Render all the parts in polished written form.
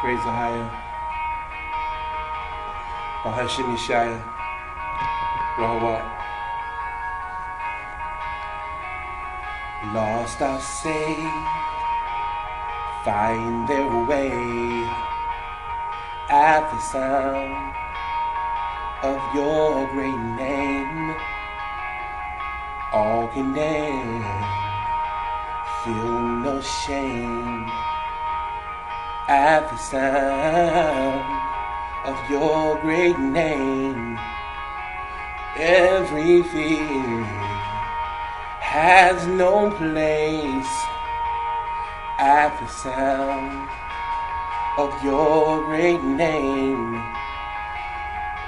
Praise AHAYAH. Yashaya. Rahawat. Lost are saved, find their way at the sound of your great name. All can name, feel no shame at the sound of your great name. Every fear has no place at the sound of your great name.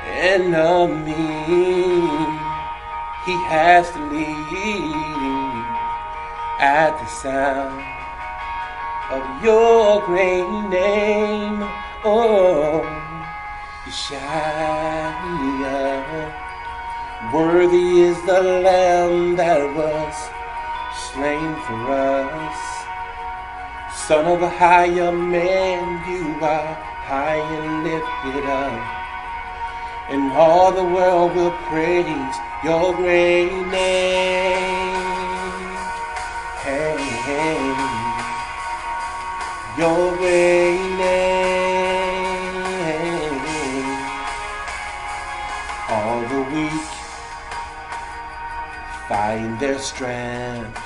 Enemy, he has to leave at the sound of your great name. Oh, Yashaya. Worthy is the Lamb that was slain for us. Son of AHAYAH, man, you are high and lifted up, and all the world will praise your great name. Hey, hey, your great name. All the weak find their strength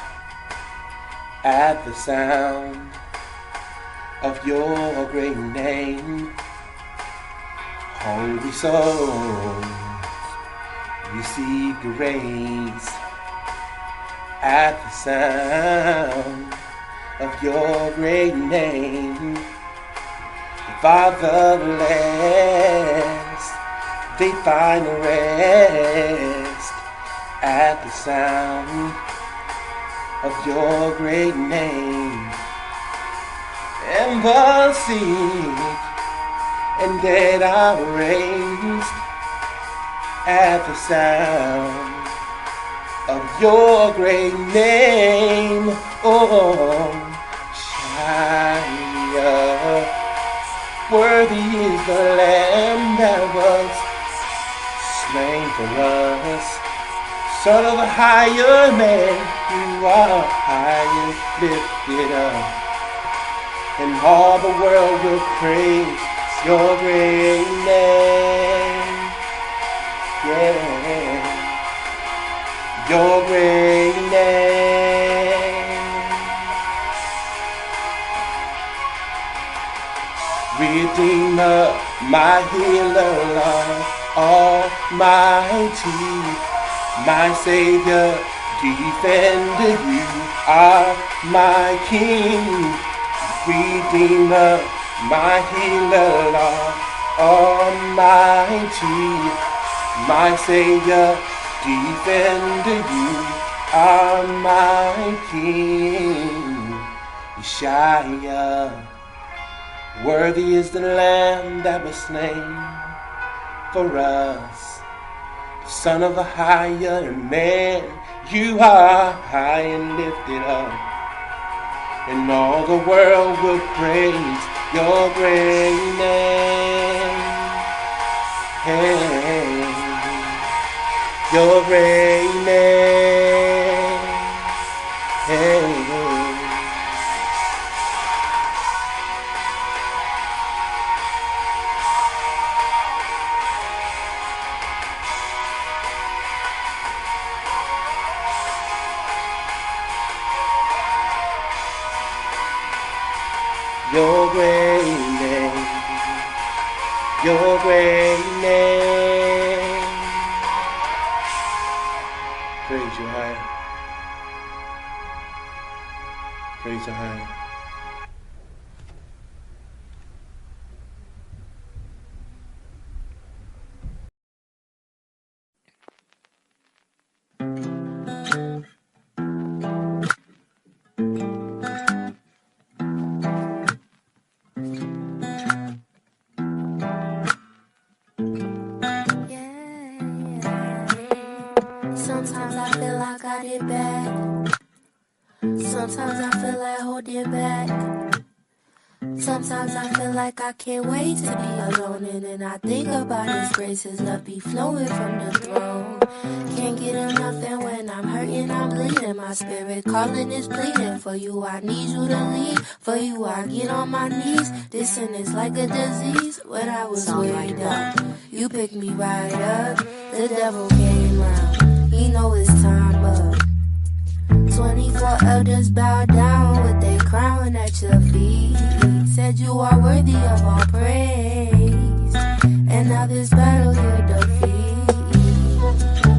at the sound of your great name. Hungry souls receive grace at the sound of your great name. The fatherless, they find rest at the sound of your great name. And the sick and dead are raised at the sound of your great name. Oh, Yashaya. Worthy is the Lamb that was slain for us. Son of AHAYAH, man, you are high and lifted up, and all the world will praise your great name. Yeah, your great name. Redeemer, my healer, Lord Almighty, my Savior, defender, you are my King. Redeemer, my healer, Lord Almighty, my Savior, defender, you are my King. Yashaya. Worthy is the Lamb that was slain for us. Son of AHAYAH, and man, you are high and lifted up, and all the world will praise your great name. Hey, your great name. Hey, your great name, your great name. Praise you, high. Praise you, high. Sometimes I feel like I did bad. Sometimes I feel like holding back. Sometimes I feel like I can't wait to be alone, and then I think about His grace, His love be flowing from the throne. Can't get enough, and when I'm hurting, I'm bleeding. My spirit calling is pleading. For you, I need you to lead. For you, I get on my knees. This sin is like a disease. When I was weighed up, you picked me right up. The devil came round. He know it's time up. 24 elders bow down with their crown at your feet. Said you are worthy of all praise, and now this battle you defeat.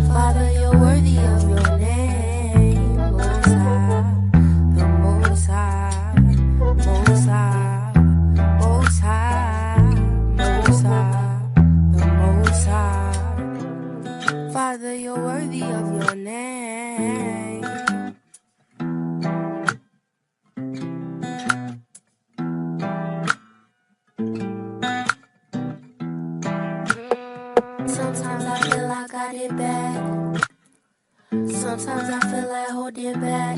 Father, you're worthy of your name. Most High, the Most High, Most High, Most High, Most High, the Most High. Father, you're worthy of your name. Sometimes I feel like I did bad. Sometimes I feel like holding back.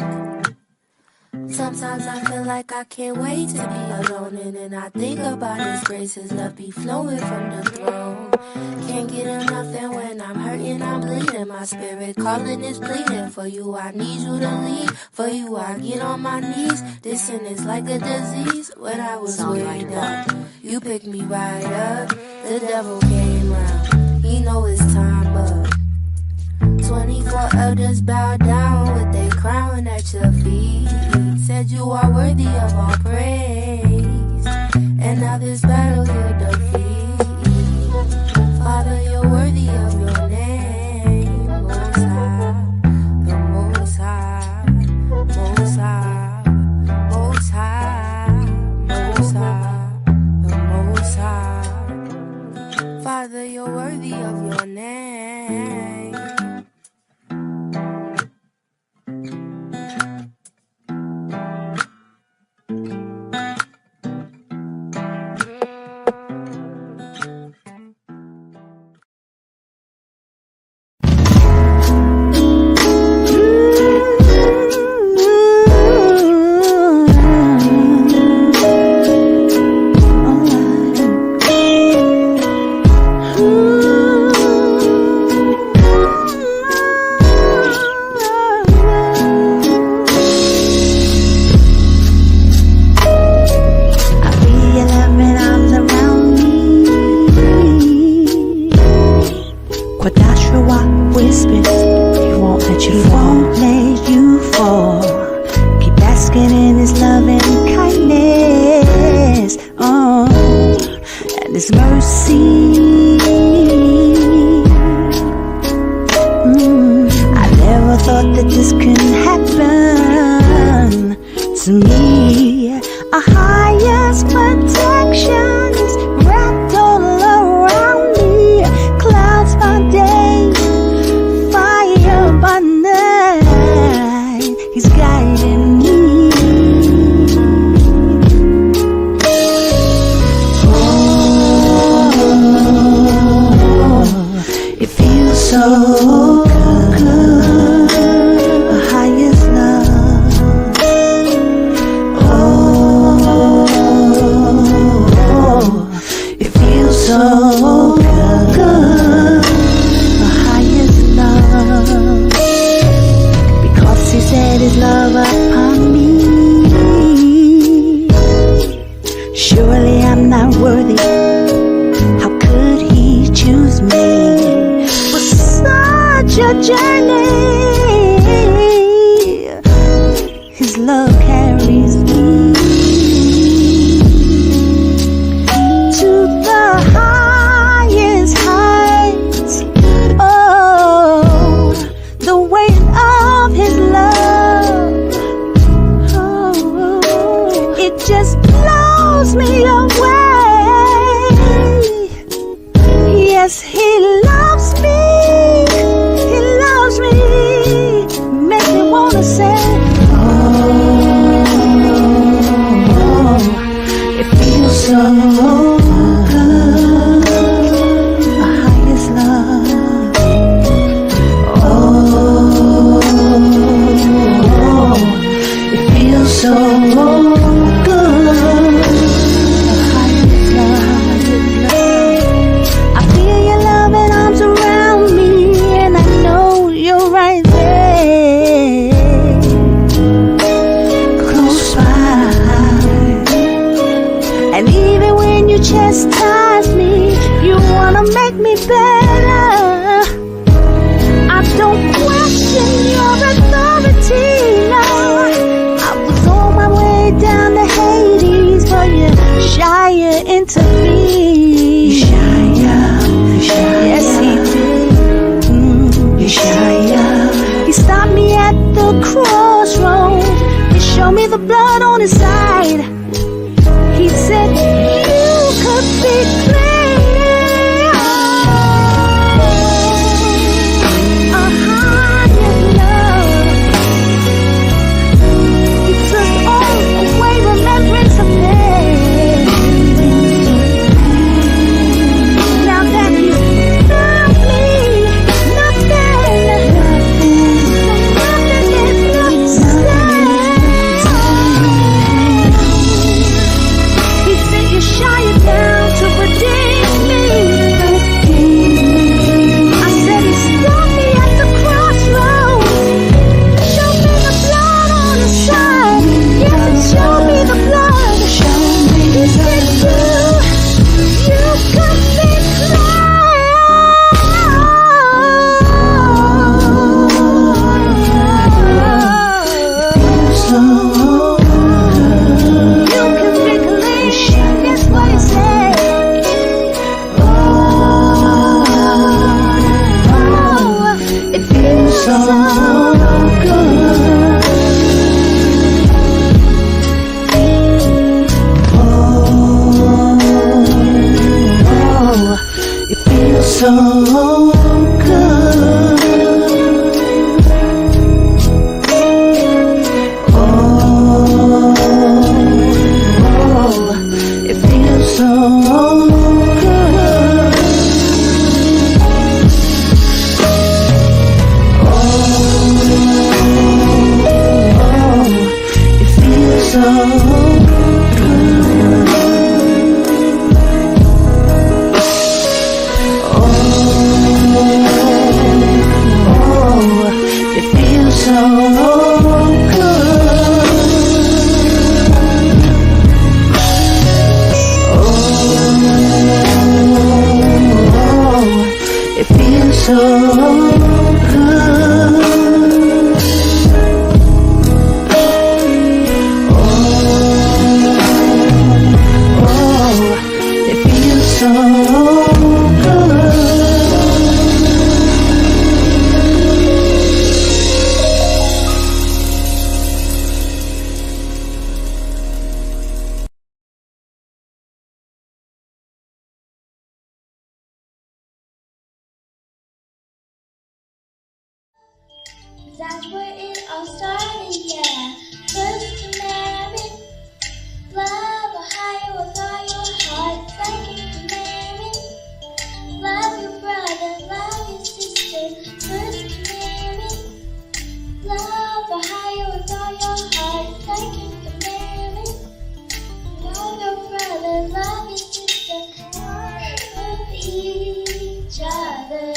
Sometimes I feel like I can't wait to be alone, and then I think about His grace, His love be flowing from the throne. Can't get enough, and when I'm hurting, I'm bleeding. My spirit calling is pleading. For you, I need you to lead. For you, I get on my knees. This sin is like a disease. When I was weighed up, you picked me right up. The devil came round. He know it's time up. 24 elders bow down with their crown at your feet. Said you are worthy of all praise, and now this battle you defeat. Father, you're worthy of your name. Most High, the Most High, Most High, Most High, Most High, the Most High. Father, you're worthy of your name. so good. me better. I don't question your authority, no. I was on my way down to Hades, but Yashaya intervened. Yashaya, yes he did. Yashaya, he stopped me at the crossroads. He showed me the blood on his side. He said, you could be clean. AHAYAH love. He took all away remembrance of pain. Now that he's found me, nothing is the same. He sent Yashaya down to redeem me. I said he stopped me at the crossroads. Show me the blood on his side. Yes, it showed me the blood. He said you could be you can be clean. That's what he said. It feels so good. It feels so good. It feels so good. It feels so good. It feels so good. It feels so good. It feels so good. That's where it all started, yeah. First commandment, love AHAYAH with all your heart. Second commandment, love your brother, love your sister. First commandment, love AHAYAH with all your heart. Second commandment, love your brother, love your sister. Love each other.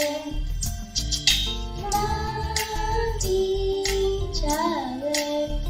Love each other.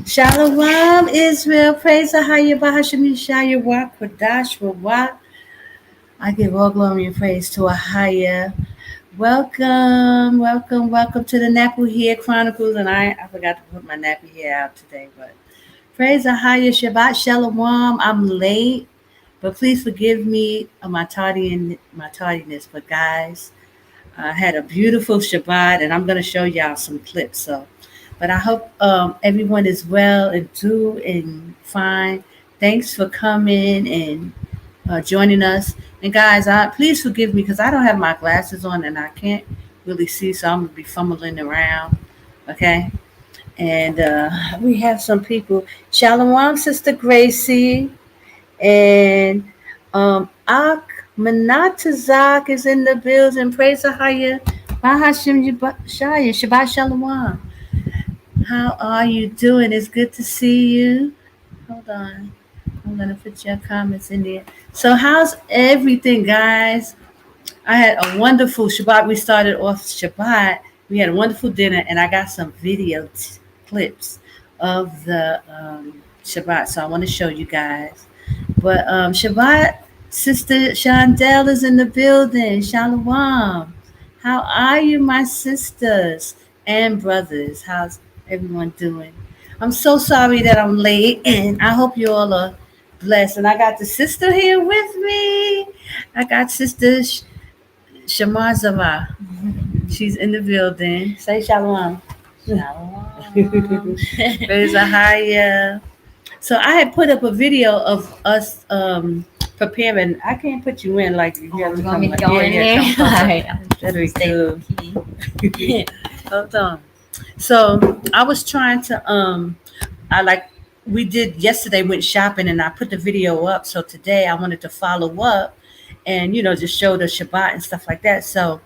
Shalom, Israel. Praise AHAYAH, Bahasham Yashaya, Kwadash, Rawak. I give all glory and praise to AHAYAH. Welcome, welcome, welcome to the Nappy here Chronicles. And I forgot to put my Nappy here out today, but praise AHAYAH, Shabbat Shalom. I'm late, but please forgive me of my tardiness. But guys, I had a beautiful Shabbat, and I'm going to show y'all some clips. But I hope everyone is well and doing fine. Thanks for coming and joining us. And guys, please forgive me because I don't have my glasses on and I can't really see, so I'm gonna be fumbling around. Okay. And we have some people. Shalom, Sister Gracie, and Ak Manatazak is in the building. Praise Ahaya. Bahashim Yashaya. Shabbat Shalom. How are you doing? It's good to see you. Hold on. I'm going to put your comments in there. So, how's everything, guys? I had a wonderful Shabbat. We started off Shabbat. We had a wonderful dinner, and I got some video clips of the Shabbat. So, I want to show you guys. But Shabbat, Sister Shondell is in the building. Shalom. How are you, my sisters and brothers? How's everyone doing? I'm so sorry that I'm late, and I hope you all are blessed. And I got the sister here with me. I got Sister Shamazava. She's in the building. Say shalom. Shalom. Praise Ahaya. So I had put up a video of us preparing. I can't put you in like you have to come like, that'd be cool. Hold on. So I was trying to I like we did yesterday, went shopping, and I put the video up. So today I wanted to follow up and just show the Shabbat and stuff like that. So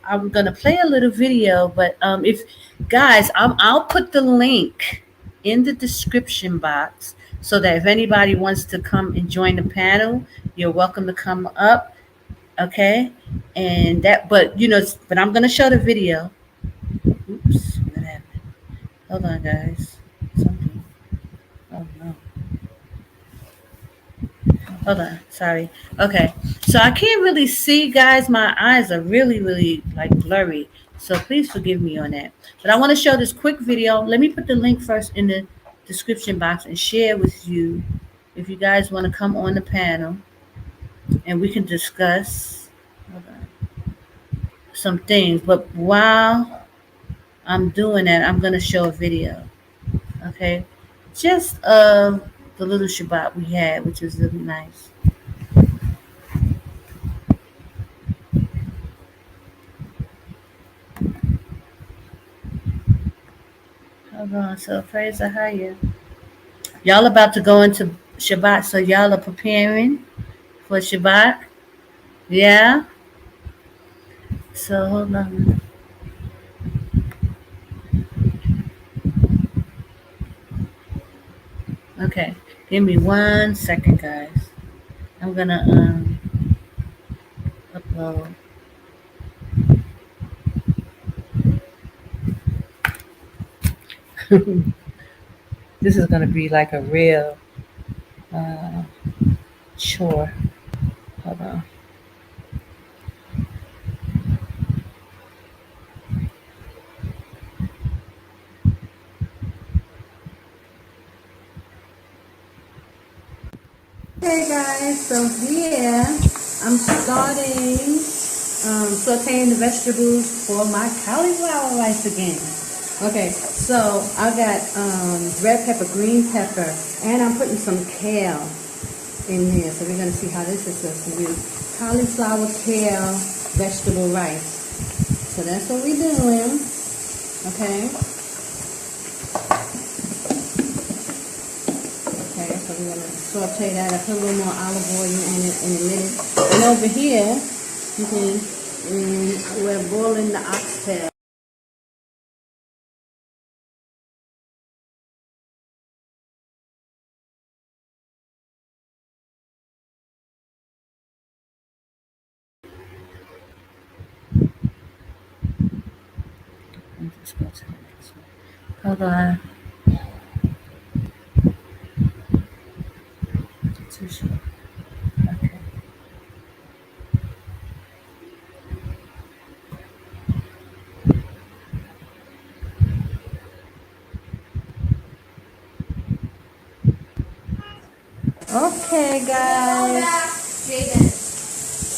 I'm gonna play a little video, but if guys, I'll put the link in the description box so that if anybody wants to come and join the panel, you're welcome to come up. Okay, and but I'm gonna show the video. Oops, what happened? Hold on, guys. Something. Oh no. Hold on. Sorry. Okay. So I can't really see, guys. My eyes are really, really like blurry. So please forgive me on that. But I want to show this quick video. Let me put the link first in the description box and share with you if you guys want to come on the panel and we can discuss some things. But while I'm doing that, I'm going to show a video. Okay. Just the little Shabbat we had, which was really nice. Hold on. So praise Ahaya. Y'all about to go into Shabbat, so y'all are preparing for Shabbat? Yeah? So hold on. Okay. Give me 1 second, guys. I'm gonna upload. This is gonna be like a real chore. Hold on. Hey guys, so here I'm starting sauteing the vegetables for my cauliflower rice again. Okay, so I got red pepper, green pepper, and I'm putting some kale in there. So we're gonna see how this is supposed to be. Cauliflower, kale, vegetable rice. So that's what we're doing. Okay. Okay, so we're gonna saute that. I put a little more olive oil in it in a minute. And over here, we're boiling the oxtail. Let's go to the next one. Hold on. Too short. Okay. Okay, guys.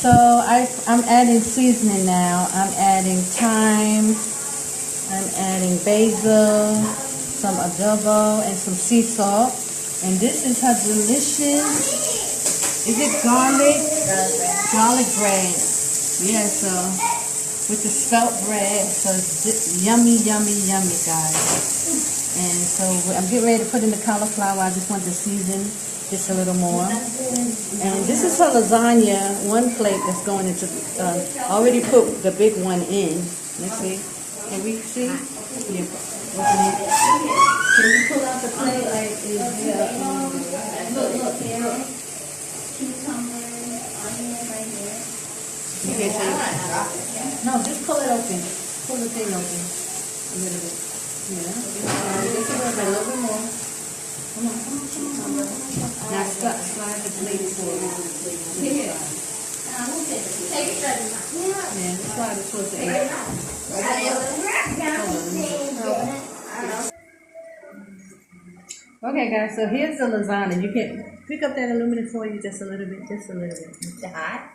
So I'm adding seasoning now. I'm adding thyme. I'm adding basil, some adobo, and some sea salt. And this is her delicious. Is it garlic? Garlic bread. Yeah. So with the spelt bread. So it's yummy, yummy, yummy, guys. And so I'm getting ready to put in the cauliflower. I just want to season just a little more. And this is her lasagna, one plate that's going into, already put the big one in. Let's see. Can we see? Yeah. Can you pull out the plate like is here? Look, here. Cucumbers, onion right here. You can't see? No, just pull it open. Pull the thing open. A little bit. Yeah. Just a little bit more. Come on. Now slide the plate forward. Here. Take it. Yeah, slide it towards the edge. Okay, guys, so here's the lasagna. You can pick up that aluminum foil just a little bit, Is it hot?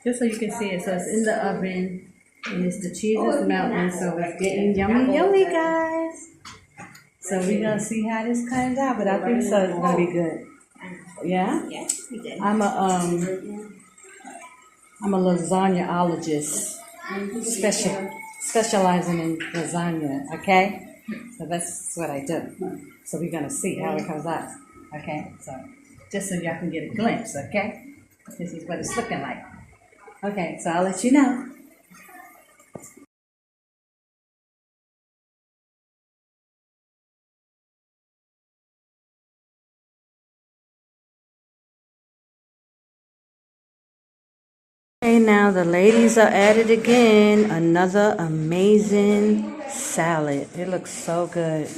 Just so you can see it. So it's in the oven, and it's the cheese is melting, so it's getting yummy, yummy, guys. So we're gonna see how this comes out, but I think so it's gonna be good. Yeah? Yeah, we did. I'm a lasagnaologist, specializing in lasagna, okay? So that's what I do. So we're gonna see how it comes out, okay? So just so y'all can get a glimpse, okay? This is what it's looking like. Okay, so I'll let you know. Okay, now the ladies are at it again. Another amazing salad. It looks so good.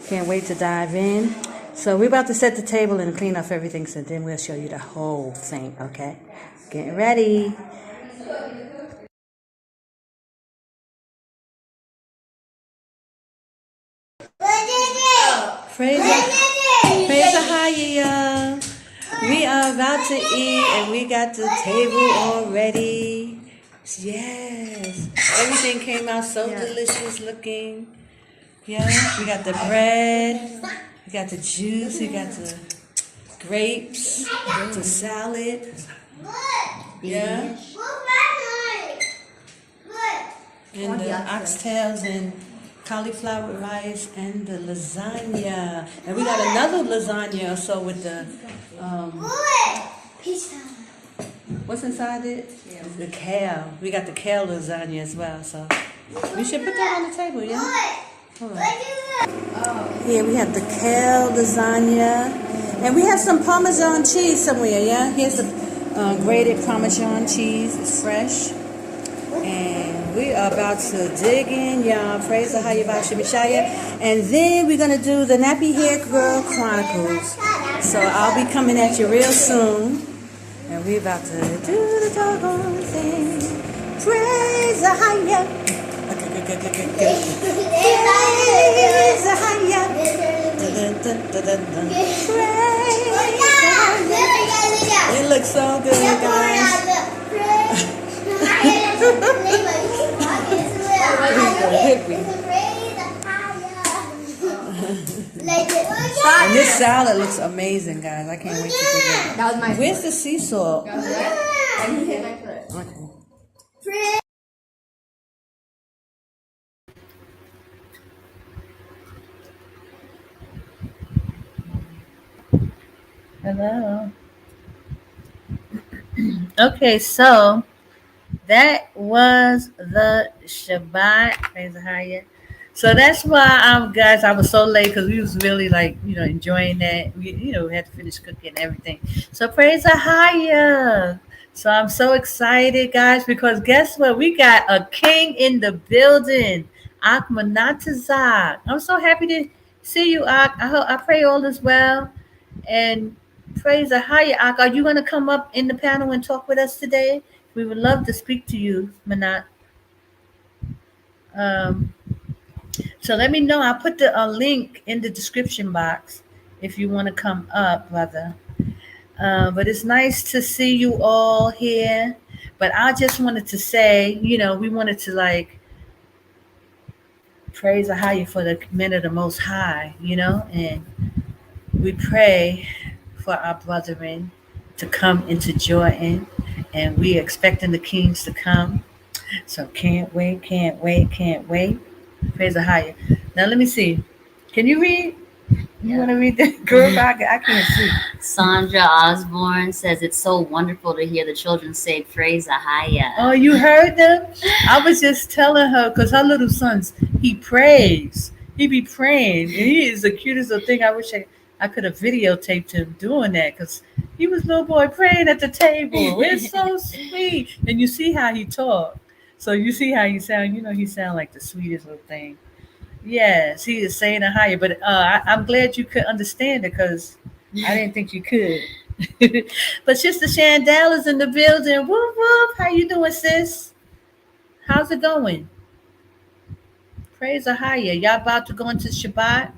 Can't wait to dive in. So we're about to set the table and clean up everything, so then we'll show you the whole thing, okay? Getting ready. Praise AHAYAH. We are about to eat and we got the table all ready. Yes. Everything came out so delicious looking. Yeah. We got the bread. We got the juice. We got the grapes. The salad. Yeah. And the oxtails and cauliflower rice and the lasagna. And we got another lasagna also with the what's inside it? Yeah. The kale. We got the kale lasagna as well. So we should put that on the table, yeah? Hold on. Here we have the kale lasagna. And we have some Parmesan cheese somewhere, yeah? Here's the grated Parmesan cheese. It's fresh. And we are about to dig in, y'all. Praise AHAYAH, Yashaya. And then we're going to do the Nappy Hair Girl Chronicles. So I'll be coming at you real soon. And we're about to do the doggone thing. Praise AHAYAH. Praise AHAYAH. It looks so good, guys. And this salad looks amazing, guys. I can't wait to begin. That was my Where's the sea salt? That was it? I didn't hit my foot. Okay. Hello. Okay, so that was the Shabbat. Praise AHAYAH. So that's why guys, I was so late because we was really like, enjoying that. We had to finish cooking and everything. So praise AHAYAH. So I'm so excited, guys, because guess what? We got a king in the building. Akmanatazak. I'm so happy to see you, Ak. I pray all is well. And praise the higher Ak. Are you going to come up in the panel and talk with us today? We would love to speak to you, Manat. Um, so let me know. I'll put the link in the description box if you want to come up, brother. But it's nice to see you all here. But I just wanted to say, we wanted to like praise the higher for the men of the Most High, and we pray for our brethren to come into Jordan, and we expecting the kings to come. So can't wait, can't wait, can't wait. Praise the higher. Now let me see. Can you read? You want to read that? Girl, I can't see. Sandra Osborne says it's so wonderful to hear the children say praise AHAYAH. Oh, you heard them? I was just telling her because her little son's, he prays. He be praying. And he is the cutest little thing. I wish I could have videotaped him doing that because he was little boy praying at the table. It's so sweet. And you see how he talk. So you see how he sound. He sound like the sweetest little thing. Yes, he is saying AHAYAH. But I'm glad you could understand it because I didn't think you could. But Sister Chandel is in the building. Whoop whoop. How you doing, sis? How's it going? Praise AHAYAH. Y'all about to go into Shabbat?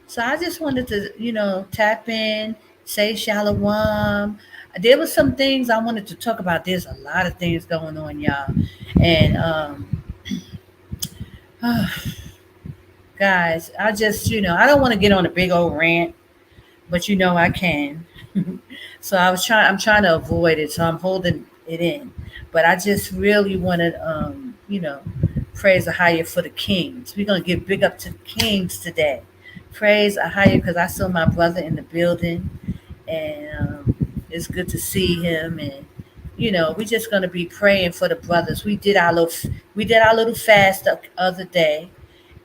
So I just wanted to, tap in, say shalom. There was some things I wanted to talk about. There's a lot of things going on, y'all. And guys, I just, I don't want to get on a big old rant, but I can. So I'm trying to avoid it. So I'm holding it in. But I just really wanted, praise AHAYAH for the kings. We're going to give big up to the kings today. Praise AHAYAH because I saw my brother in the building. And it's good to see him. And, we're just going to be praying for the brothers. We did our little fast the other day.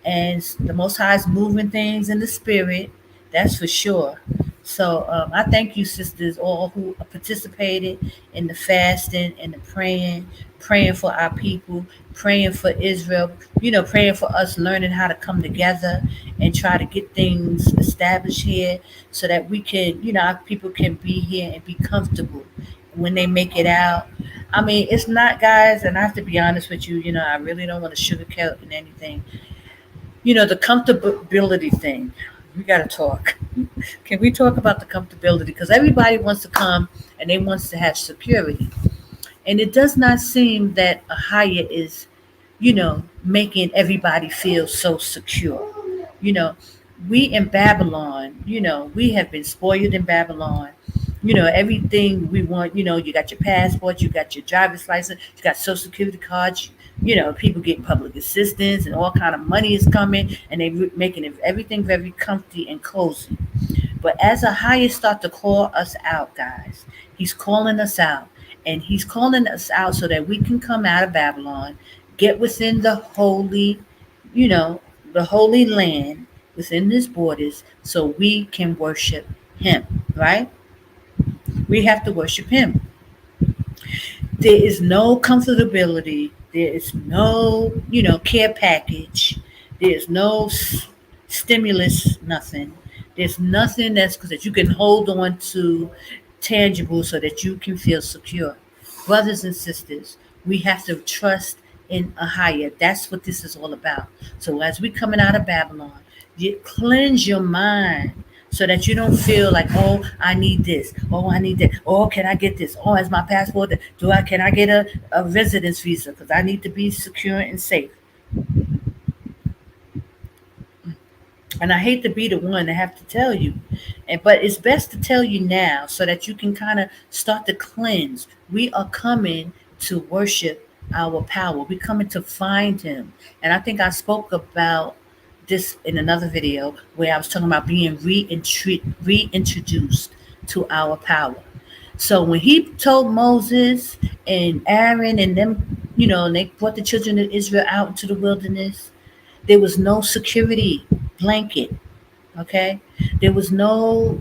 And the Most High is moving things in the spirit. That's for sure. So I thank you, sisters, all who participated in the fasting and the praying for our people, praying for Israel, praying for us learning how to come together and try to get things established here so that we can, our people can be here and be comfortable when they make it out. I mean, it's not, guys, and I have to be honest with you, I really don't want to sugarcoat in anything. The comfortability thing. We got to talk. Can we talk about the comfortability? Because everybody wants to come and they wants to have security. And it does not seem that AHAYAH is, making everybody feel so secure. We in Babylon, we have been spoiled in Babylon. Everything we want, you got your passport, you got your driver's license, you got social security cards, people get public assistance and all kind of money is coming and they making everything very comfy and cozy. But as AHAYAH start to call us out, guys, he's calling us out and he's calling us out so that we can come out of Babylon, get within the holy, the holy land within his borders so we can worship him, right? We have to worship him. There is no comfortability. There is no, care package. There's no stimulus, nothing. There's nothing that you can hold on to tangible so that you can feel secure. Brothers and sisters, we have to trust in AHAYAH. That's what this is all about. So as we coming out of Babylon, you cleanse your mind so that you don't feel like, oh, I need this. Oh, I need that. Oh, can I get this? Oh, as my passport, can I get a residence visa? Because I need to be secure and safe. And I hate to be the one to have to tell you, but it's best to tell you now so that you can kind of start to cleanse. We are coming to worship our power. We're coming to find him. And I think I spoke about this in another video where I was talking about being reintroduced to our power. So when he told Moses and Aaron and them, and they brought the children of Israel out into the wilderness, there was no security blanket, okay? There was no,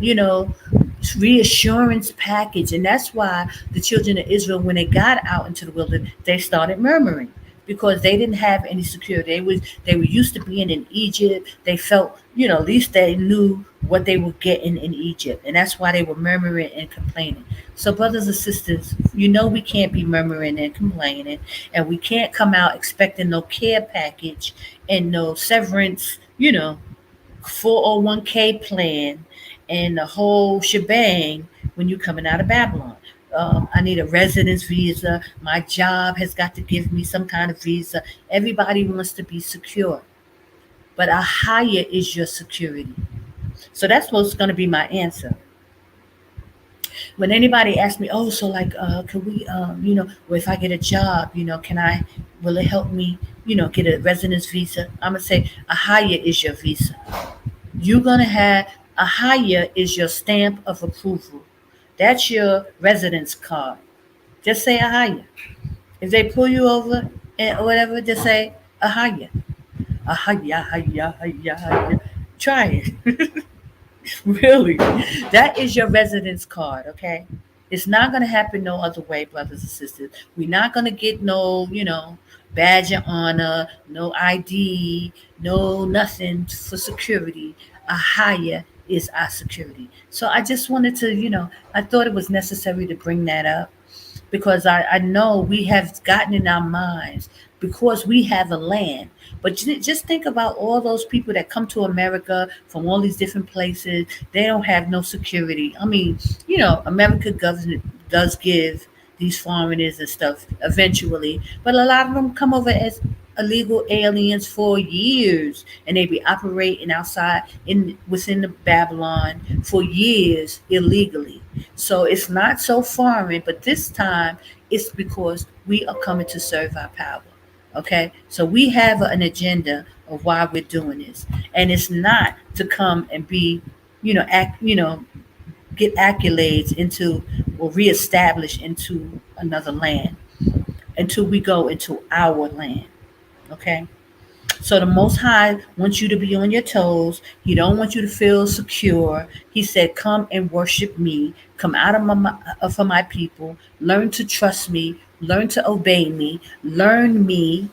reassurance package. And that's why the children of Israel, when they got out into the wilderness, they started murmuring because they didn't have any security. They were used to being in Egypt. They felt, at least they knew what they were getting in Egypt, and that's why they were murmuring and complaining. So, brothers and sisters, we can't be murmuring and complaining, and we can't come out expecting no care package and no severance, 401k plan and the whole shebang when you're coming out of Babylon. I need a residence visa. My job has got to give me some kind of visa. Everybody wants to be secure, but a higher is your security. So that's what's going to be my answer. When anybody asks me, oh, so like, can we, well, if I get a job, can I, will it help me, get a residence visa? I'm going to say a higher is your visa. You're going to have a higher is your stamp of approval. That's your residence card. Just say a higher. If they pull you over and whatever, just say a higher. A higher, higher, higher, higher. Try it. Really. That is your residence card, okay? It's not going to happen no other way, brothers and sisters. We're not going to get no, badge of honor, no ID, no nothing for security. A higher is our security. So I just wanted to, I thought it was necessary to bring that up because I know we have gotten in our minds because we have a land. But just think about all those people that come to America from all these different places. They don't have no security. I mean, America government does give these foreigners and stuff eventually, but a lot of them come over as illegal aliens for years, and they be operating outside in within the Babylon for years illegally. So it's not so foreign, but this time it's because we are coming to serve our power. Okay, so we have an agenda of why we're doing this, and it's not to come and be, get accolades into or reestablish into another land until we go into our land. Okay, so the Most High wants you to be on your toes. He don't want you to feel secure. He said, "Come and worship me. Come out of for my people. Learn to trust me. Learn to obey me. Learn me."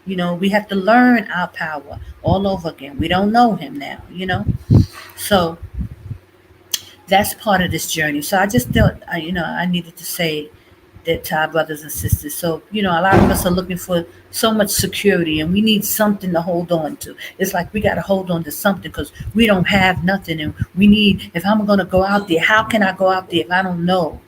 We have to learn our power all over again. We don't know him now. So that's part of this journey. So I just thought, I needed to say that to our brothers and sisters. So, a lot of us are looking for so much security and we need something to hold on to. It's like we got to hold on to something because we don't have nothing. And we need, if I'm going to go out there, how can I go out there if I don't know?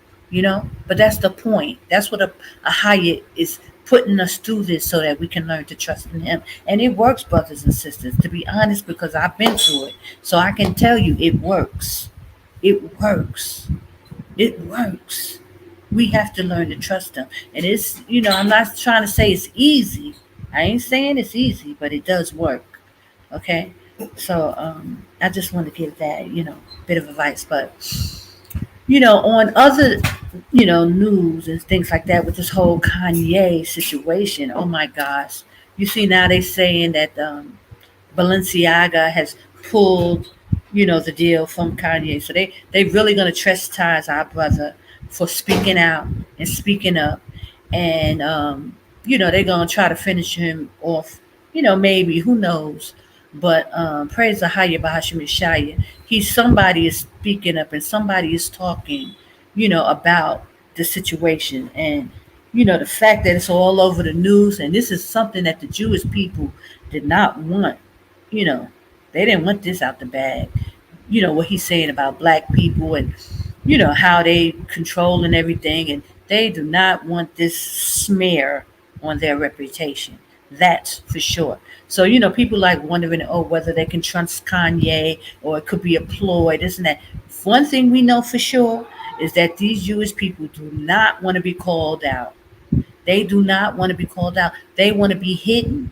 But that's the point. That's what a higher is putting us through this so that we can learn to trust in him. And it works, brothers and sisters, to be honest, because I've been through it. So I can tell you it works. It works. It works. We have to learn to trust him. And it's, I'm not trying to say it's easy. I ain't saying it's easy, but it does work. Okay? So I just want to give that, bit of advice. But, on other, news and things like that with this whole Kanye situation, oh my gosh. You see now they saying that Balenciaga has pulled, the deal from Kanye. So they really gonna chastise our brother for speaking out and speaking up, and they're gonna try to finish him off. Maybe who knows, but praise the higher Bahashim Yashaya. Somebody is speaking up and somebody is talking, about the situation and the fact that it's all over the news and this is something that the Jewish people did not want. You know, they didn't want this out the bag. What he's saying about black people and how they control and everything, and they do not want this smear on their reputation. That's for sure. So people like wondering, oh, whether they can trust Kanye or it could be a ploy, this and that. One thing we know for sure is that these Jewish people do not want to be called out. They do not want to be called out. They want to be hidden.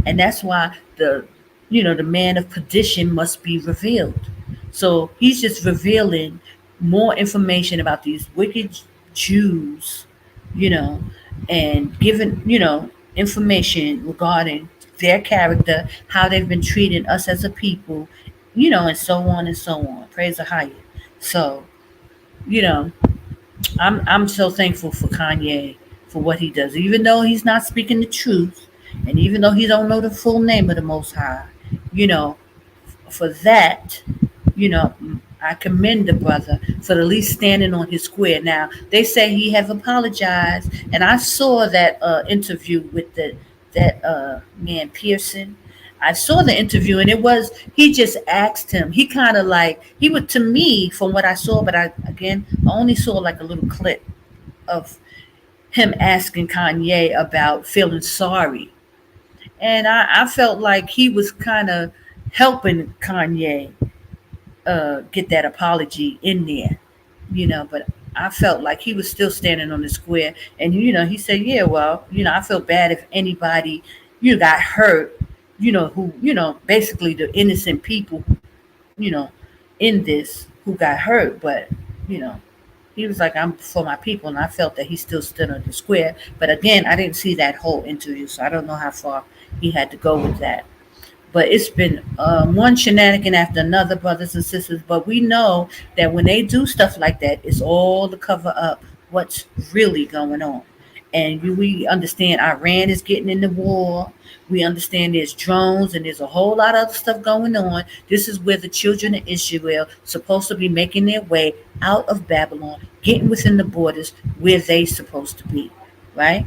And that's why the man of perdition must be revealed. So he's just revealing more information about these wicked Jews, you know, and giving, information regarding their character, how they've been treating us as a people, and so on and so on. Praise the higher. So, you know, I'm so thankful for Kanye for what he does. Even though he's not speaking the truth, and even though he don't know the full name of the Most High, you know, for that, you know, I commend the brother for at least standing on his square. Now they say he have apologized, and I saw that interview with that man Pearson. I saw the interview, and it was he just asked him. He kind of like he would to me from what I saw, but I only saw like a little clip of him asking Kanye about feeling sorry, and I felt like he was kind of helping Kanye get that apology in there, but I felt like he was still standing on the square. And, he said, yeah, well, I feel bad if anybody, got hurt, who, basically the innocent people, you know, in this who got hurt. But, you know, he was like, I'm for my people. And I felt that he still stood on the square. But again, I didn't see that whole interview. So I don't know how far he had to go with that. But it's been one shenanigan after another, brothers and sisters. But we know that when they do stuff like that, it's all to cover up what's really going on. And we understand Iran is getting in the war. We understand there's drones and there's a whole lot of other stuff going on. This is where the children of Israel supposed to be making their way out of Babylon, getting within the borders where they supposed to be, right?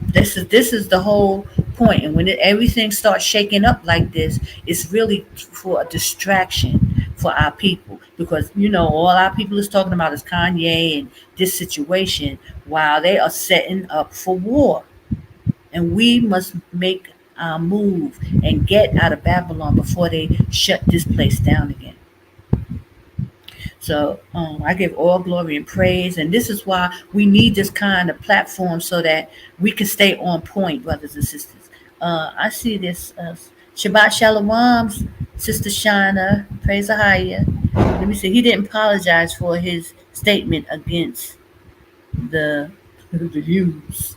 This is the whole point. And when everything starts shaking up like this, it's really for a distraction for our people, because all our people is talking about is Kanye and this situation, while they are setting up for war. And we must make our move and get out of Babylon before they shut this place down again. So I give all glory and praise. And this is why we need this kind of platform so that we can stay on point, brothers and sisters. I see this. Shabbat Shalom, Sister Shana. Praise AHAYAH. Let me see. He didn't apologize for his statement against the Jews.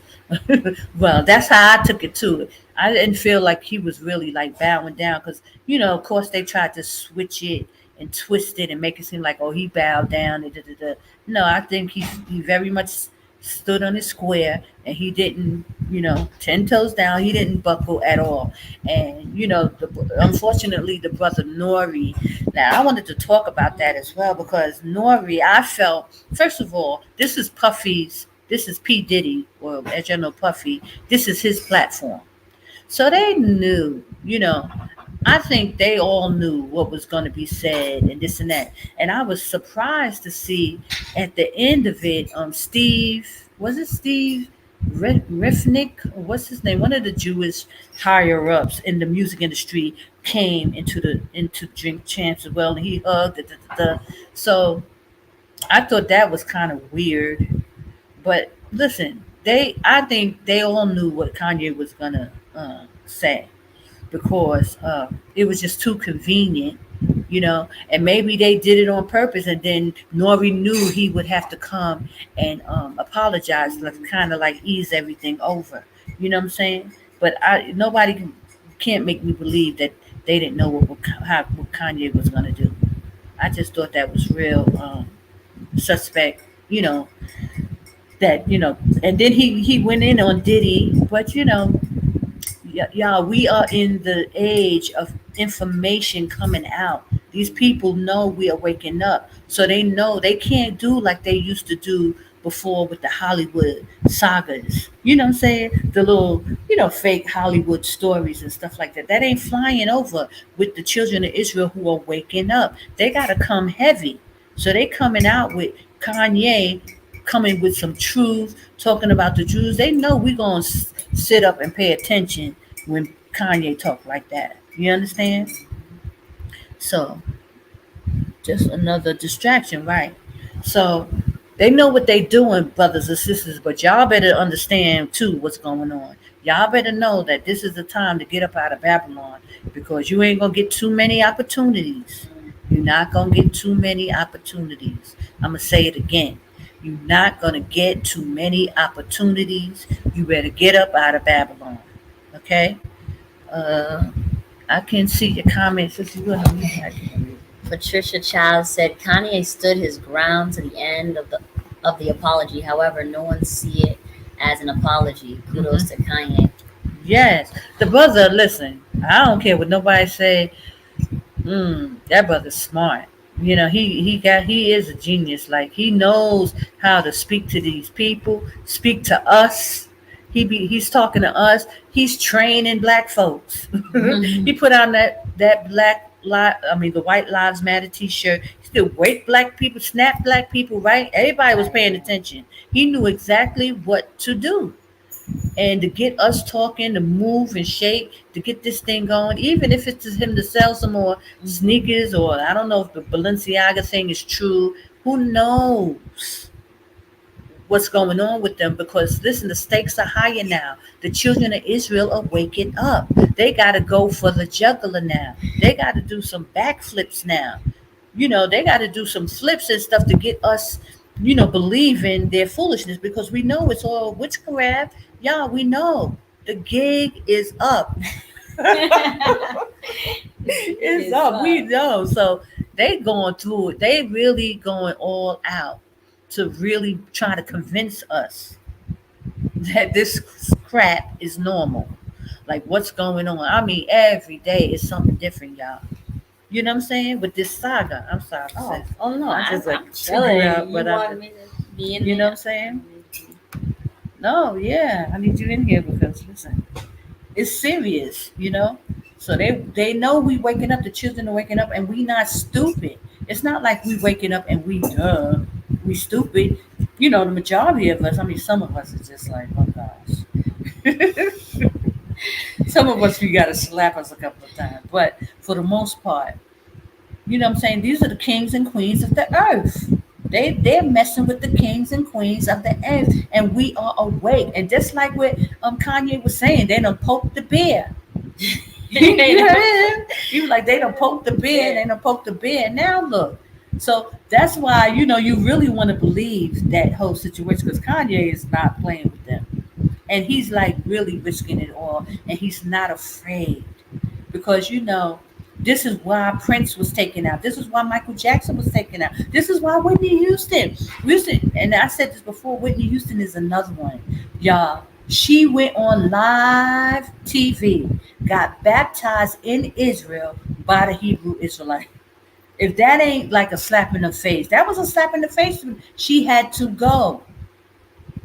Well, that's how I took it too. I didn't feel like he was really like bowing down because, of course, they tried to switch it and twist it and make it seem like, oh, he bowed down. And da, da, da. No, I think he very much stood on his square, and he didn't, 10 toes down. He didn't buckle at all. And, unfortunately, the brother Nori. Now, I wanted to talk about that as well, because Nori, I felt, first of all, this is P. Diddy, or as you know, Puffy. This is his platform. So they knew, I think they all knew what was going to be said and this and that. And I was surprised to see at the end of it, Steve Rifnick, what's his name? One of the Jewish higher ups in the music industry came into drink chance as well, and he hugged. So I thought that was kind of weird. But listen, I think they all knew what Kanye was gonna say, because it was just too convenient, and maybe they did it on purpose. And then Nori knew he would have to come and apologize, like kind of like ease everything over. You know what I'm saying? But nobody can't make me believe that they didn't know what Kanye was gonna do. I just thought that was real suspect, that and then he went in on Diddy. But y'all, we are in the age of information coming out. These people know we are waking up, so they know they can't do like they used to do before with the Hollywood sagas. You know what I'm saying? The little, fake Hollywood stories and stuff like that. That ain't flying over with the children of Israel who are waking up. They got to come heavy. So they coming out with Kanye, coming with some truth, talking about the Jews. They know we going to sit up and pay attention when Kanye talk like that. You understand? So just another distraction, right? So they know what they doing, brothers and sisters, but y'all better understand too what's going on. Y'all better know that this is the time to get up out of Babylon, because you ain't gonna get too many opportunities. You're not gonna get too many opportunities. I'm gonna say it again. You're not gonna get too many opportunities. You better get up out of Babylon. Okay? I can see your comments. Patricia Child said Kanye stood his ground to the end of the apology. However, no one see it as an apology. Kudos Mhm. to Kanye. Yes, the brother. Listen, I don't care what nobody say. That brother's smart. He is a genius. Like he knows how to speak to these people, speak to us. He's talking to us. He's training black folks. He put on that the White Lives Matter T-shirt. He still wake black people, snap black people, right? Everybody was paying attention. He knew exactly what to do and to get us talking, to move and shake, to get this thing going, even if it's just him to sell some more sneakers, or I don't know if the Balenciaga thing is true. Who knows what's going on with them? Because listen, the stakes are higher now. The children of Israel are waking up. They got to go for the juggler now. They got to do some backflips now. They got to do some flips and stuff to get us, believe in their foolishness because we know it's all witchcraft. Yeah, we know the gig is up. It's up. We know. So they going through it. They really going all out to really try to convince us that this crap is normal. Like what's going on? I mean, every day is something different, y'all. You know what I'm saying? With this saga. I'm sorry, sis. Oh no, I just like I'm figure out chilling. You what I'm. wanted me to be in You know what there. I'm saying? No, yeah, I need you in here because listen, it's serious. So they know we waking up. The children are waking up, and we not stupid. It's not like we waking up and we stupid. The majority of us. I mean, some of us is just like, oh gosh. Some of us, you got to slap us a couple of times, but for the most part, what I'm saying? These are the kings and queens of the earth. They're messing with the kings and queens of the earth, and we are awake. And just like what Kanye was saying, they don't poke the bear. You know, he was like, they don't poke the bear, they don't poke the bear. Now look. So that's why, you really want to believe that whole situation because Kanye is not playing with them. And he's like really risking it all. And he's not afraid because this is why Prince was taken out. This is why Michael Jackson was taken out. This is why Whitney Houston, and I said this before, Whitney Houston is another one. Y'all, she went on live TV, got baptized in Israel by the Hebrew Israelite. If that ain't like a slap in the face, that was a slap in the face. She had to go.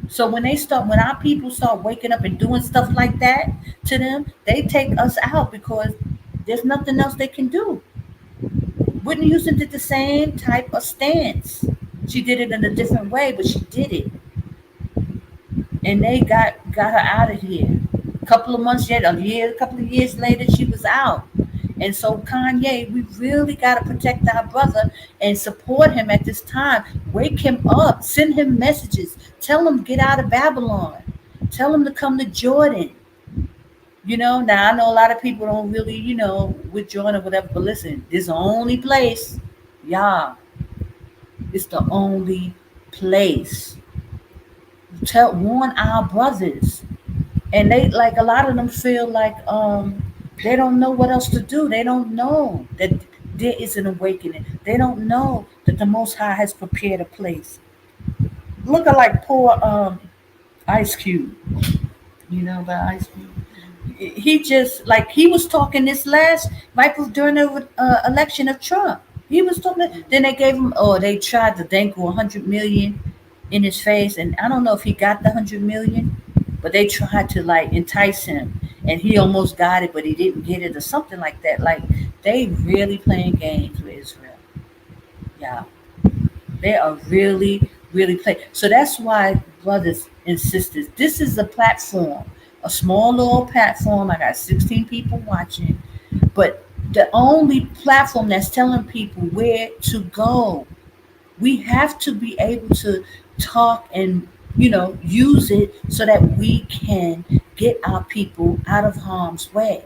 So when our people start waking up and doing stuff like that to them, they take us out because there's nothing else they can do. Whitney Houston did the same type of stance. She did it in a different way, but she did it, and they got her out of here. A couple of months yet, a couple of years later, she was out. And so Kanye, we really got to protect our brother and support him at this time. Wake him up, send him messages, tell him to get out of Babylon, tell him to come to Jordan. Now I know a lot of people don't really, with Jordan or whatever, but listen, this is the only place, yeah, it's the only place. Warn our brothers, and they like a lot of them feel like they don't know what else to do. They don't know that there is an awakening. They don't know that the Most High has prepared a place. Look at like poor Ice Cube. You know about Ice Cube? He just like he was talking this last right during the election of Trump. He was talking. Then they gave him. Oh, they tried to dangle 100 million in his face, and I don't know if he got the 100 million, but they tried to like entice him, and he almost got it, but he didn't get it, or something like that. Like they really playing games with Israel. Yeah, they are really, really playing. So that's why, brothers and sisters, this is a platform, a small little platform. I got 16 people watching, but the only platform that's telling people where to go. We have to be able to talk and use it so that we can get our people out of harm's way.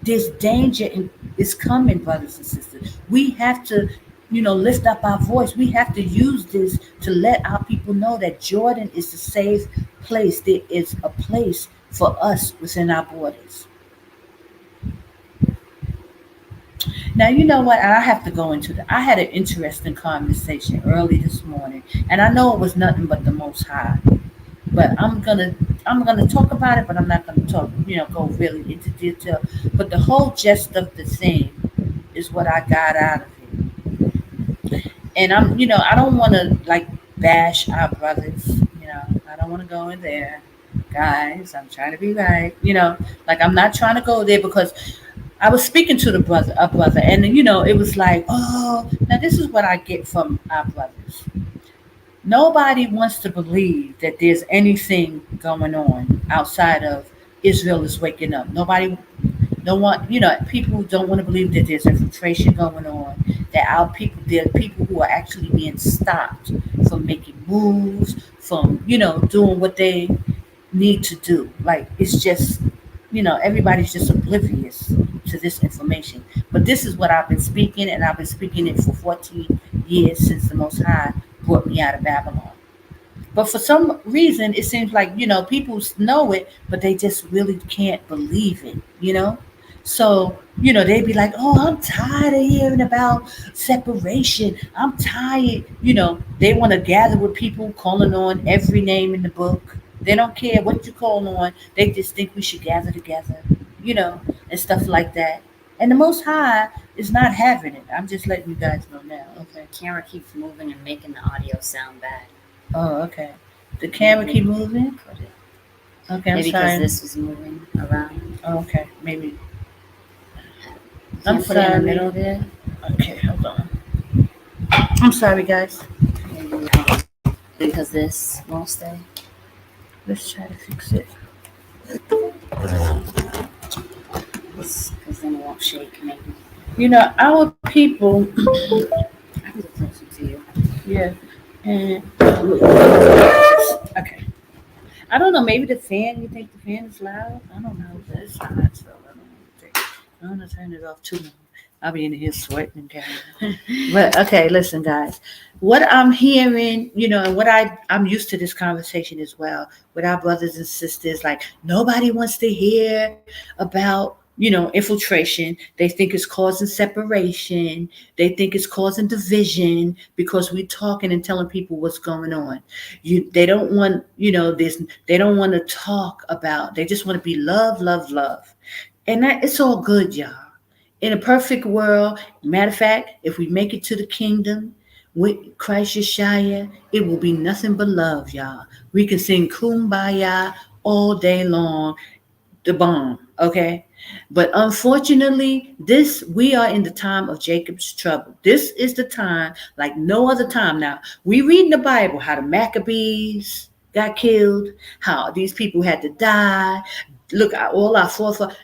This danger is coming, brothers and sisters. We have to lift up our voice. We have to use this to let our people know that Jordan is a safe place. There is a place for us within our borders. Now, you know what? I have to go into I had an interesting conversation early this morning, and I know it was nothing but the Most High. But I'm gonna talk about it, but I'm not gonna talk, go really into detail. But the whole gist of the thing is what I got out of it. And I don't want to like bash our brothers. I don't want to go in there, guys. I'm trying to be right. Like I'm not trying to go there because I was speaking to a brother, and it was like, oh, now this is what I get from our brothers. Nobody wants to believe that there's anything going on outside of Israel is waking up. Nobody don't want, people don't want to believe that there's infiltration going on, that there are people who are actually being stopped from making moves, from, doing what they need to do. Like, it's just, everybody's just oblivious to this information. But this is what I've been speaking, and I've been speaking it for 14 years since the Most High brought me out of Babylon. But for some reason, it seems like, people know it, but they just really can't believe it. So, they'd be like, oh, I'm tired of hearing about separation. I'm tired. They want to gather with people calling on every name in the book. They don't care what you call on. They just think we should gather together, you know, and stuff like that. And the Most High is not having it. I'm just letting you guys know now. Okay. The camera keeps moving and making the audio sound bad. Oh, okay. The camera keep moving? Put it. Okay, I'm Maybe sorry. because this was moving around. Oh, okay, maybe. Can I'm you put it in the sorry. middle there? Okay, hold on. I'm sorry, guys. Maybe because this won't stay. Let's try to fix it. Because then it won't shake, maybe. Our people, I can get closer to you. yeah, and okay. I don't know. Maybe the fan. You think the fan is loud? I don't know. It's not. So I don't want to turn it off too long. I'll be in here sweating. But okay, listen, guys. What I'm hearing, and what I'm used to this conversation as well with our brothers and sisters. Like nobody wants to hear about infiltration. They think it's causing separation. They think it's causing division because we're talking and telling people what's going on. They don't want this. They don't want to talk about. They just want to be love, love, love, and that it's all good, y'all. In a perfect world, matter of fact, if we make it to the kingdom with Christ Yashaya, it will be nothing but love, y'all. We can sing Kumbaya all day long, the bomb, okay? But unfortunately, we are in the time of Jacob's trouble. This is the time like no other time. Now, we read in the Bible how the Maccabees got killed, how these people had to die. Look, all our forefathers,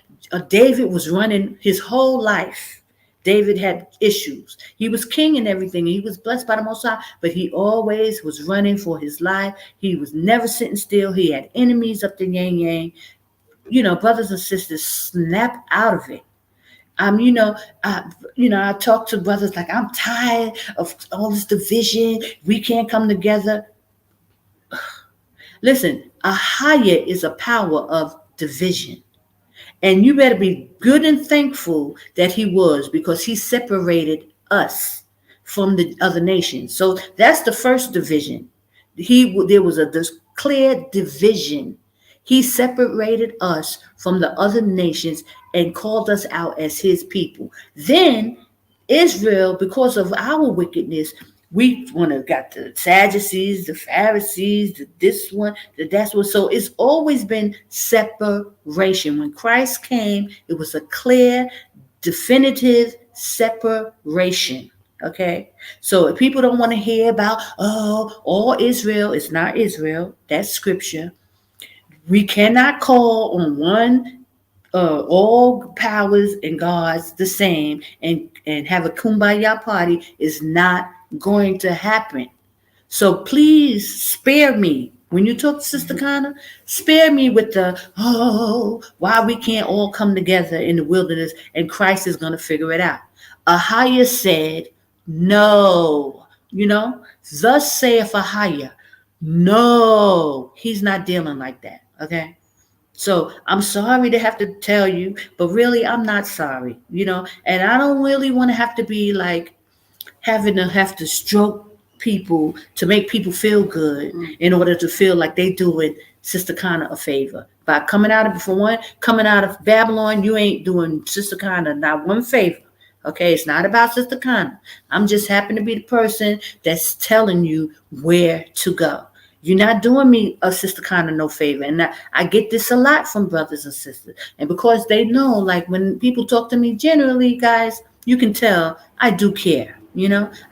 David was running his whole life. David had issues. He was king and everything. He was blessed by the Most High, but he always was running for his life. He was never sitting still. He had enemies up the yang yang. Brothers and sisters, snap out of it. I talk to brothers like I'm tired of all this division. We can't come together. Listen, AHAYAH is a power of division. And you better be good and thankful that he was, because he separated us from the other nations. So that's the first division. There was this clear division. He separated us from the other nations and called us out as his people. Then Israel, because of our wickedness, we want to got the Sadducees, the Pharisees, this one, that's one. So it's always been separation. When Christ came, it was a clear, definitive separation. Okay, so if people don't want to hear about all Israel, it's not Israel. That's scripture. We cannot call on one all powers and gods the same and have a kumbaya party is not going to happen. So please spare me. When you talk to Sister Connor, spare me with why we can't all come together in the wilderness and Christ is going to figure it out. AHAYAH said, no, thus saith AHAYAH. No, he's not dealing like that. Okay. So I'm sorry to have to tell you, but really I'm not sorry, and I don't really want to have to be like having to have to stroke people to make people feel good in order to feel like they doing Sister Connor a favor. By coming out of Babylon, you ain't doing Sister Connor not one favor. Okay, it's not about Sister Connor. I'm just happen to be the person that's telling you where to go. You're not doing me, a Sister Connor, no favor. And I get this a lot from brothers and sisters. And because they know, like when people talk to me generally, guys, you can tell I do care.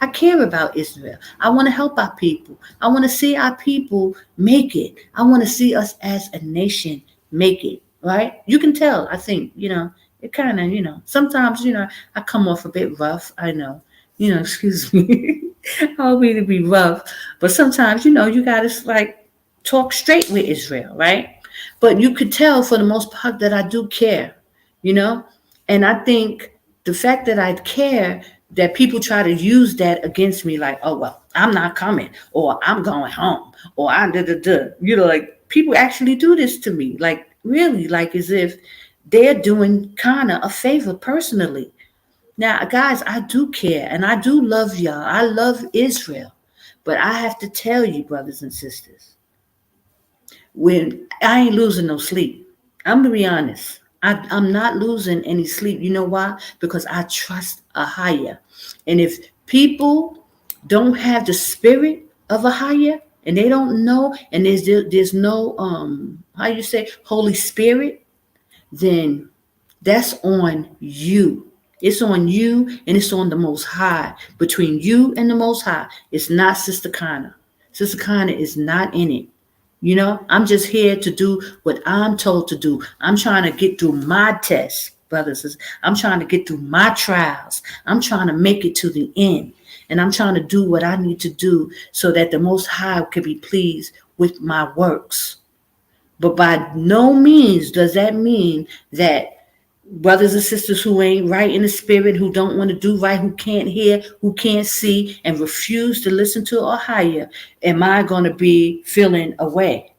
I care about Israel. I want to help our people. I want to see our people make it. I want to see us as a nation make it, right? You can tell, I think, it kind of, sometimes, I come off a bit rough. I know, excuse me. I don't mean to be rough, but sometimes, you got to like talk straight with Israel, right? But you could tell for the most part that I do care, and I think the fact that I care, that people try to use that against me, like, oh, well, I'm not coming, or I'm going home, or I'm like people actually do this to me, like really, like as if they're doing Connor a favor personally. Now, guys, I do care and I do love y'all. I love Israel. But I have to tell you, brothers and sisters, when I ain't losing no sleep, I'm going to be honest. I'm not losing any sleep. You know why? Because I trust AHAYAH. And if people don't have the spirit of AHAYAH and they don't know, and there's no, how you say, Holy Spirit, then that's on you. It's on you and it's on the Most High. Between you and the Most High, it's not Sister Connor. Sister Connor is not in it. I'm just here to do what I'm told to do. I'm trying to get through my tests, brothers. I'm trying to get through my trials. I'm trying to make it to the end. And I'm trying to do what I need to do so that the Most High can be pleased with my works. But by no means does that mean that brothers and sisters who ain't right in the spirit, who don't want to do right, who can't hear, who can't see, and refuse to listen to AHAYAH, am I going to be feeling away?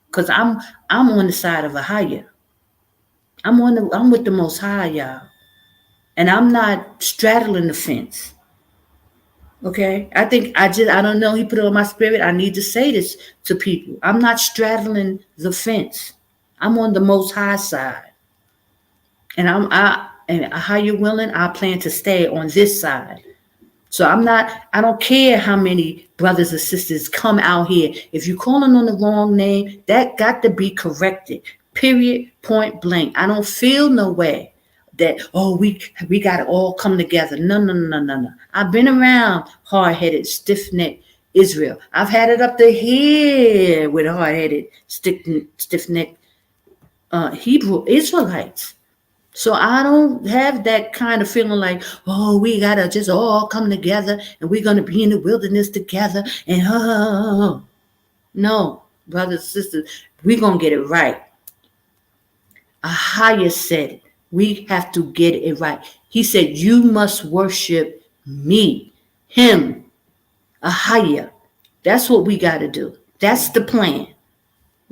Because I'm on the side of AHAYAH. I'm with the Most High, y'all, and I'm not straddling the fence. Okay, I don't know. He put it on my spirit. I need to say this to people. I'm not straddling the fence. I'm on the Most High side. And how you're willing, I plan to stay on this side. So I don't care how many brothers and sisters come out here. If you're calling on the wrong name, that got to be corrected. Period, point blank. I don't feel no way that, we got to all come together. No. I've been around hard-headed, stiff-necked Israel. I've had it up to here with hard-headed, stiff-necked Hebrew Israelites. So I don't have that kind of feeling like, we got to just all come together and we're going to be in the wilderness together. And no, brothers and sisters, we're going to get it right. AHAYAH said it. We have to get it right. He said, you must worship me, him, AHAYAH. That's what we got to do. That's the plan.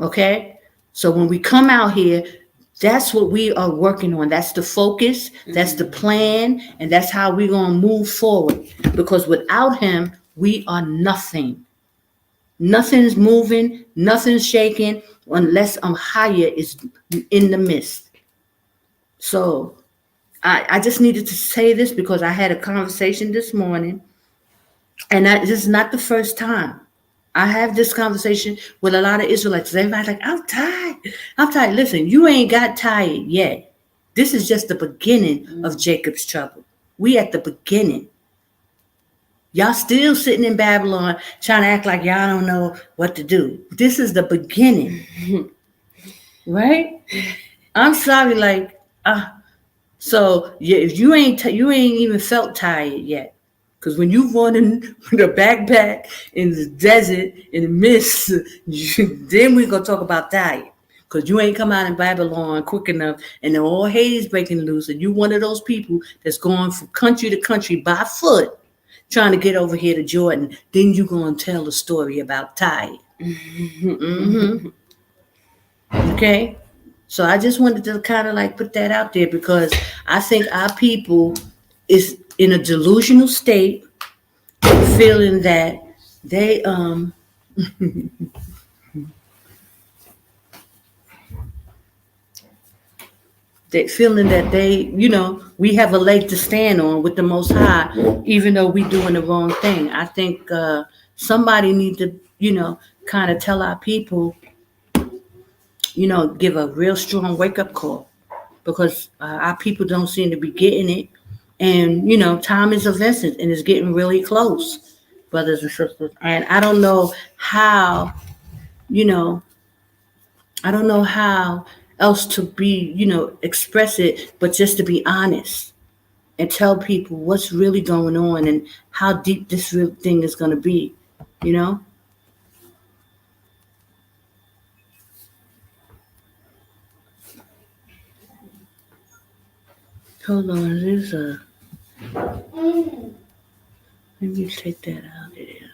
Okay? So when we come out here, that's what we are working on. That's the focus. That's the plan. And that's how we're going to move forward. Because without him, we are nothing. Nothing's moving. Nothing's shaking unless AHAYAH is in the midst. So I just needed to say this because I had a conversation this morning. And this is not the first time. I have this conversation with a lot of Israelites. Everybody's like, I'm tired. Listen, you ain't got tired yet. This is just the beginning of Jacob's trouble. We at the beginning. Y'all still sitting in Babylon trying to act like y'all don't know what to do. This is the beginning. Right? I'm sorry, so if you ain't even felt tired yet. Because when you running with a backpack in the desert, in the mist, then we're going to talk about diet. Because you ain't come out in Babylon quick enough and all Hades breaking loose. And you one of those people that's going from country to country by foot trying to get over here to Jordan. Then you're going to tell a story about diet. Okay? So I just wanted to kind of put that out there because I think our people is in a delusional state, feeling that they they feeling that we have a leg to stand on with the Most High, even though we doing the wrong thing. I think somebody need to kind of tell our people, give a real strong wake up call, because our people don't seem to be getting it. And time is of essence, and it's getting really close, brothers and sisters. And you know, I don't know how else to be, express it, but just to be honest and tell people what's really going on and how deep this real thing is going to be, you know? Hold on, let me take that out of there.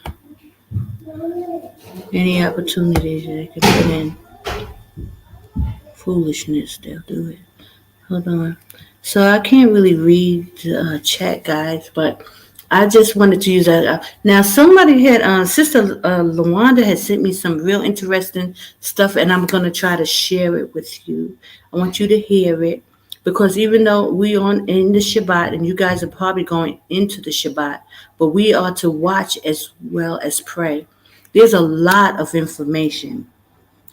Any opportunities they can put in foolishness, they'll do it. Hold on. So I can't really read the chat, guys, but I just wanted to use that. Now, somebody had, Sister Lawanda had sent me some real interesting stuff, and I'm going to try to share it with you. I want you to hear it, because even though we on in the Shabbat, and you guys are probably going into the Shabbat, but we are to watch as well as pray. There's a lot of information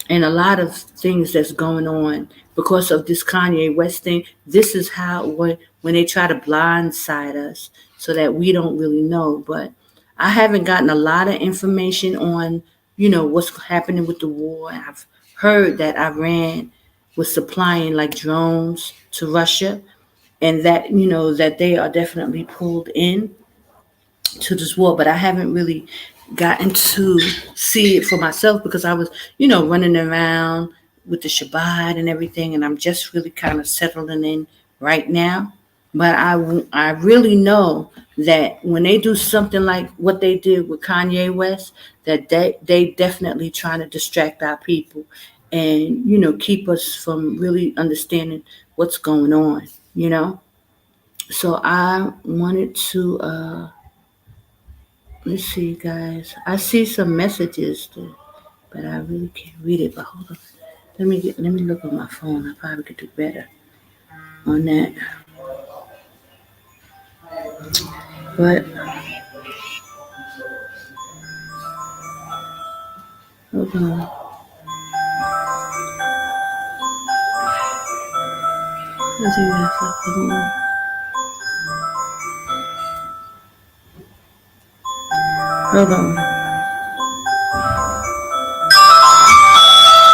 and a lot of things that's going on because of this Kanye West thing. This is how when they try to blindside us so that we don't really know. But I haven't gotten a lot of information on what's happening with the war. I've heard that Iran was supplying like drones to Russia, and that that they are definitely pulled in to this war, but I haven't really gotten to see it for myself because I was, running around with the Shabbat and everything, and I'm just really kind of settling in right now. But I really know that when they do something like what they did with Kanye West, that they definitely trying to distract our people and keep us from really understanding what's going on. So I wanted to. Let's see, guys. I see some messages, but I really can't read it. But hold on. Let me look on my phone. I probably could do better on that. But hold on. I think that's a hold on. Hold on.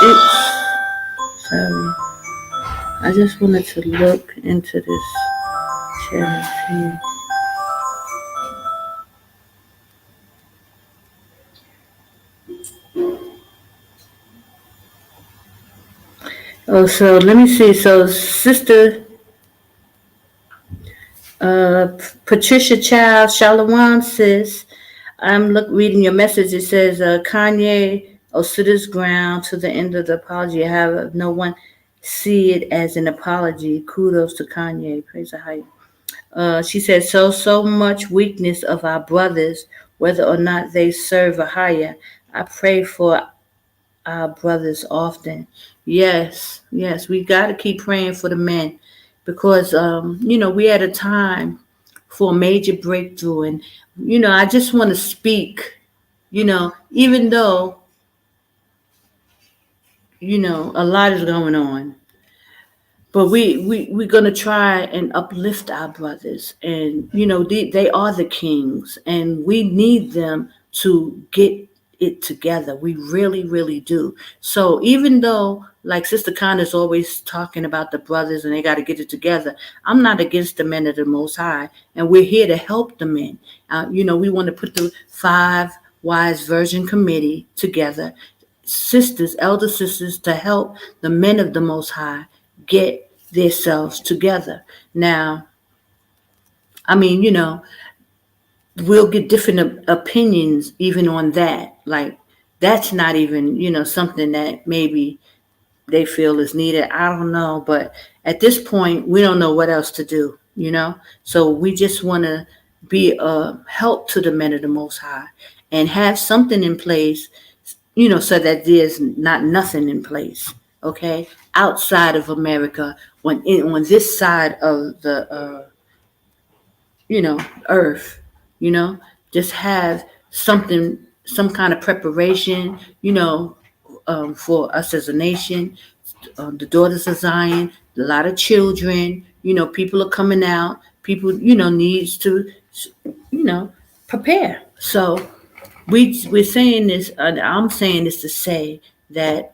It's sorry. I just wanted to look into this charity. Oh, so let me see. So, Sister Patricia Child, Shalom, sis. I'm reading your message. It says, Kanye, stood his ground to the end of the apology. Have no one see it as an apology. Kudos to Kanye. Praise the high. She said, so much weakness of our brothers, whether or not they serve AHAYAH. I pray for our brothers often. Yes, we got to keep praying for the men because, we had a time for a major breakthrough. And, I just want to speak, even though, a lot is going on. But we're gonna try and uplift our brothers, and they are the kings, and we need them to get it together. We really, really do. So even though, like Sister Connor's always talking about the brothers and they got to get it together, I'm not against the men of the Most High, and we're here to help the men. We want to put the 5 Wise Virgin Committee together, sisters, elder sisters, to help the men of the Most High get themselves together. Now, I mean, we'll get different opinions even on that. Like, that's not even, something that maybe they feel is needed. I don't know. But at this point, we don't know what else to do, So we just want to be a help to the men of the Most High. and have something in place, so that there's not nothing in place, okay, outside of America, on this side of the earth, you know, just have something, some kind of preparation, for us as a nation, the daughters of Zion, a lot of children, people are coming out, people, needs to, you know, prepare. So we're saying this. I'm saying this to say that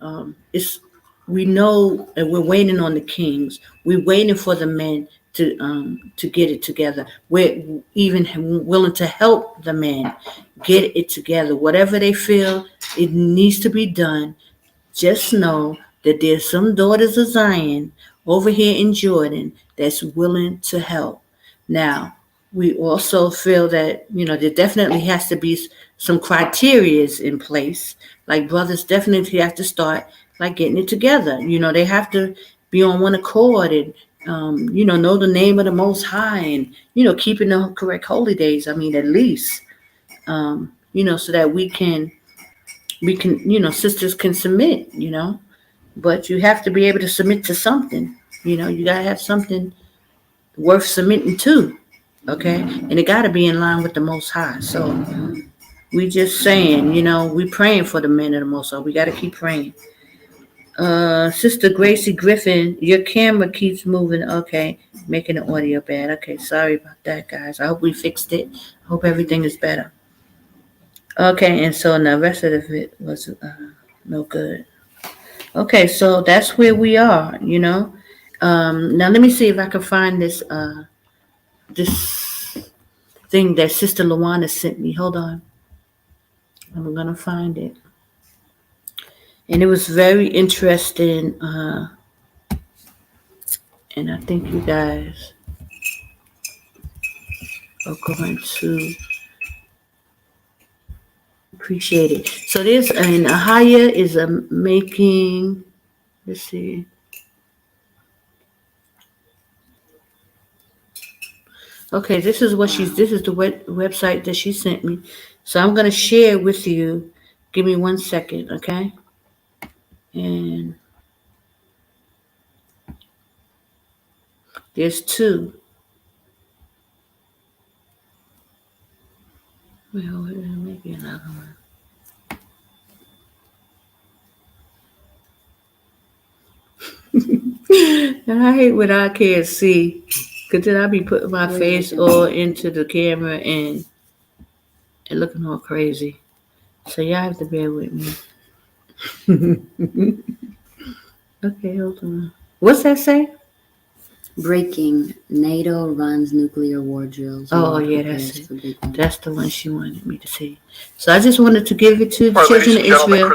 we know, and we're waiting on the kings. We're waiting for the men to get it together. We're even willing to help the men get it together. Whatever they feel it needs to be done, just know that there's some daughters of Zion over here in Jordan that's willing to help. Now, we also feel that, there definitely has to be some criterias in place. Like brothers definitely have to start like getting it together. They have to be on one accord and, know the name of the Most High and, keeping the correct holy days. I mean, at least, so that we can, sisters can submit, but you have to be able to submit to something. You got to have something worth submitting to, okay? And it got to be in line with the Most High. So we just saying, we praying for the men of the Most High. We got to keep praying. Sister Gracie Griffin, your camera keeps moving. Okay, making the audio bad. Okay, sorry about that, guys. I hope we fixed it. I hope everything is better. Okay, and so the rest of it was no good. Okay, so that's where we are, Now let me see if I can find this thing that Sister Luana sent me. Hold on. I'm gonna find it. And it was very interesting, and I think you guys are going to appreciate it. So this, and AHAYAH is making, let's see. Okay, this is the website that she sent me. So I'm going to share with you. Give me 1 second, okay? And there's two. Well, maybe another one. And I hate when I can't see, because then I be putting my face all into the camera and looking all crazy. So y'all have to bear with me. Okay, hold on. What's that say? Breaking. NATO runs nuclear war drills. Oh, yeah, that's it. That's the one she wanted me to see. So I just wanted to give it to the children of Israel.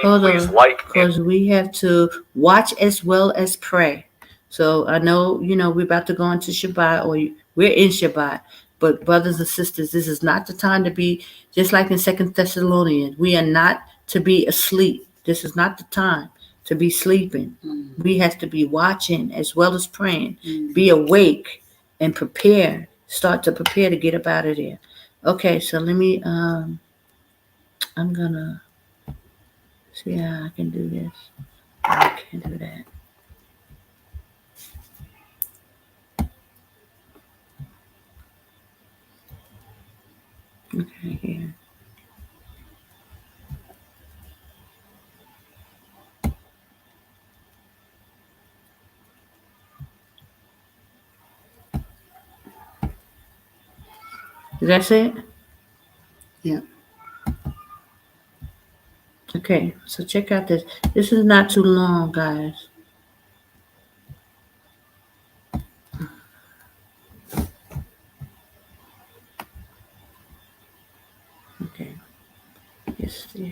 Hold on, because we have to watch as well as pray. So I know, we're about to go into Shabbat, or we're in Shabbat. But brothers and sisters, this is not the time to be, just like in 2 Thessalonians, we are not to be asleep. This is not the time to be sleeping. We have to be watching as well as praying. Be awake and prepare. Start to prepare to get up out of there. Okay, so let me, I'm gonna see how I can do this. I can't do that. Okay, here. That's it? Yeah. Okay, so check out this. This is not too long, guys. Okay. Yes, yeah.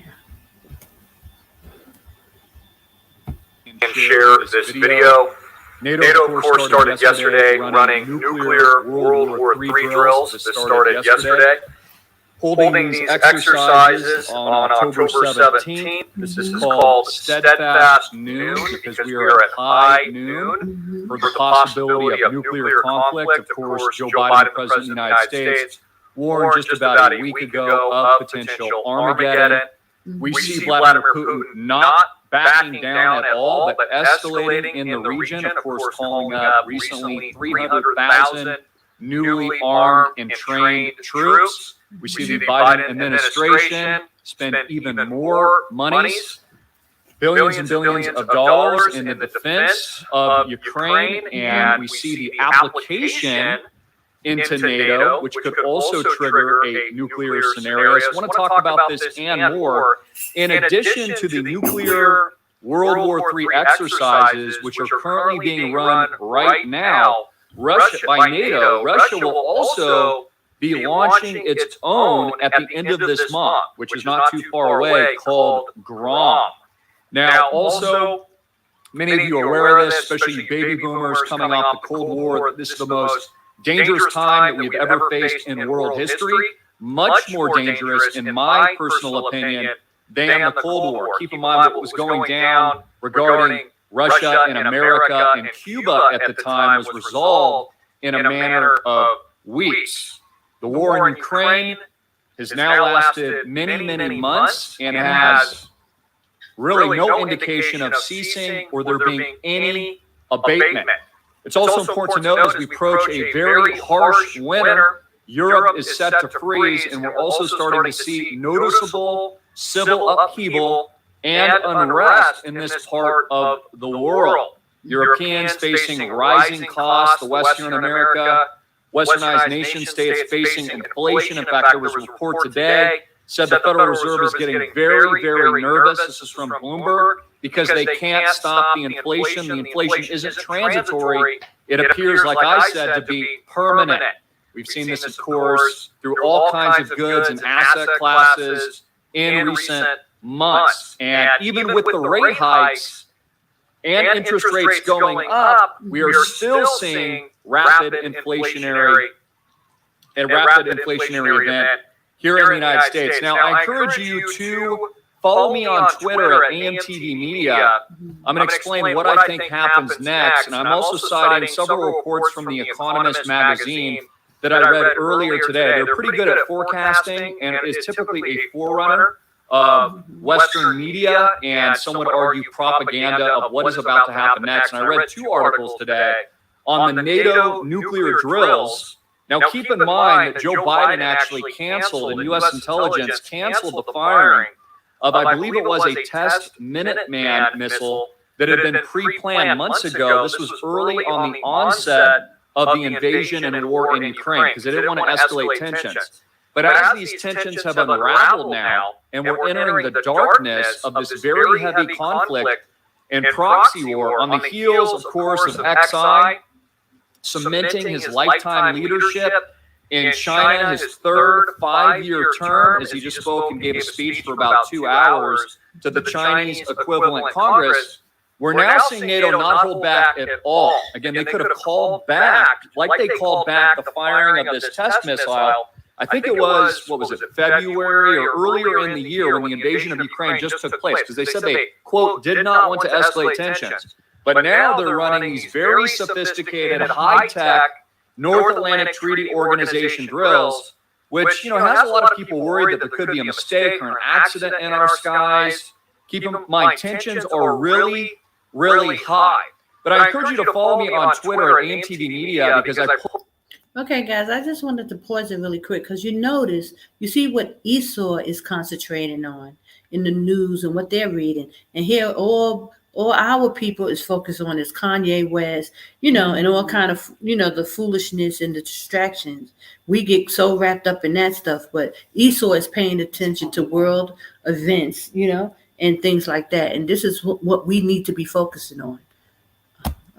And share this video. NATO, of course, started yesterday running nuclear World War III drills. This started yesterday. Holding these exercises on October 17th. This is called Steadfast Noon because we are at high noon for the possibility of nuclear conflict. Of course, Joe Biden, the President of the United States, warned just about a week ago of potential Armageddon. We see Vladimir Putin not backing down at all, but escalating in the region, of course, calling up recently 300,000 newly armed and trained troops. We see the Biden administration spend even more monies, billions and billions of dollars in the defense of Ukraine, and we see the application into NATO, which could also trigger a nuclear scenario. So I want to talk about this and more. In addition to the nuclear World War III exercises, which are currently being run right now, by NATO, Russia will also be launching its own at the end of this month, which is not too far away, called GROM. Now, also, many of you are aware of this, especially baby boomers coming off the Cold War. This is the most dangerous time that we've ever faced in world history, much more dangerous, in my personal opinion, than the Cold War. Keep in mind what was going down regarding Russia and America and Cuba at the time was resolved in a manner of weeks. The war in Ukraine has now lasted many, many months and has really no indication of ceasing or there being any abatement. It's also important to note as we approach a very harsh winter, Europe is set to freeze, and we're also starting to see noticeable civil upheaval and unrest in this part of the world. Europeans facing rising costs, the Western America, Westernized nation states facing inflation. In fact, there was a report today said the Federal Reserve is getting very, very nervous. This is from Bloomberg, because they can't stop the inflation. The inflation isn't transitory. It appears, like I said, to be permanent. We've seen this, of course, through all kinds of goods and asset classes in recent months. And even with the rate hikes and interest rates going up, we are still seeing rapid inflationary event here in the United States. Now, I encourage you to follow me on Twitter at AMTV Media. I'm going to explain what I think happens next, and I'm also citing several reports from The Economist magazine that I read earlier today. They're pretty good at forecasting, and it is typically a forerunner of Western media and some would argue propaganda of what is about to happen next. And I read two articles today on the NATO nuclear drills. Now, keep in mind that Joe Biden actually canceled, and U.S. intelligence canceled the firing of, I believe it was a test Minuteman missile that had been pre-planned months ago. This was early on the onset of the invasion and war in Ukraine, because they didn't want to escalate tensions. But as these tensions have unraveled now, and we're entering the darkness of this very heavy conflict and proxy war on the heels, of course, of XI cementing his lifetime leadership in China, his third 5-year term, as he just spoke and gave a speech for about 2 hours to the Chinese equivalent Congress. We're now seeing NATO not hold back at all. Again, they could have called back, like they called back the firing of this test missile. I think it was, February or earlier in the year when the invasion of Ukraine just took place, because they said they, quote, did not want to escalate tensions. But now they're running these very sophisticated, high-tech North Atlantic Treaty Organization drills, which, has a lot of people worried that there could be a mistake or an accident in our skies. Keep in mind, tensions are really, really high. But I encourage you to follow me on Twitter at AMTV Media, because I pull. Okay, guys, I just wanted to pause it really quick, because you see what Esau is concentrating on in the news and what they're reading. And here all our people is focused on is Kanye West, and all kind of, the foolishness and the distractions. We get so wrapped up in that stuff, but Esau is paying attention to world events, and things like that. And this is what we need to be focusing on.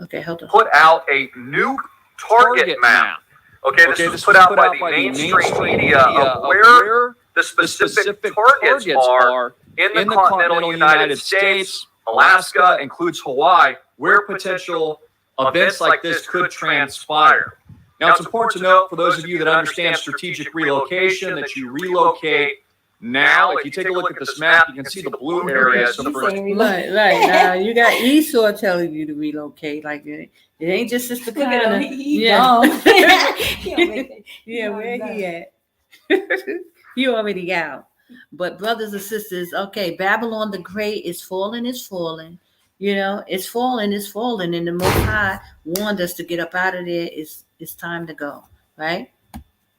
Okay, hold on. Put out a new target map. Okay, this was put out by the mainstream media of where the specific targets are in the continental United States. Alaska includes Hawaii, where potential events like this could transpire. Now, it's important to note, for those of you that understand strategic relocation, that you relocate now. If you take a look at this map, you can see the blue area. So right. Now, you got Esau telling you to relocate. Like, it ain't just Sister Kinda. Yeah, Yeah, where he at? You already out. But brothers and sisters, okay, Babylon the Great is falling, it's falling. You know, it's falling, it's falling. And the Most High warned us to get up out of there. It's time to go, right?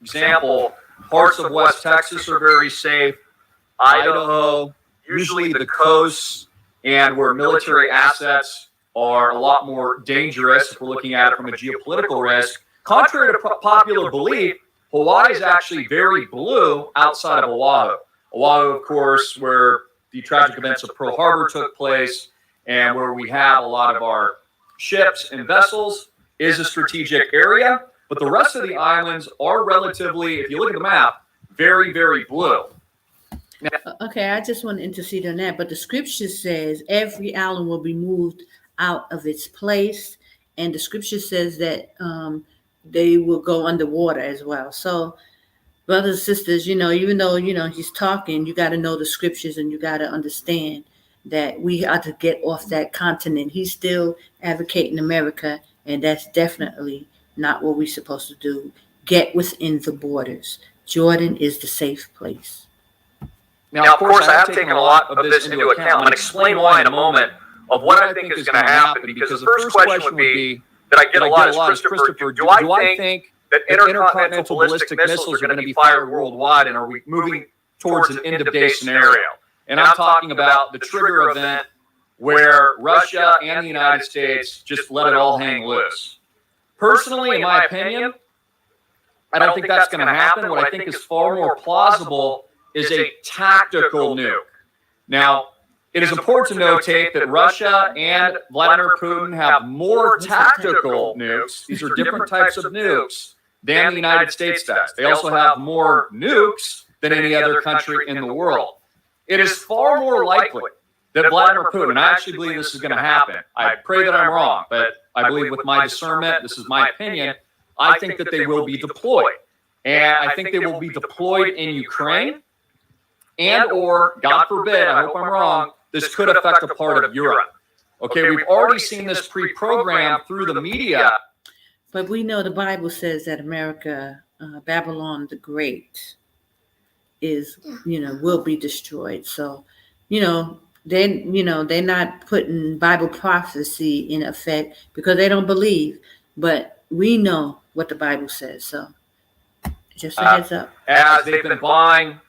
Example, parts of West Texas are very safe. Idaho, usually the coasts, and where military assets are a lot more dangerous if we're looking at it from a geopolitical risk. Contrary to popular belief, Hawaii is actually very blue outside of Oahu. Oahu, of course, where the tragic events of Pearl Harbor took place and where we have a lot of our ships and vessels, is a strategic area. But the rest of the islands are relatively, if you look at the map, very, very blue. Okay, I just want to intercede on that. But the scripture says every island will be moved out of its place. And the scripture says that they will go underwater as well. So, brothers and sisters, you know, even though, you know, he's talking, you got to know the scriptures and you got to understand that we are to get off that continent. He's still advocating America, and that's definitely not what we're supposed to do. Get within the borders. Jordan is the safe place. Now, of course, I have taken a lot of this into account. I'm going to explain why in a moment of what I think is going to happen, because the first question would be that I get a lot is, Christopher, do I think that intercontinental ballistic missiles are going to be fired worldwide, and are we moving towards an end-of-day scenario? And I'm talking about the trigger event where Russia and the United States just let it all hang loose. Personally, in my opinion, I don't think that's going to happen. What I think is far more plausible is a tactical nuke. Now, it is important to notate that Russia and Vladimir Putin have more tactical nukes. These are different types of nukes than the United States does. They also have more nukes than any other country in the world. It is far more likely that Vladimir Putin, and I actually believe this is going to happen. I pray that I'm wrong, but I believe with my discernment, this is my opinion, I think that they will be deployed. And I think they will be deployed in Ukraine, and or, God forbid, I hope I'm wrong, this could affect a part of Europe. Okay, we've already seen this pre-programmed through the media. But we know the Bible says that America, Babylon the Great, is, you know, will be destroyed. So, they're not putting Bible prophecy in effect because they don't believe. But we know what the Bible says. So, just a heads up. As they've been buying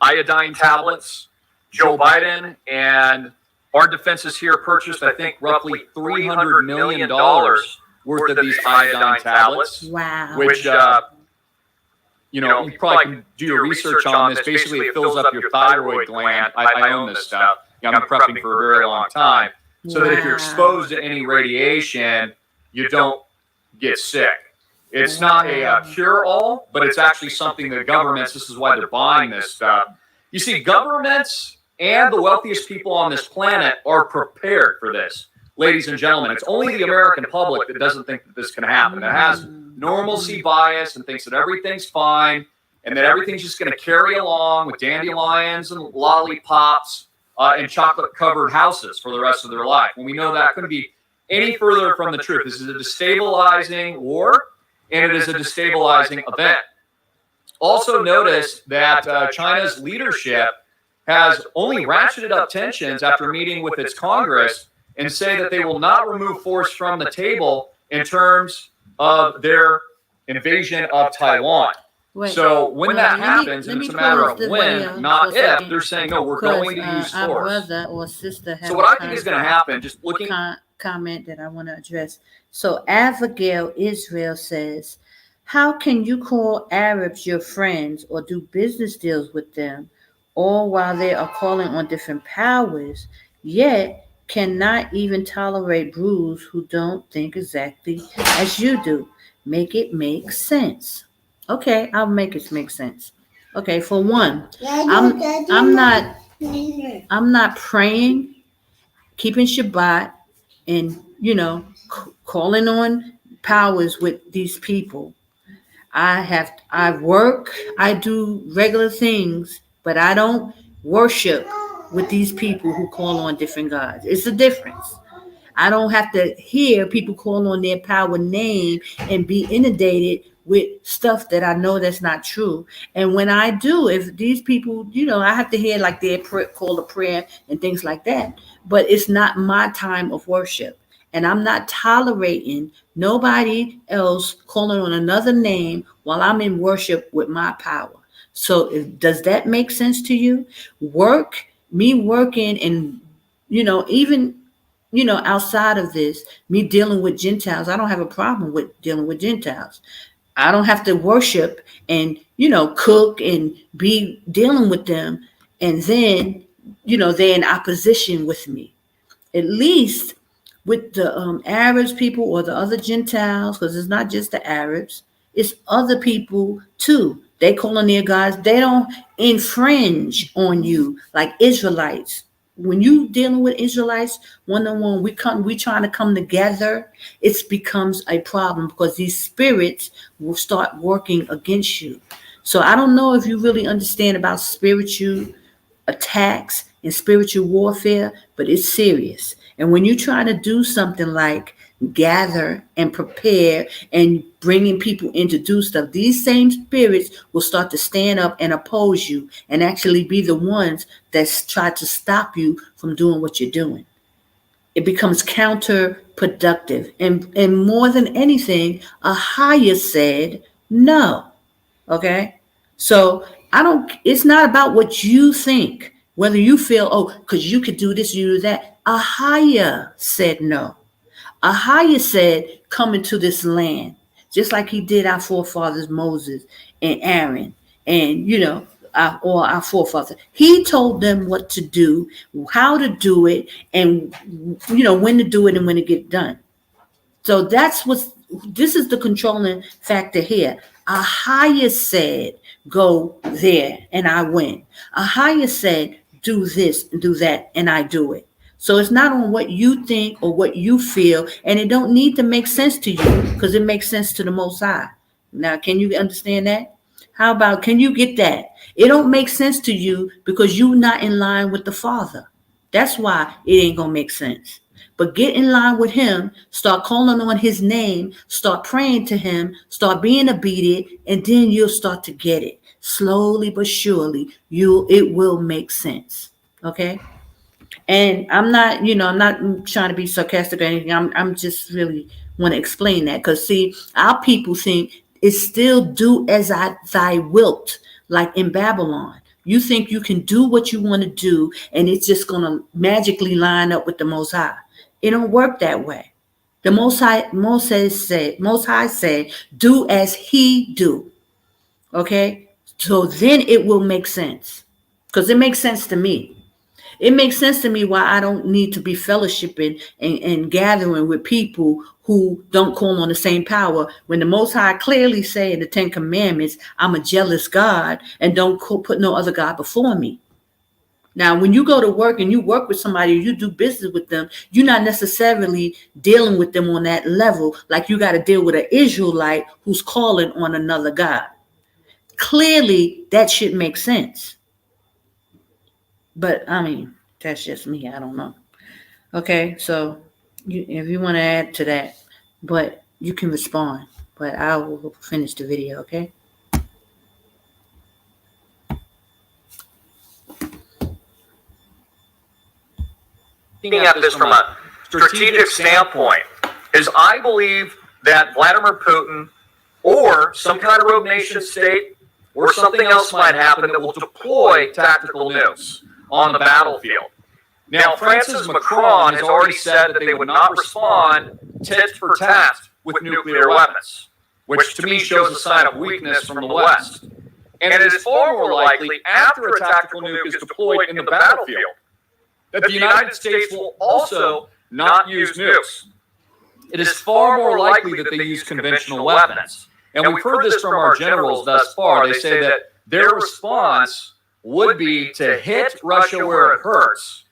iodine tablets, Joe Biden and our defenses here purchased, I think, roughly $300 million worth of these iodine tablets. Wow. Which, you probably can do your research on this. Basically, it fills up your thyroid gland. I own this stuff. I've been prepping for a very long time. So that if you're exposed to any radiation, you don't get sick. It's not a cure-all, but it's actually something that governments, this is why they're buying this stuff. You see, governments and the wealthiest people on this planet are prepared for this. Ladies and gentlemen, it's only the American public that doesn't think that this can happen. That has normalcy bias and thinks that everything's fine and that everything's just going to carry along with dandelions and lollipops and chocolate-covered houses for the rest of their life. When we know that couldn't be any further from the truth. This is a destabilizing war, and it is a destabilizing event. Also notice that China's leadership has only ratcheted up tensions after meeting with its Congress and say that they will not remove force from the table in terms of their invasion of Taiwan. So when that happens, and it's a matter of when, not if, they're saying, no, we're going to use force. Our brother or sister has so what I think is going to happen, just looking... comment that I want to address. So Abigail Israel says, how can you call Arabs your friends or do business deals with them, all while they are calling on different powers, yet cannot even tolerate Brews who don't think exactly as you do? Make it make sense. Okay, I'll make it make sense. Okay, for one, I'm not praying, keeping Shabbat, and calling on powers with these people. I work, I do regular things, but I don't worship with these people who call on different gods. It's a difference. I don't have to hear people call on their power name and be inundated with stuff that I know that's not true. And when I do, if these people, I have to hear like their call to prayer and things like that, but it's not my time of worship. And I'm not tolerating nobody else calling on another name while I'm in worship with my power. So does that make sense to you? Me working and, even, outside of this, me dealing with Gentiles, I don't have a problem with dealing with Gentiles. I don't have to worship and, cook and be dealing with them. And then, they're in opposition with me. At least with the Arabs people or the other Gentiles, because it's not just the Arabs, it's other people too. They call on their gods. They don't infringe on you like Israelites. When you dealing with Israelites one-on-one, we trying to come together, it becomes a problem because these spirits will start working against you. So I don't know if you really understand about spiritual attacks and spiritual warfare, but it's serious. And when you try to do something like gather and prepare and bringing people in to do stuff, these same spirits will start to stand up and oppose you and actually be the ones that try to stop you from doing what you're doing. It becomes counterproductive. And more than anything, AHAYAH said no. Okay? So it's not about what you think, whether you feel, because you could do this, you do that. AHAYAH said no. AHAYAH said, come into this land, just like he did our forefathers, Moses and Aaron, and, our forefathers. He told them what to do, how to do it, and, when to do it and when to get it done. So this is the controlling factor here. AHAYAH said, go there, and I win. AHAYAH said, do this and do that, and I do it. So it's not on what you think or what you feel, and it don't need to make sense to you because it makes sense to the Most High. Now, can you understand that? How about, can you get that? It don't make sense to you because you're not in line with the Father. That's why it ain't going to make sense. But get in line with him, start calling on his name, start praying to him, start being obedient, and then you'll start to get it. Slowly but surely, it will make sense. Okay? And I'm not trying to be sarcastic or anything. I'm just really want to explain that. Because see, our people think it's still do as thy wilt, like in Babylon. You think you can do what you want to do, and it's just going to magically line up with the Most High. It don't work that way. The Most High said, do as he do. Okay? So then it will make sense. Because it makes sense to me. It makes sense to me why I don't need to be fellowshipping and gathering with people who don't call on the same power. When the Most High clearly say in the 10 Commandments, I'm a jealous God and don't put no other God before me. Now, when you go to work and you work with somebody, you do business with them, you're not necessarily dealing with them on that level like you got to deal with an Israelite who's calling on another God. Clearly, that should make sense. But, I mean, that's just me. I don't know. Okay, so if you want to add to that, but you can respond. But I will finish the video, okay? Looking at this from a strategic standpoint, is I believe that Vladimir Putin or some kind of rogue nation state or something else might happen that will deploy tactical nukes on the battlefield. Now, France's Macron has already said that they would not respond tit for tat with nuclear weapons, which to me shows a sign of weakness from the West. And it is far more likely after a tactical nuke is deployed in the battlefield that the United States will also not use nukes. It is far more likely that they use conventional weapons. And we've heard this from our generals thus far. They say that their response would be to hit Russia where it hurts,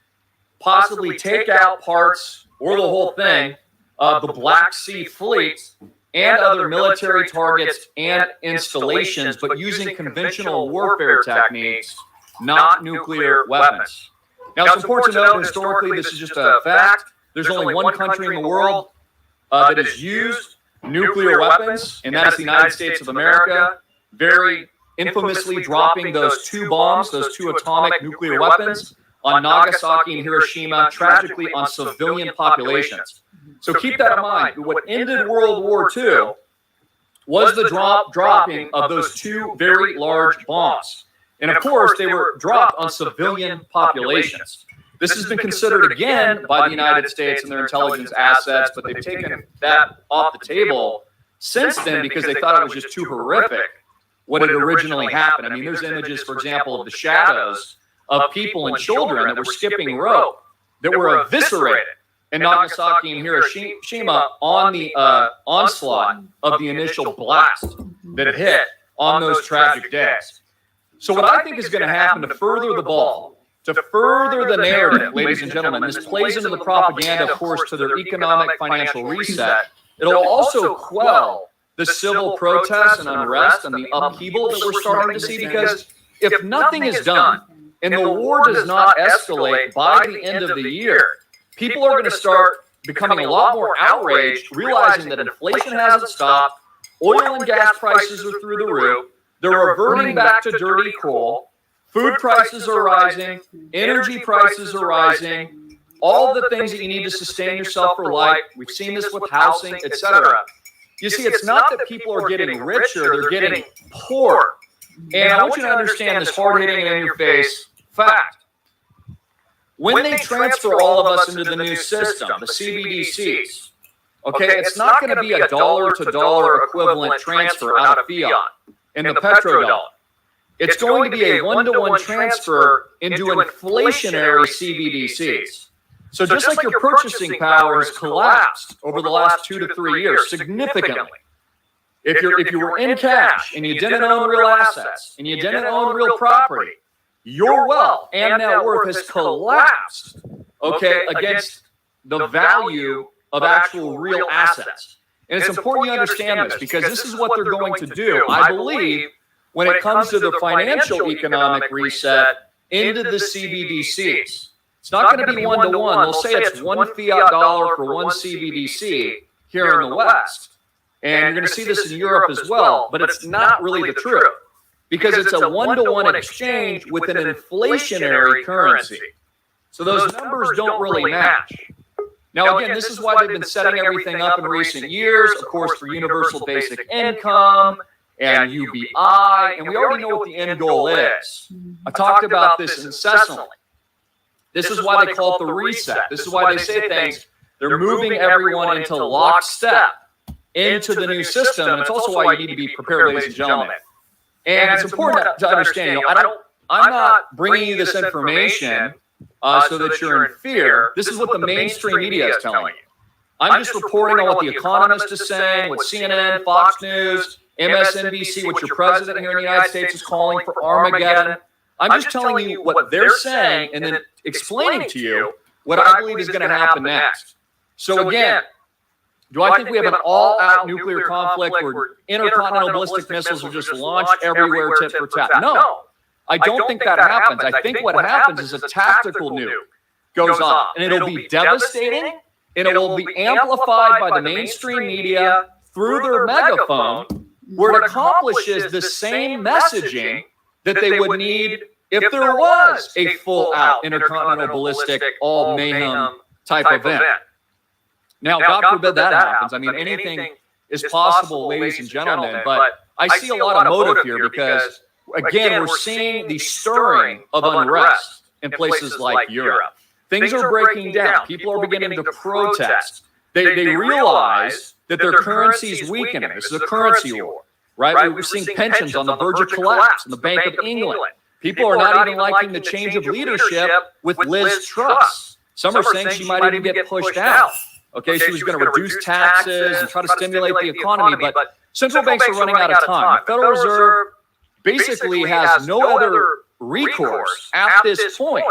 possibly take out parts or the whole thing of the Black Sea Fleet and other military targets and installations, but using conventional warfare techniques, not nuclear weapons. Now, it's important to note historically, this is just a fact. There's only one country in the world that has used nuclear weapons, and that is the United States of America, very infamously dropping those two bombs, those two atomic nuclear weapons on Nagasaki and Hiroshima, tragically on civilian populations. So keep that in mind. What ended World War II was the dropping of those two very large bombs. And of course, they were dropped on civilian populations. This has been considered again by the United States and their intelligence assets, but they've taken that off the table since then because they thought it was just too horrific what had originally happened. I mean, there's images, for example, of the shadows of people and children that were skipping rope, that were eviscerated in Nagasaki and Hiroshima on the onslaught of the initial blast that had hit on those tragic days. So what I think is going to happen to further the ball, to further the narrative, ladies and gentlemen, this plays into the propaganda, of course, to their economic financial reset. It'll also quell the civil protests and unrest and the upheaval that we're starting to see, because if nothing is done and the war does not escalate by the end of the year, people are going to start becoming a lot more outraged, realizing that inflation hasn't stopped, oil and gas prices are through the roof, they're reverting back to dirty coal, food prices are rising, energy prices are rising, all the things that you need to sustain yourself for life. We've seen this with housing, etc. You see, it's not that people are getting richer, they're getting poor. And I want you to understand this hard-hitting and in-your-face fact. When they transfer all of us into the new system, the CBDCs, okay, it's not going to be a dollar-to-dollar equivalent transfer out of fiat in the petrodollar. It's going to be a one-to-one transfer into inflationary CBDCs. So just like your purchasing power has collapsed over the last 2 to 3 years significantly, if you were in cash and you didn't own real assets and you didn't own real property, your wealth and net worth has collapsed, okay, against the value of actual real assets. And it's important you understand this, because this is what they're going to do, I believe, when it comes to the financial economic reset into the CBDCs. It's not going to be one-to-one. They'll say it's one fiat dollar for one CBDC here in the West. And you're going to see this in Europe as well, but it's not really the truth, because it's a one-to-one exchange with an inflationary currency. So those numbers don't really match. Now, again, this is why they've been setting everything up in recent years, of course, for universal basic income and UBI, and we already know what the end goal is. I talked about this incessantly. This is why they call it the reset. This is why they say things. They're moving everyone into lockstep into the new system. And it's also why you need to be prepared, ladies and gentlemen. And it's important to understand, I'm not bringing you this information so that you're in fear. This is what the mainstream media is telling you. I'm just reporting on what the Economist is saying, what CNN, Fox News, MSNBC, what your president here in the United States is calling for Armageddon. I'm just telling you what they're saying and then explaining to you what I believe is going to happen next. So again, do I think we have an all-out nuclear conflict where intercontinental ballistic missiles are just launched everywhere tit for tat? No, I don't think that happens. I think what happens is a tactical nuke goes off, and it'll be devastating, and it will be amplified by the mainstream media through their megaphone, where it accomplishes the same messaging that they would need if there was a full-out intercontinental ballistic all mayhem type event. Now, God forbid that happens. I mean, anything is possible, ladies and gentlemen, but I see a lot of motive here because, again, we're seeing the stirring of unrest in places like Europe. Things are breaking down. People are beginning to protest. They realize that their currency is weakening. This is a currency war, right? We're seeing pensions on the verge of collapse in the Bank of England. People are not even liking the change of leadership with Liz Truss. Some are saying she might even get pushed out. Okay, she was going to reduce taxes and try to stimulate the economy, but central banks are running out of time. The Federal Reserve basically has no other recourse at this point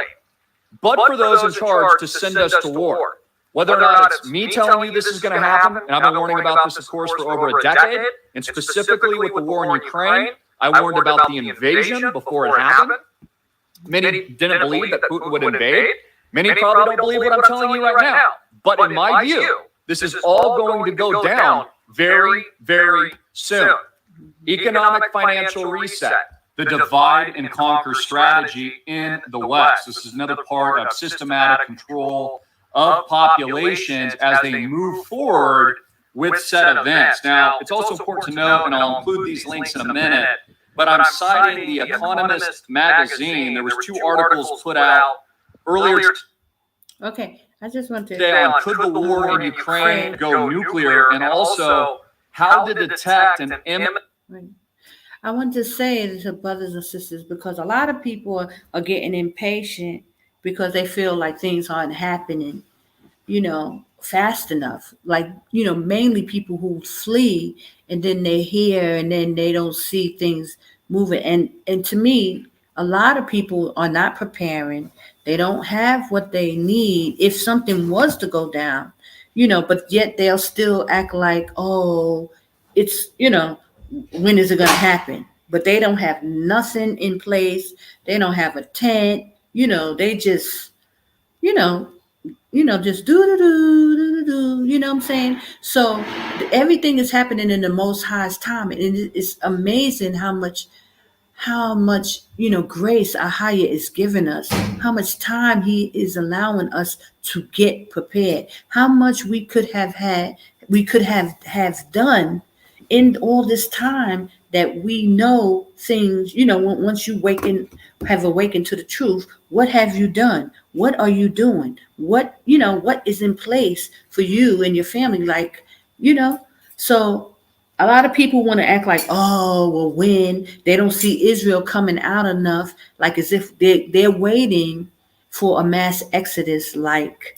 but for those in charge to send us to war. Whether or not it's me telling you this is going to happen, and I've been warning about this, of course, for over a decade, and specifically with the war in Ukraine, I warned about the invasion before it happened. Many didn't believe that Putin would invade. Many probably don't believe what I'm telling you right now. But in my view, this is all going to go down very, very soon. Economic financial reset, the divide and conquer strategy in the West. This is another part of systematic control of populations as they move forward with said events. Now, it's also important to note, and I'll include these links in a minute, but I'm citing The Economist magazine. There was 2 articles put out earlier Okay, I just want to today on could the war in Ukraine go nuclear, and also how to detect an I want to say to brothers and sisters, because a lot of people are getting impatient because they feel like things aren't happening, fast enough. Like, mainly people who flee and then they hear and then they don't see things moving. And to me, a lot of people are not preparing. They don't have what they need if something was to go down, but yet they'll still act like, oh, it's, when is it going to happen? But they don't have nothing in place. They don't have a tent. They just, just do. You know what I'm saying? So everything is happening in the Most High's time, and it's amazing how much grace AHAYAH is giving us, how much time he is allowing us to get prepared, how much we could have done in all this time, that we know things, once you have awakened to the truth. What have you done? What are you doing? What is in place for you and your family? Like, so a lot of people want to act like, oh, well, when they don't see Israel coming out enough, like as if they're waiting for a mass exodus, like,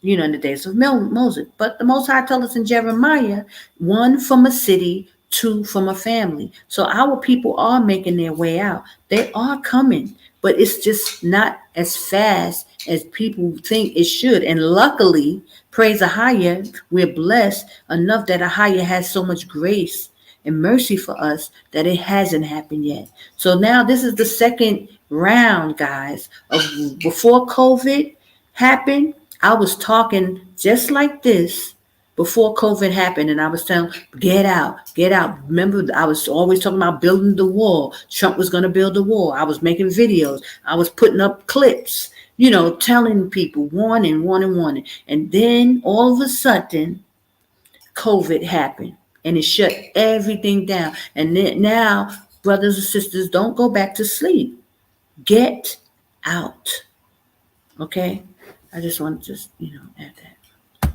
in the days of Moses. But the Most High told us in Jeremiah, 1 from a city, 2 from a family. So our people are making their way out. They are coming, but it's just not as fast as people think it should. And luckily, praise AHAYAH, we're blessed enough that AHAYAH has so much grace and mercy for us that it hasn't happened yet. So now this is the second round, guys, of before COVID happened. I was talking just like this before COVID happened, and I was telling, get out. Remember, I was always talking about building the wall. Trump was going to build the wall. I was making videos. I was putting up clips, telling people, warning. And then all of a sudden, COVID happened, and it shut everything down. And then now, brothers and sisters, don't go back to sleep. Get out. Okay? I just want to add that.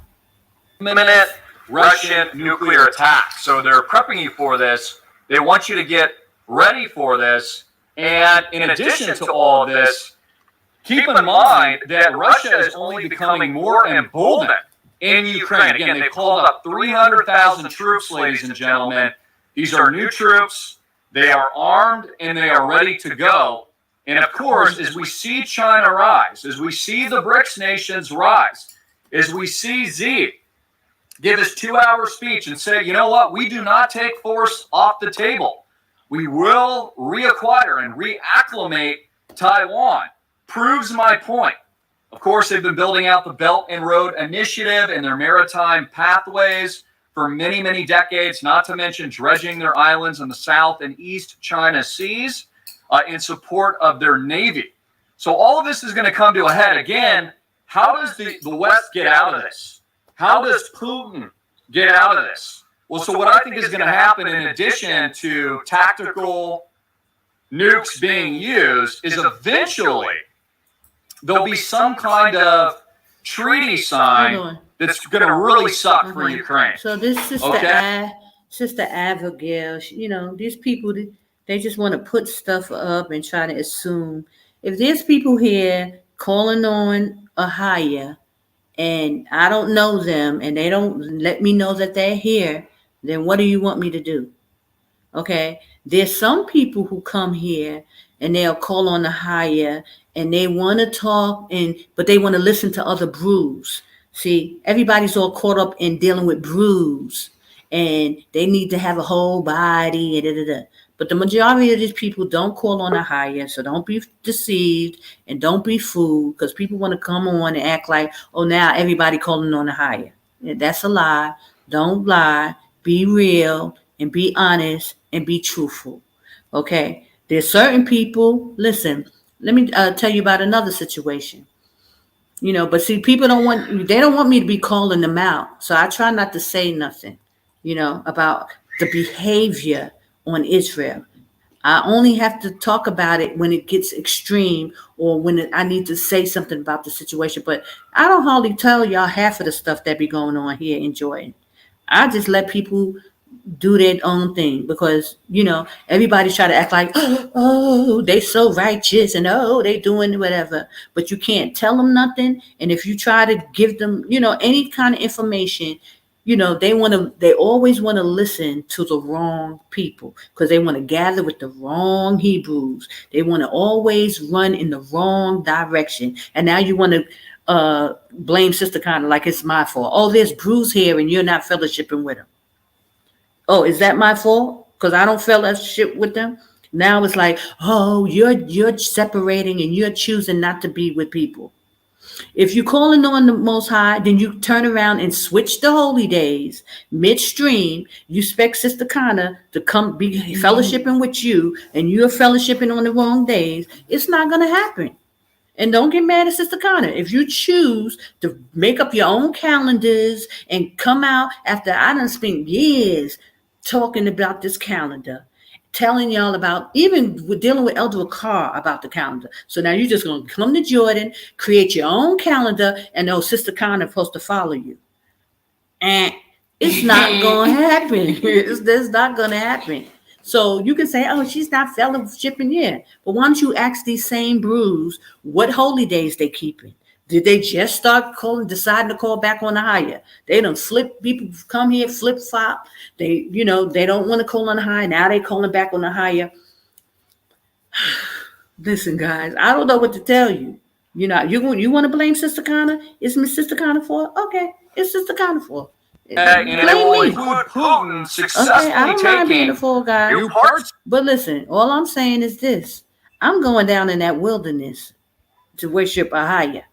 Imminent Russian nuclear attack. So they're prepping you for this. They want you to get ready for this. And in addition to all of this, keep in mind that Russia is only becoming more emboldened in Ukraine. Again, they've called up 300,000 troops, ladies and gentlemen. These are new troops. They are armed and they are ready to go. And of course, as we see China rise, as we see the BRICS nations rise, as we see Xi give his 2-hour speech and say, you know what, we do not take force off the table. We will reacquire and reacclimate Taiwan. Proves my point. Of course, they've been building out the Belt and Road Initiative and their maritime pathways for many, many decades, not to mention dredging their islands in the South and East China Seas in support of their Navy. So all of this is going to come to a head. Again, how does the West get out of this? How does Putin get out of this? Well, so what I think is going to happen, in addition to tactical nukes being used, is eventually there'll be some kind of treaty signed that's going to really suck for Ukraine. So this Sister Abigail, these people, they just want to put stuff up and try to assume. If there's people here calling on AHAYAH and I don't know them and they don't let me know that they're here, then what do you want me to do? Okay, there's some people who come here and they'll call on AHAYAH and they want to talk, but they want to listen to other brews. See, everybody's all caught up in dealing with brews and they need to have a whole body and But the majority of these people don't call on AHAYAH, so don't be deceived and don't be fooled, because people want to come on and act like, oh, now everybody calling on AHAYAH. That's a lie. Don't lie. be real and be honest and be truthful. Okay? There's certain people, listen, let me tell you about another situation. But see, people they don't want me to be calling them out. So I try not to say nothing, about the behavior on Israel. I only have to talk about it when it gets extreme or when I need to say something about the situation. But I don't hardly tell y'all half of the stuff that be going on here in Jordan. I just let people do their own thing because everybody try to act like oh they so righteous and oh they doing whatever, but you can't tell them nothing. And if you try to give them any kind of information, they always want to listen to the wrong people because they want to gather with the wrong Hebrews. They want to always run in the wrong direction. And now you want to blame Sister Connor like it's my fault. Oh, there's Bruce here and you're not fellowshipping with him. Oh, is that my fault? Because I don't fellowship with them. Now it's like, oh, you're separating and you're choosing not to be with people. If you're calling on the Most High, then you turn around and switch the holy days midstream. You expect Sister Connor to come be fellowshipping with you, and you're fellowshipping on the wrong days. It's not going to happen. And don't get mad at Sister Connor. If you choose to make up your own calendars and come out after I done spent years talking about this calendar, telling y'all about, even with dealing with Elder Carr about the calendar. So now you're just going to come to Jordan, create your own calendar, and Sister Connor is supposed to follow you. And it's not going to happen. That's not going to happen. So you can say, oh, she's not fellowshipping yet. But why don't you ask these same brews what holy days they keeping? Did they just start deciding to call back on AHAYAH? They don't people come here, flip-flop. They don't want to call on AHAYAH. Now they calling back on AHAYAH. Listen, guys, I don't know what to tell you. You want to blame Sister Connor? Is Miss Sister Connor for? Okay, it's Sister Connor for. And it will include Putin successfully I don't mind being taking a fool, guy. new parts. But listen, all I'm saying is this. I'm going down in that wilderness to worship AHAYAH.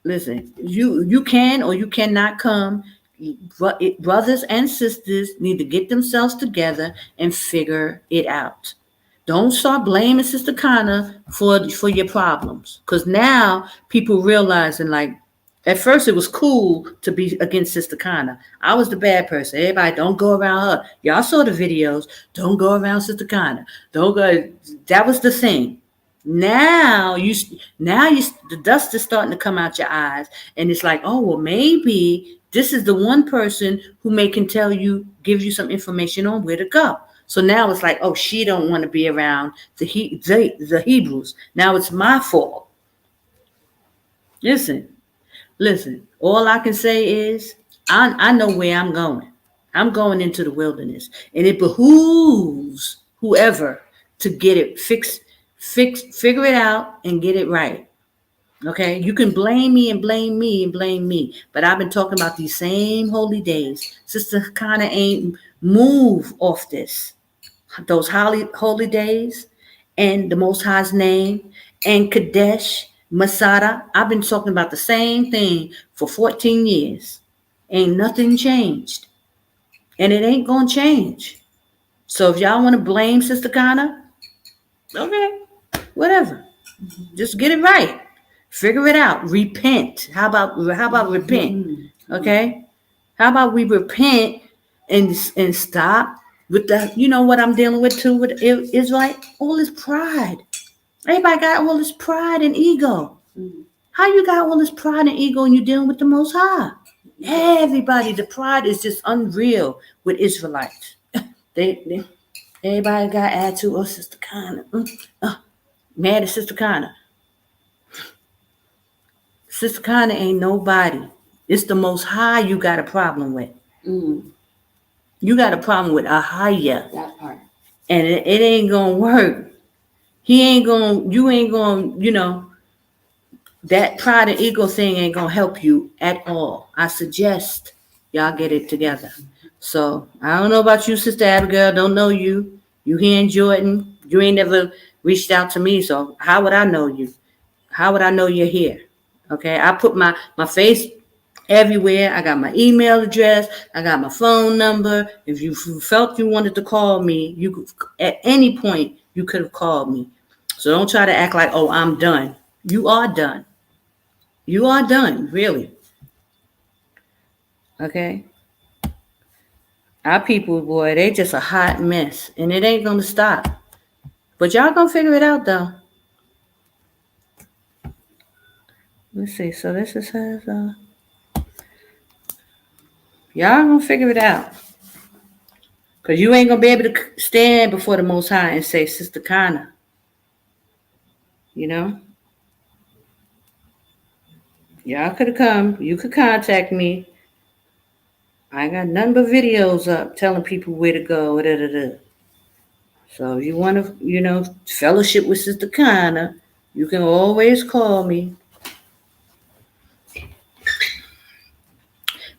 Listen, you can or you cannot come. Brothers and sisters need to get themselves together and figure it out. Don't start blaming Sister Connor for your problems. Because now people realizing, like, at first it was cool to be against Sister Connor. I was the bad person. Everybody, don't go around her. Y'all saw the videos. Don't go around Sister Connor. Don't go. That was the thing. Now the dust is starting to come out your eyes, and it's like, oh well, maybe this is the one person who can give you some information on where to go. So now it's like, oh, she don't want to be around the Hebrews. Now it's my fault. Listen. All I can say is I know where I'm going. I'm going into the wilderness, and it behooves whoever to get it figure it out and get it right. Okay, you can blame me, but I've been talking about these same holy days. Sister Connor ain't move off those holy days and the Most High's name and Kadesh, Masada. I've been talking about the same thing for 14 years. Ain't nothing changed, and it ain't gonna change. So if y'all want to blame Sister Connor, okay, whatever. Just get it right. Figure it out. Repent. How about repent? Okay? How about we repent and stop with what I'm dealing with too with Israel? All this pride. Everybody got all this pride and ego. How you got all this pride and ego and you're dealing with the Most High? Everybody, the pride is just unreal with Israelites. Everybody got attitude. Oh, Sister Connor. Mad at Sister Connor. Sister Connor ain't nobody. It's the Most High you got a problem with. You got a problem with AHAYAH. That part. And it ain't going to work. You ain't going to, that pride and ego thing ain't going to help you at all. I suggest y'all get it together. So I don't know about you, Sister Abigail. Don't know you. You here in Jordan. You ain't never reached out to me. So how would I know you? How would I know you're here? Okay, I put my face everywhere. I got my email address. I got my phone number. If you felt you wanted to call me, you could, at any point you could have called me. So don't try to act like, oh, I'm done. You are done. You are done, really. Okay? Our people, boy, they just a hot mess. And it ain't going to stop. But y'all going to figure it out, though. Let's see. So this is y'all going to figure it out. Because you ain't going to be able to stand before the Most High and say, Sister Kana. You know? Y'all could have come. You could contact me. I got nothing but videos up telling people where to go. So if you want to, fellowship with Sister Kana, you can always call me.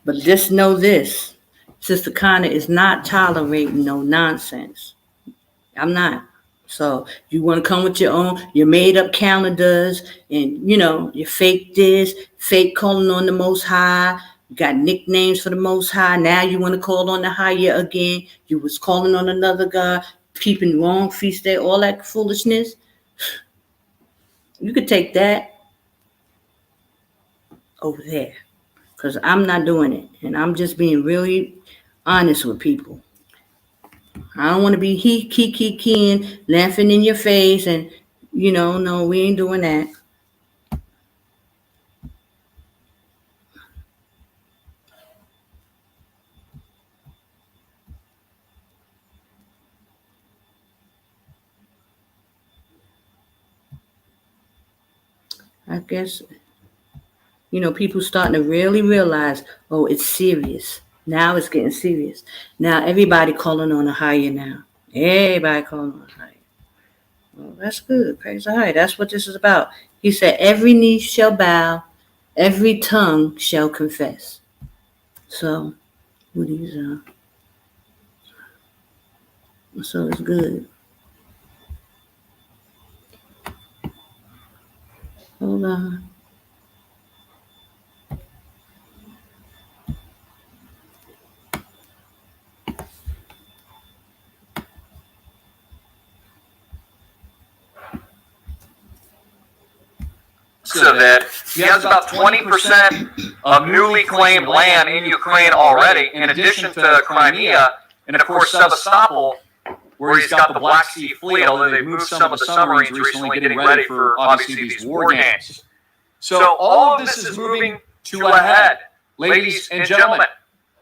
But just know this. Sister Kana is not tolerating no nonsense. I'm not. So you want to come with your made up calendars and, you fake this, fake calling on the Most High. You got nicknames for the Most High. Now you want to call on the AHAYAH again. You was calling on another God, keeping wrong feast day, all that foolishness. You could take that over there because I'm not doing it. And I'm just being really honest with people. I don't want to be keying, laughing in your face and, no, we ain't doing that. I guess, people starting to really realize, oh, it's serious. Now it's getting serious. Now everybody calling on AHAYAH now. Everybody calling on AHAYAH. Well, that's good. Praise AHAYAH. That's what this is about. He said, every knee shall bow, every tongue shall confess. So, so it's good. Hold on. So that he has about 20% of newly claimed land in Ukraine already, in addition to Crimea, and of course Sevastopol, where he's got the Black Sea Fleet, although they've moved some of the submarines recently, getting ready for, obviously, these war games. So all of this is moving to a head. Ladies and gentlemen,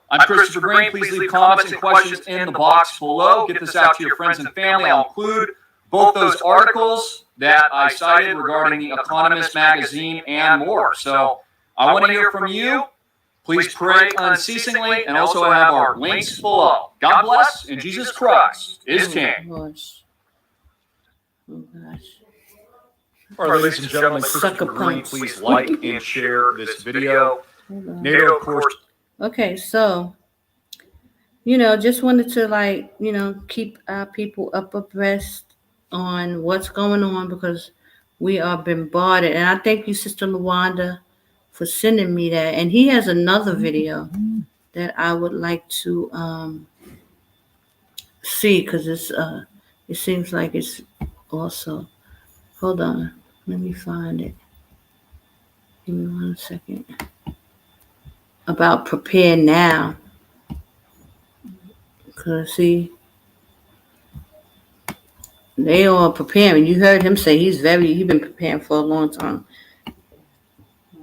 I'm Christopher Green. Please leave comments and questions in the box below. Get this out to your friends and family. I'll include both those articles that I cited regarding the Economist magazine and more. So I want to hear from you. Please pray unceasingly, and also have our links below. God bless, and Jesus Christ is King. Oh, gosh. All right, ladies and gentlemen, Christopher Green, please like and share this video. NATO, of course. Okay, so, just wanted to, keep our people up abreast on what's going on because we are bombarded. And I thank you, Sister Luanda, for sending me that. And he has another video that I would like to see because it seems like it's also. Hold on. Let me find it. Give me 1 second. About prepare now. Because, see, they are preparing. You heard him say he's been preparing for a long time.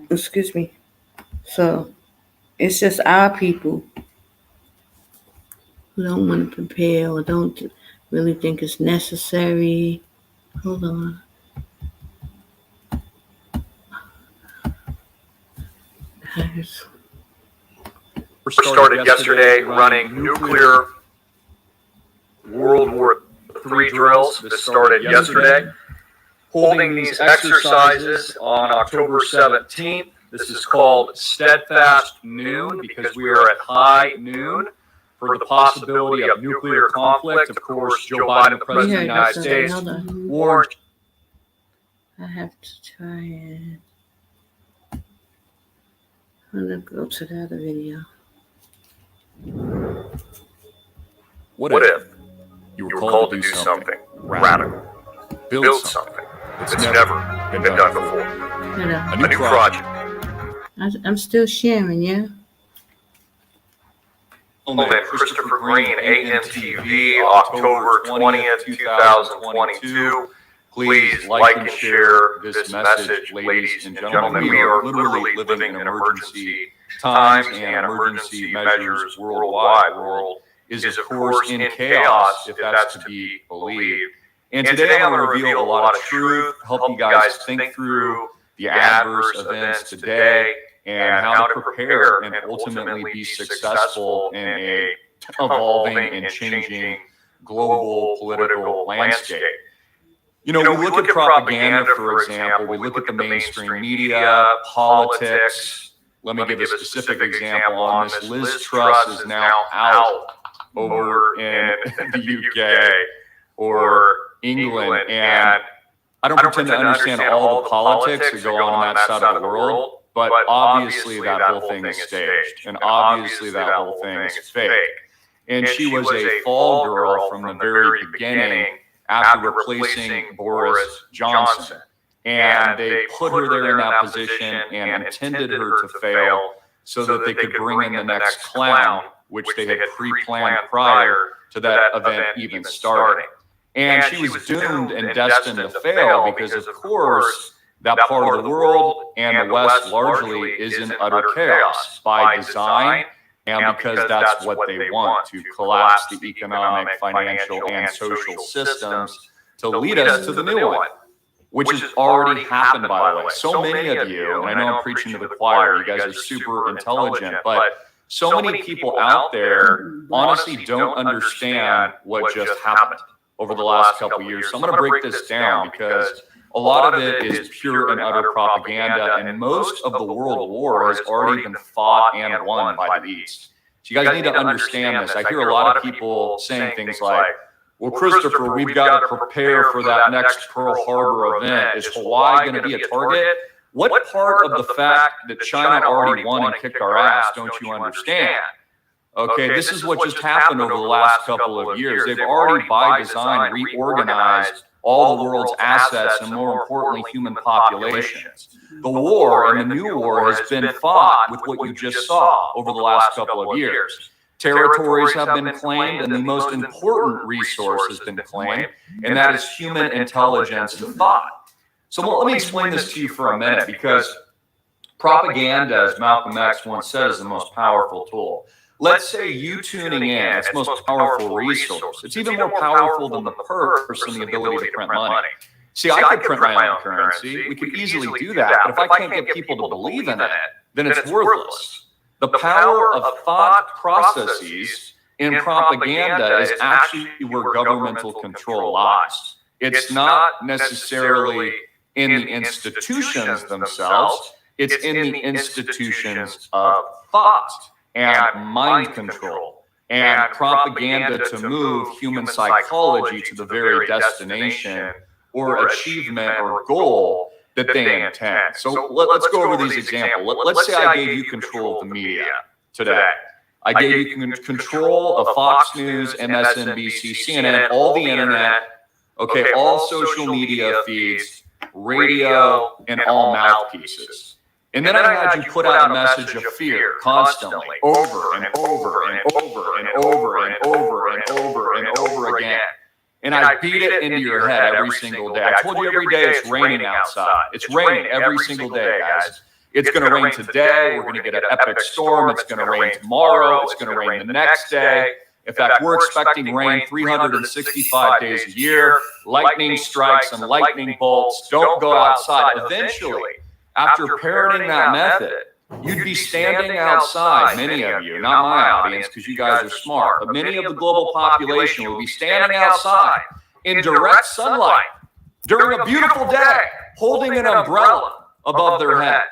Excuse me. So, it's just our people who don't want to prepare or don't really think it's necessary. Hold on. Started yesterday running nuclear World War III drills. This started yesterday. Holding these exercises on October 17th. This is called Steadfast Noon because we are at high noon for the possibility of nuclear conflict. Of course, Joe Biden, the President of the United States, warned. I have to try it. I'm going to go to the other video. What if you were called to do something radical? Build something that's never been done before. A new project. I'm still sharing, yeah? Christopher Green, AMTV, October 20th, 2022. Please like and share this message, ladies and gentlemen. We are literally living in emergency times and emergency measures worldwide. The world is, of course, in chaos, if that's to be believed. And today I'm going to reveal a lot of truth, help you guys think through the adverse events today and how to prepare and ultimately be successful in a evolving and changing global political landscape. You know, we look at propaganda, for example, we look at the mainstream media, politics. Let me give a specific example on this. Liz Truss is now out over in the UK or England, and I don't pretend to understand all the politics that go on that side of the world, but obviously that whole thing is staged, and obviously that whole thing is fake. And she was a fall girl from the very beginning after replacing Boris Johnson. And they put her there in that position and intended her to fail so that they could bring in the next clown, which they had pre-planned prior to that event even starting. And she was doomed and destined to fail because, of course, that part of the world and the West largely is in utter chaos by design and because that's what they want, to collapse the economic, financial, and social systems to lead us to the new one, which has already happened, by the way. So many of you, and I know I'm preaching to the choir, you guys are super intelligent, but so many people out there honestly don't understand what just happened over the last couple of years. So I'm going to break this down because a lot of it is pure and utter propaganda, and most of the world war has already been fought and won by the East. So you guys need to understand this. I hear a lot of people saying things like, well, Christopher, we've got to prepare for that next Pearl Harbor event. Is Hawaii going to be a target? What part of the fact that China already won and kicked our ass don't you understand? Okay, this is what just happened over the last couple of years. They've already, by design, reorganized all the world's assets and, more importantly, human populations. The war and the new war has been fought with what you just saw over the last couple of years. Territories have been claimed, and the most important resource has been claimed, and that is human intelligence and thought. So let me explain this to you for a minute, because propaganda, as Malcolm X once said, is the most powerful tool. Let's say you tuning in, it's the most powerful resource. It's even more powerful than the purse and the ability to print money. See, I could print my own currency. We could easily do that. But if I can't get people to believe in it, then it's worthless. The power of thought processes in propaganda is actually where governmental control lies. It's not necessarily in the institutions themselves. It's in the institutions of thought and mind control and propaganda to move human psychology to the very destination or achievement or goal that they intend. So let's go over these examples. Let's say I gave you control of the media today. I gave you control of Fox News, MSNBC, CNN, all the internet, okay, all social media feeds, radio, and all mouthpieces. And then I had you put out a message of fear constantly, over and over and over and over and over and over and over again. And I beat it into your head every single day. I told you every day it's raining outside. It's raining every single day, guys. It's going to rain today. We're going to get an epic storm. It's going to rain tomorrow. It's going to rain the next day. In fact, we're expecting rain 365 days a year. Lightning strikes and lightning bolts. Don't go outside. Eventually, after parroting that method, you'd be standing outside, many of you, not my audience because you guys are smart, but many of the global population will be standing outside in direct sunlight during a beautiful day, holding an umbrella above their head.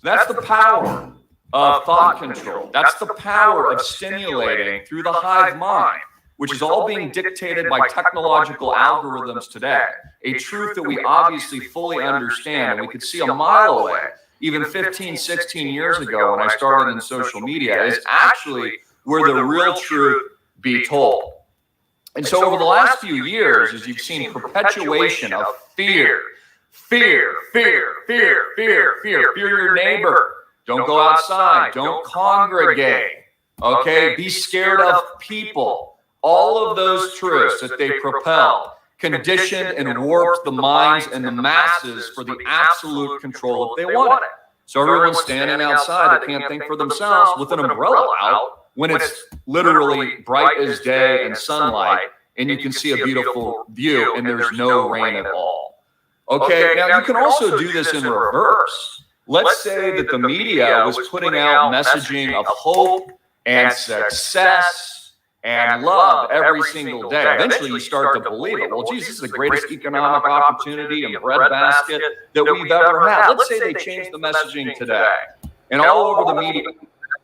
That's the power of thought control. That's the power of stimulating through the hive mind, which is all being dictated by technological algorithms today, a truth that we obviously fully understand and we could see a mile away. even 15, 16 years ago when I started in social media is actually where the real truth be told. And so over the last few years, as you've seen perpetuation of fear, fear your neighbor. Don't go outside. Don't congregate. Okay? Be scared of people. All of those truths that they propel conditioned and warped the minds and the masses for the absolute control if they want it. So everyone's standing outside that can't think for themselves with an umbrella out when it's literally bright as day and sunlight, and you can see a beautiful view and there's no rain at all. Okay, now you can also do this in reverse. Let's say that the media was putting out messaging of hope and success and love every single day. Eventually you start to believe it. Well, geez, this is the greatest economic opportunity and breadbasket that we've ever had. Let's say they changed the messaging today. And all over the media,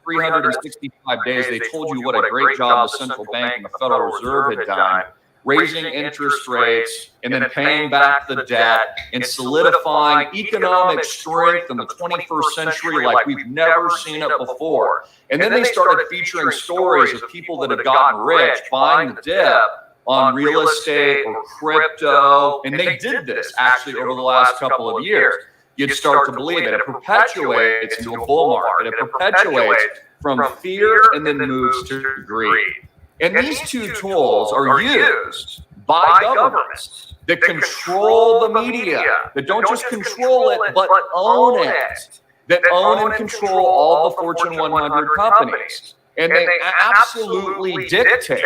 365 days, they told you what a great job the central bank and the Federal Reserve had done, raising interest rates and then paying back the debt and solidifying economic strength in the 21st century like we've never seen it before. And then they started featuring stories of people that had gotten rich buying the dip on real estate or crypto. And they did this actually over the last couple of years. You'd start to believe it. It perpetuates into a bull market. It perpetuates from fear and then moves to greed. And these two tools are used by governments that control the media, that don't just control it, but own it, that own and control all the Fortune 100 companies. And they absolutely dictate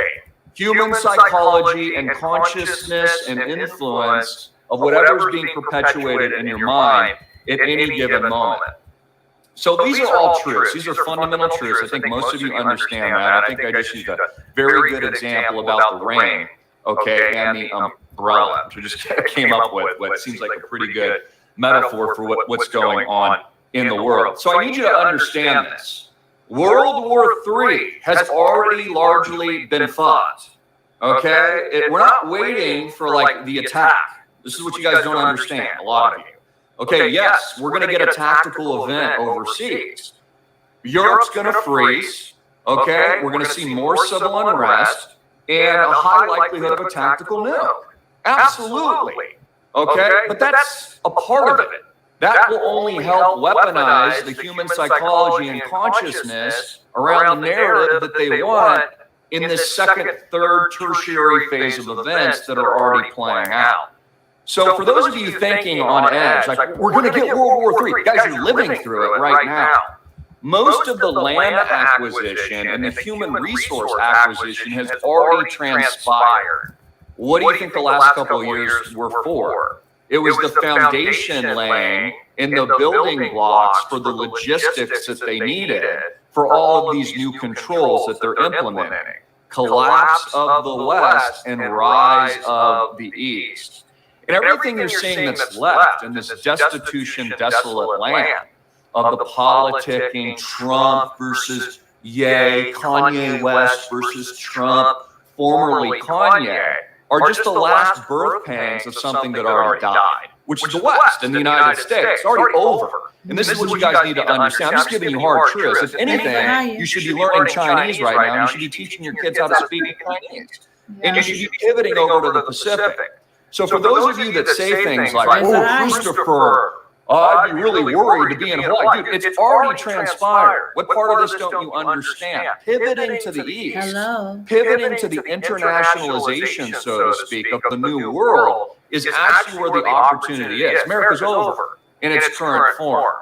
human psychology and consciousness and influence of whatever's being perpetuated in your mind at any given moment. So these are all truths. These are fundamental truths. I think most of you understand that. I think I just used a very good example about the rain, okay, and the umbrella, which I just came up with what seems like a pretty good metaphor for what's going on in the world. So I need you to understand this. World War III has already largely been fought, okay? We're not waiting for like the attack. This is what you guys don't understand, a lot of you. Okay, yes, we're going to get a tactical event overseas. Europe's going to freeze. Okay, we're going to see more civil unrest and a high likelihood of a tactical nuke. Absolutely. Okay, but that's a part of it. That will only help weaponize the human psychology and consciousness around the narrative that they want in this second, third, tertiary phase of events that are already playing out. So for those of you thinking on edge, like, we're going to get World War III, guys, you're living through it right now. Most of the land acquisition and the human resource acquisition has already transpired. What do you think the last couple of years were for? It was the foundation laying and the building blocks for the logistics that they needed for all of these new controls that they're implementing. Collapse of the West and rise of the East. And everything you're seeing that's left in this destitution, desolate land of the politicking, Trump versus Ye, Kanye West versus Trump, formerly Kanye, are just the last birth pangs of something that already died, which is the West and the United States. It's already over. And this is what you guys need to understand. I'm just giving you hard truths. If anything, you should be learning Chinese right now. You should be teaching your kids how to speak Chinese. And you should be pivoting over to the Pacific. So for those of you that say things like, oh, Christopher, I'd be really worried to be in Hawaii. Dude, it's already transpired. What part of this don't you understand? Pivoting to the East, pivoting to the internationalization, so to speak, of the new world is actually where the opportunity is. America's over in its current form.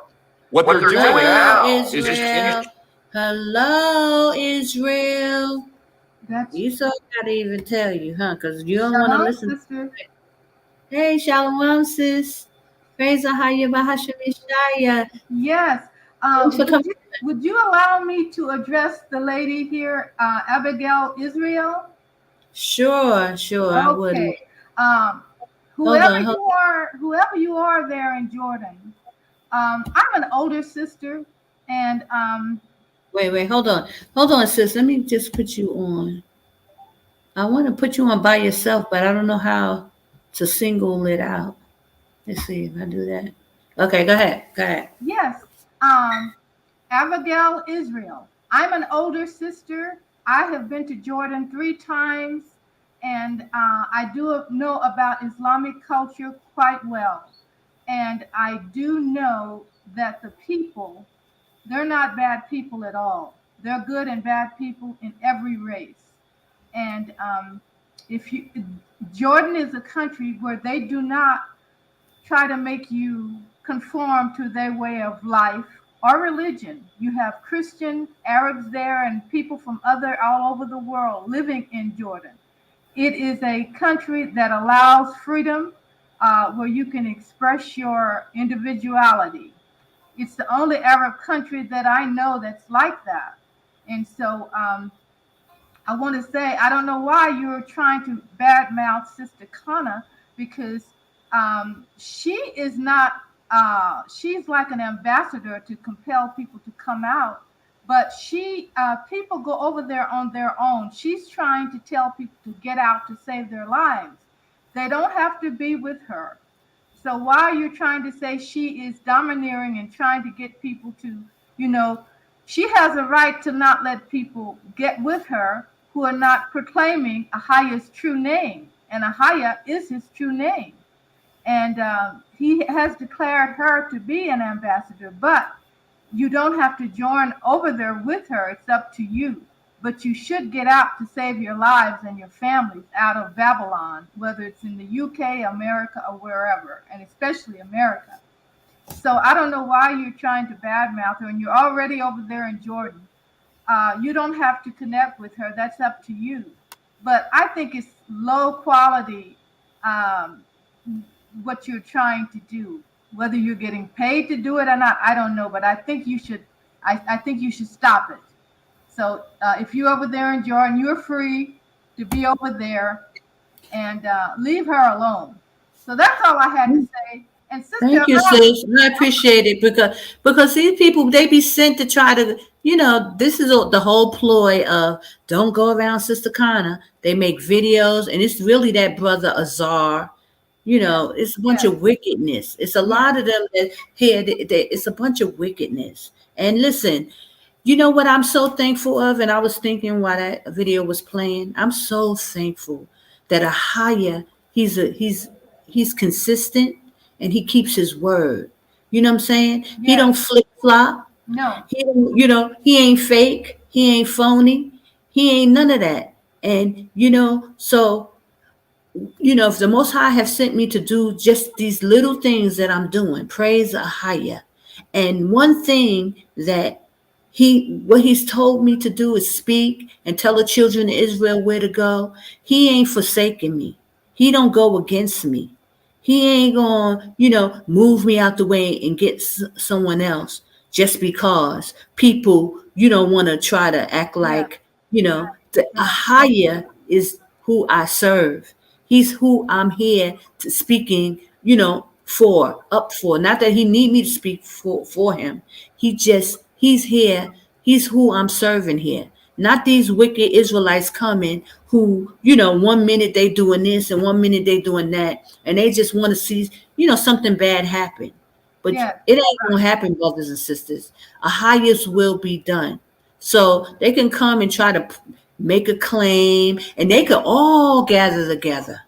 What they're doing now is just... Hello, Israel. You so gotta even tell you, huh? Because you don't want to listen. Sister. Hey, Shalom, sis. Praise AHAYAH, Yashaya. Yes. Would you allow me to address the lady here, Abigail Israel? Sure. Okay. Whoever you are there in Jordan, I'm an older sister, and Wait, hold on, sis. Let me just put you on. I want to put you on by yourself, but I don't know how to single it out. Let's see if I do that. Okay, go ahead. Go ahead. Yes. Abigail, Israel. I'm an older sister. I have been to Jordan 3 times, and I do know about Islamic culture quite well. And I do know that the people, they're not bad people at all. They're good and bad people in every race. And if you, Jordan is a country where they do not try to make you conform to their way of life or religion. You have Christian Arabs there and people from other all over the world living in Jordan. It is a country that allows freedom, where you can express your individuality. It's the only Arab country that I know that's like that. And so I want to say, I don't know why you're trying to badmouth Sister Kana, because she is not, she's like an ambassador to compel people to come out. But people go over there on their own. She's trying to tell people to get out to save their lives. They don't have to be with her. So why are you trying to say she is domineering and trying to get people to, you know, she has a right to not let people get with her who are not proclaiming AHAYAH's true name. And AHAYAH is his true name. And he has declared her to be an ambassador, but you don't have to join over there with her. It's up to you. But you should get out to save your lives and your families out of Babylon, whether it's in the UK, America, or wherever, and especially America. So I don't know why you're trying to badmouth her, and you're already over there in Jordan. You don't have to connect with her. That's up to you. But I think it's low quality, what you're trying to do. Whether you're getting paid to do it or not, I don't know. But I think you should. I think you should stop it. So if you're over there in Jordan, you're free to be over there, and leave her alone. So that's all I had to say. And Sister, Thank you, sis. I appreciate it because these people, they be sent to try to, this is the whole ploy of don't go around Sister Kana. They make videos, and it's really that brother Azar. It's a bunch of wickedness. It's a lot of them that here. It's a bunch of wickedness. And listen, you know what I'm so thankful of, and I was thinking while that video was playing, I'm so thankful that AHAYAH, he's consistent and he keeps his word. You know what I'm saying? Yes. He don't flip flop. No. He don't, he ain't fake. He ain't phony. He ain't none of that. And so if the Most High have sent me to do just these little things that I'm doing, praise AHAYAH. And one thing that what he's told me to do is speak and tell the children of Israel where to go. He ain't forsaken me. He don't go against me. He ain't gonna, move me out the way and get someone else just because people, want to try to act like, the AHAYAH is who I serve. He's who I'm here to speaking, up for. Not that he need me to speak for him. He's here. He's who I'm serving here. Not these wicked Israelites coming who, 1 minute they doing this and 1 minute they doing that. And they just want to see, something bad happen. But it ain't going to happen, brothers and sisters. AHAYAH's will be done. So they can come and try to make a claim, and they can all gather together.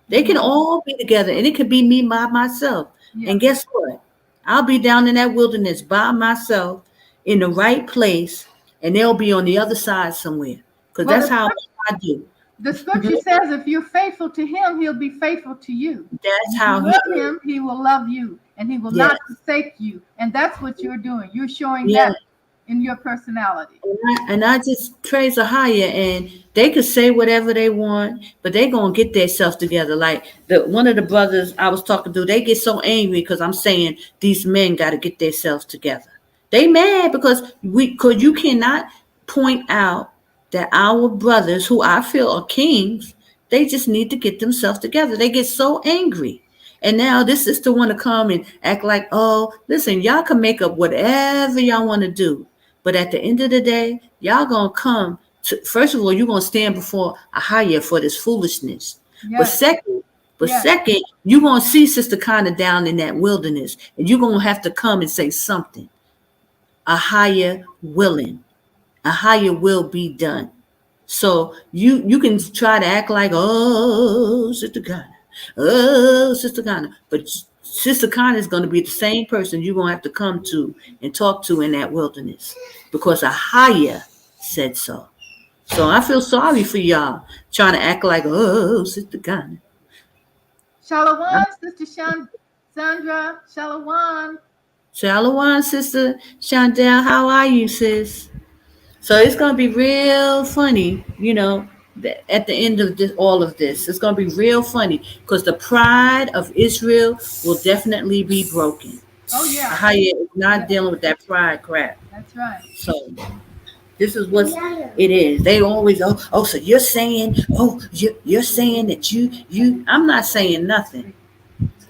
They can all be together, and it could be me by myself. And guess what? I'll be down in that wilderness by myself in the right place, and they'll be on the other side somewhere. Because that's how I do. The scripture says if you're faithful to him, he'll be faithful to you. That's how you love him, he will love you, and he will not forsake you. And that's what you're doing. You're showing that in your personality. And I just praise AHAYAH, and they could say whatever they want, but they gonna get themselves together. Like one of the brothers I was talking to, they get so angry because I'm saying these men got to get themselves together. They mad because you cannot point out that our brothers, who I feel are kings, they just need to get themselves together. They get so angry. And now this is the one to come and act like, oh, listen, y'all can make up whatever y'all want to do. But at the end of the day, y'all going to come to, first of all, you're going to stand before AHAYAH for this foolishness. But second, But second, you're going to see Sister Connor down in that wilderness, and you're going to have to come and say something. AHAYAH willing. AHAYAH will be done. So you can try to act like, oh, Sister Connor, but Sister Connor is going to be the same person you're going to have to come to and talk to in that wilderness, because AHAYAH said so. So I feel sorry for y'all trying to act like, oh, Sister Connor. Shalom, Sister Sandra. Shalom. Shalom, Sister Chandel. How are you, sis? So it's going to be real funny, at the end of all of this. It's going to be real funny because the pride of Israel will definitely be broken. Oh, yeah. AHAYAH is not dealing with that pride crap. That's right. So this is what it is. They always, so you're saying, you're saying that you, I'm not saying nothing.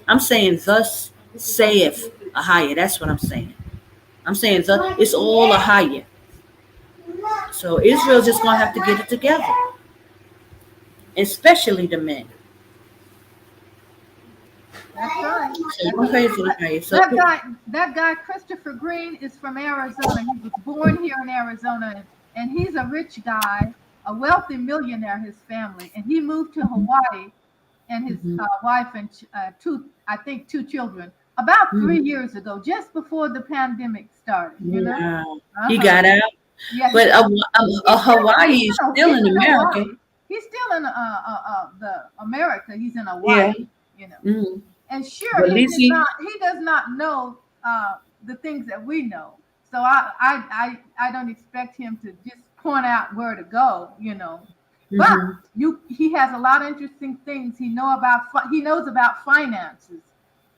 I'm saying, thus saith AHAYAH. That's what I'm saying. I'm saying, it's all AHAYAH. So Israel's just going to have to get it together. Especially the men. That's right. That guy, Christopher Green, is from Arizona. He was born here in Arizona, and he's a rich guy, a wealthy millionaire, his family. And he moved to Hawaii, and his wife and two children, about 3 years ago, just before the pandemic started. He got out. Yeah, but Hawaii is still in America. Hawaii. He's still in the America. He's in Hawaii, Mm-hmm. And sure, he does not know the things that we know. So I don't expect him to just point out where to go, But he has a lot of interesting things. He knows about finances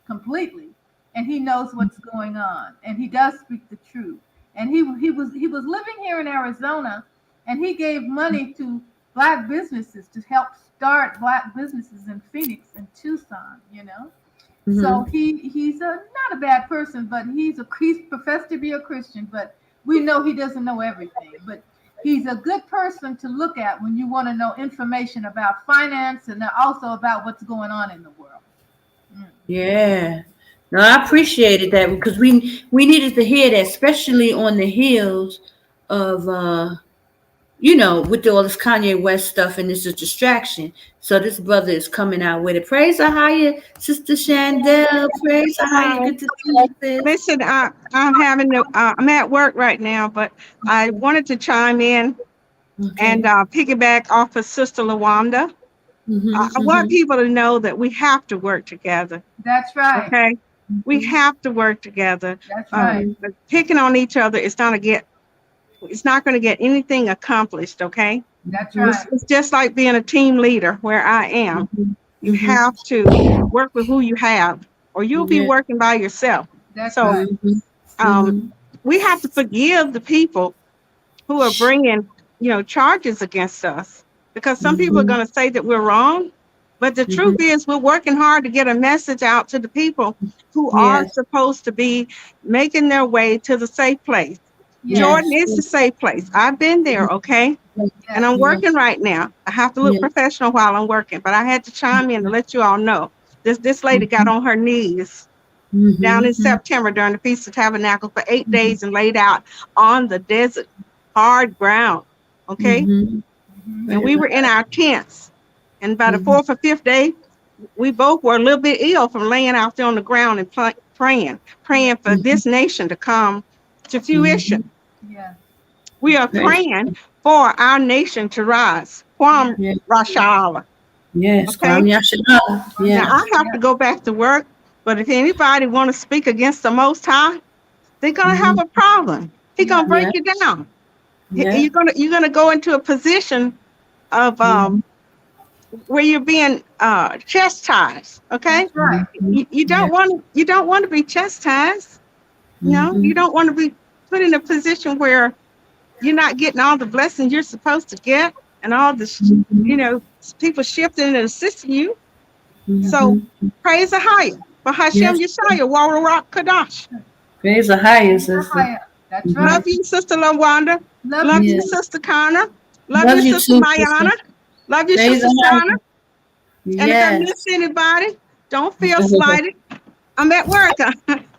completely, and he knows what's going on, and he does speak the truth. And he was living here in Arizona, and he gave money to Black businesses to help start Black businesses in Phoenix and Tucson. So he's not a bad person, but he's professed to be a Christian, but we know he doesn't know everything. But he's a good person to look at when you want to know information about finance and also about what's going on in the world. Yeah. No, I appreciated that because we needed to hear that, especially on the heels of with all this Kanye West stuff, and it's a distraction. So this brother is coming out with it. Praise AHAYAH, Sister Chandel. Praise AHAYAH. Good to see you. Listen, I'm at work right now, but I wanted to chime in and piggyback off of Sister Lawanda. I want people to know that we have to work together. That's right. Okay. We have to work together. That's right. Picking on each other is it's not going to get anything accomplished. Okay. That's right. It's just like being a team leader where I am. You have to work with who you have, or you'll be working by yourself. That's right. We have to forgive the people who are bringing, charges against us, because some people are going to say that we're wrong. But the truth is, we're working hard to get a message out to the people who are supposed to be making their way to the safe place. Yes. Jordan is the safe place. I've been there, okay? Yes. And I'm working right now. I have to look professional while I'm working, but I had to chime in to let you all know. This lady got on her knees down in September during the Feast of Tabernacles for 8 days and laid out on the desert, hard ground, okay? And we were in our tents. And by the fourth or fifth day, we both were a little bit ill from laying out there on the ground and praying for this nation to come to fruition. Yeah. We are praying for our nation to rise. Kwam Yashaya. Yes, Kwam Yashaya. Yeah. Now I have to go back to work, but if anybody want to speak against the Most High, they're gonna have a problem. He's gonna break you down. You're gonna go into a position of where you're being chastised. Okay. That's right. You don't want to be chastised. You don't want to be put in a position where you're not getting all the blessings you're supposed to get, and all this, people shifting and assisting you. So praise AHAYAH for Hashem Yashaya, Wara Rock Kadash. Praise AHAYAH, sister. That's right. Love you, Sister Lawanda. Love you, Sister Connor. Love you, Sister Mayana. Love you, Sister Connor. And if I Yes. miss anybody, don't feel slighted. I'm at work.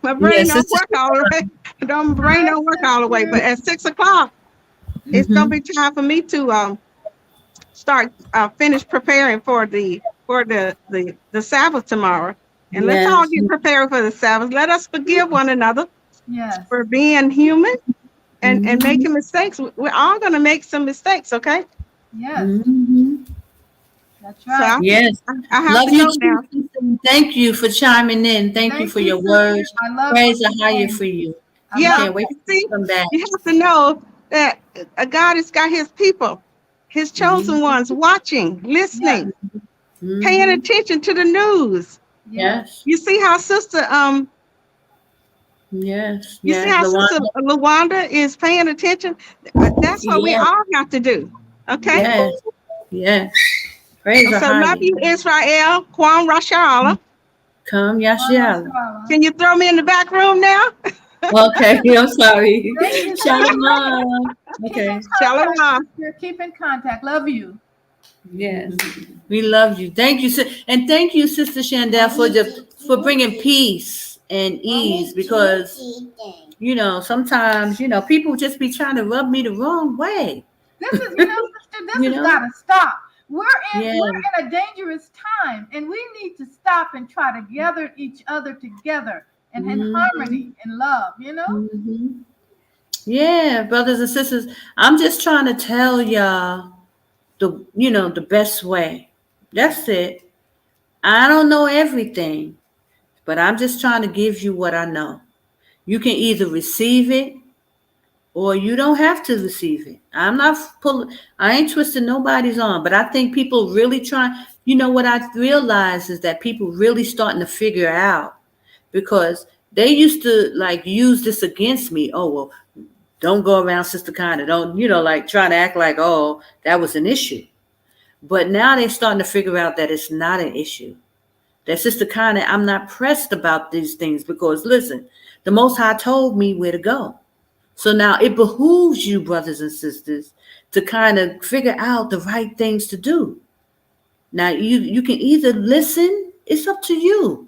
My brain Yes, don't Sister. work all the way. My brain Hi, don't work all the way. But sister. at 6 o'clock, it's gonna be time for me to start finish preparing for the Sabbath tomorrow. And let's all Yes. get prepared for the Sabbath. Let us forgive one another Yes. for being human and Mhm. making mistakes. We're all gonna make some mistakes, okay? Yes. Mhm. That's So right. Yes. I have Love to you go too, now. sister. Thank you for chiming in. Thank you Thank for you, your sister. words. I love what Praise the you're higher saying. for you. I Yeah, love Can't wait that. to see, come back. you have to know that God has got his people, his chosen Mhm. ones watching, Yes. listening, paying Mhm. attention to the news. Yes. Yes. You see how Yes. you see Yes. how Sister Lawanda. Lawanda is paying attention? That's what we Yes. all have to do. Okay? Yes. Yes. Praise the So love higher. you, Israel. Kwam Rashala. Come, Well, Yashaya. mashallah. Can you throw me in the back room now? Okay, I'm sorry. Thank you, sister. Shalom. Keep in Okay. contact, Shalom. sister. Keep in contact. Love you. Yes. We love you. Thank you, and thank you, Sister Shandell, for bringing peace and ease, because sometimes people just be trying to rub me the wrong way. This is, sister, this You has know? got to stop. We're Yeah. in a dangerous time, and we need to stop and try to gather each other together and in harmony and love, Mhm. Yeah, brothers and sisters, I'm just trying to tell y'all the best way. That's it. I don't know everything, but I'm just trying to give you what I know. You can either receive it or you don't have to receive it. I'm not pulling, I ain't twisting nobody's arm, but I think people really trying, what I realize is that people really starting to figure out, because they used to like use this against me. Oh, well, don't go around Sister Kinda. Don't, like trying to act like, oh, that was an issue. But now they're starting to figure out that it's not an issue. That Sister Kinda, I'm not pressed about these things because listen, the Most High told me where to go. So now it behooves you, brothers and sisters, to kind of figure out the right things to do. Now you can either listen, it's up to you.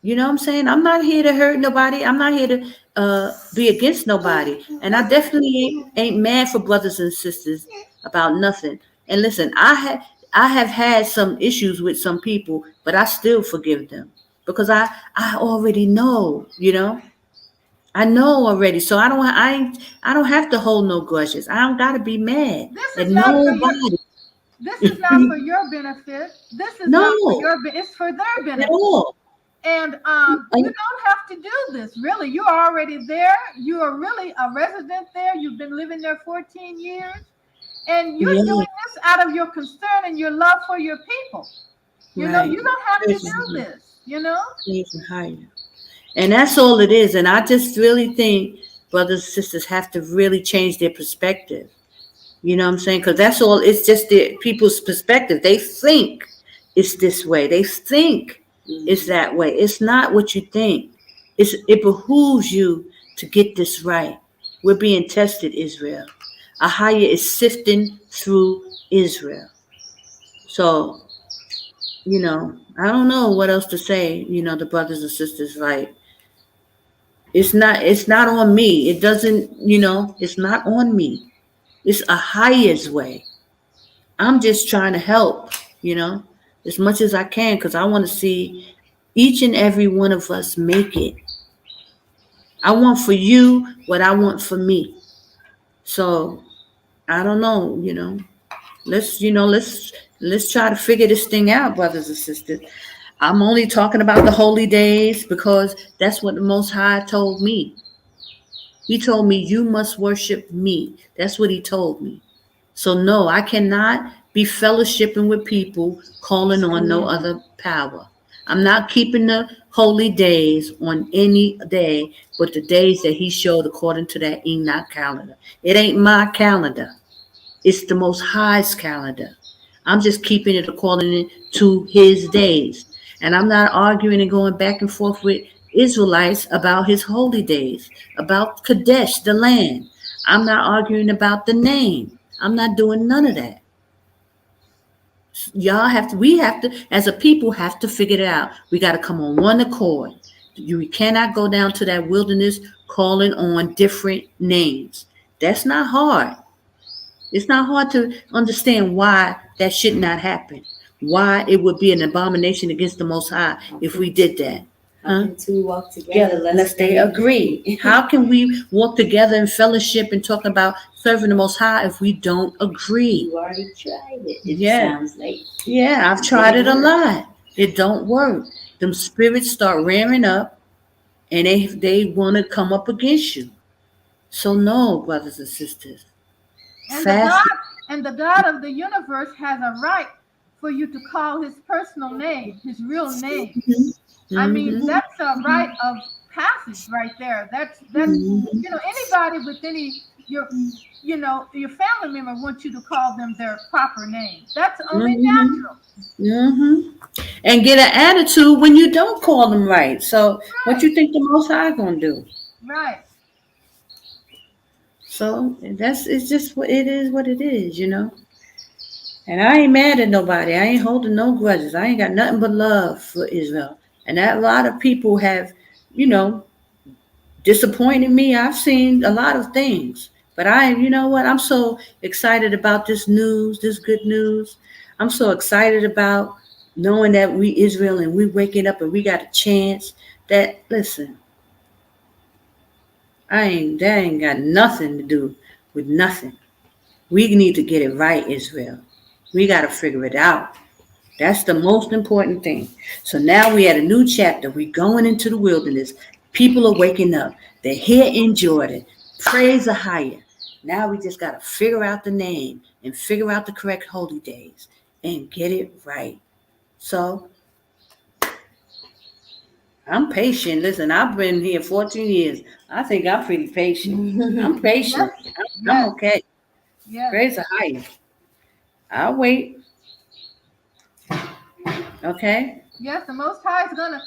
You know what I'm saying? I'm not here to hurt nobody. I'm not here to be against nobody. And I definitely ain't mad for brothers and sisters about nothing. And listen, I have had some issues with some people, but I still forgive them because I already know. I know already, so I don't have to hold no grudges. I don't gotta be mad This at is not for your nobody. this is not for your benefit. This is not for No, it's for their at benefit. all. And you don't have to do this. Really, you're already there. You are really a resident there. You've been living there 14 years, and you're Yeah, doing this out of your concern and your love for your people. right. You don't have to Praise do the this. praise the higher. And that's all it is. And I just really think brothers and sisters have to really change their perspective. You know what I'm saying? Because that's all. It's just the people's perspective. They think it's this way. They think it's that way. It's not what you think. It behooves you to get this right. We're being tested, Israel. AHAYAH is sifting through Israel. So, I don't know what else to say, the brothers and sisters, like, it's not on me. It doesn't, it's not on me. It's AHAYAH's way. I'm just trying to help, you know, as much as I can, because I want to see each and every one of us make it. I want for you what I want for me. So I don't know, let's try to figure this thing out, brothers and sisters. I'm only talking about the holy days because that's what the Most High told me. He told me you must worship me. That's what he told me. So no, I cannot be fellowshipping with people calling on no other power. I'm not keeping the holy days on any day but the days that he showed according to that Enoch calendar. It ain't my calendar. It's the Most High's calendar. I'm just keeping it according to his days. And I'm not arguing and going back and forth with Israelites about his holy days, about Kadesh, the land. I'm not arguing about the name. I'm not doing none of that. Y'all have to, we have to, as a people, have to figure it out. We got to come on one accord. You cannot go down to that wilderness calling on different names. That's not hard. It's not hard to understand why that should not happen. Why it would be an abomination against the Most High if we did that. How can two walk together Unless they agree. How can we walk together in fellowship and talk about serving the Most High if we don't agree? You already tried it. It Yeah. sounds like. Yeah, I've tried it a lot. It don't work. Them spirits start ramming up, and they want to come up against you. So no, brothers and sisters. And Fast. the God of the universe has a right for you to call his personal name, his real name. I mean, that's a rite of passage right there. That's anybody with any your family member wants you to call them their proper name. That's only natural. And get an attitude when you don't call them right. So what you think the Most High gonna do? Right. So it's just what it is. What it is, And I ain't mad at nobody. I ain't holding no grudges. I ain't got nothing but love for Israel. And that a lot of people have, disappointed me. I've seen a lot of things. But you know what? I'm so excited about this news, this good news. I'm so excited about knowing that we Israel and we waking up and we got a chance. That listen, that ain't got nothing to do with nothing. We need to get it right, Israel. We got to figure it out. That's the most important thing. So now we at a new chapter. We going into the wilderness. People are waking up. They're here in Jordan. Praise AHAYAH. Now we just got to figure out the name and figure out the correct holy days and get it right. So I'm patient. Listen, I've been here 14 years. I think I'm pretty patient. I'm patient. I'm okay. Yes. Praise AHAYAH. I'll wait. Okay. Yes, the Most High is gonna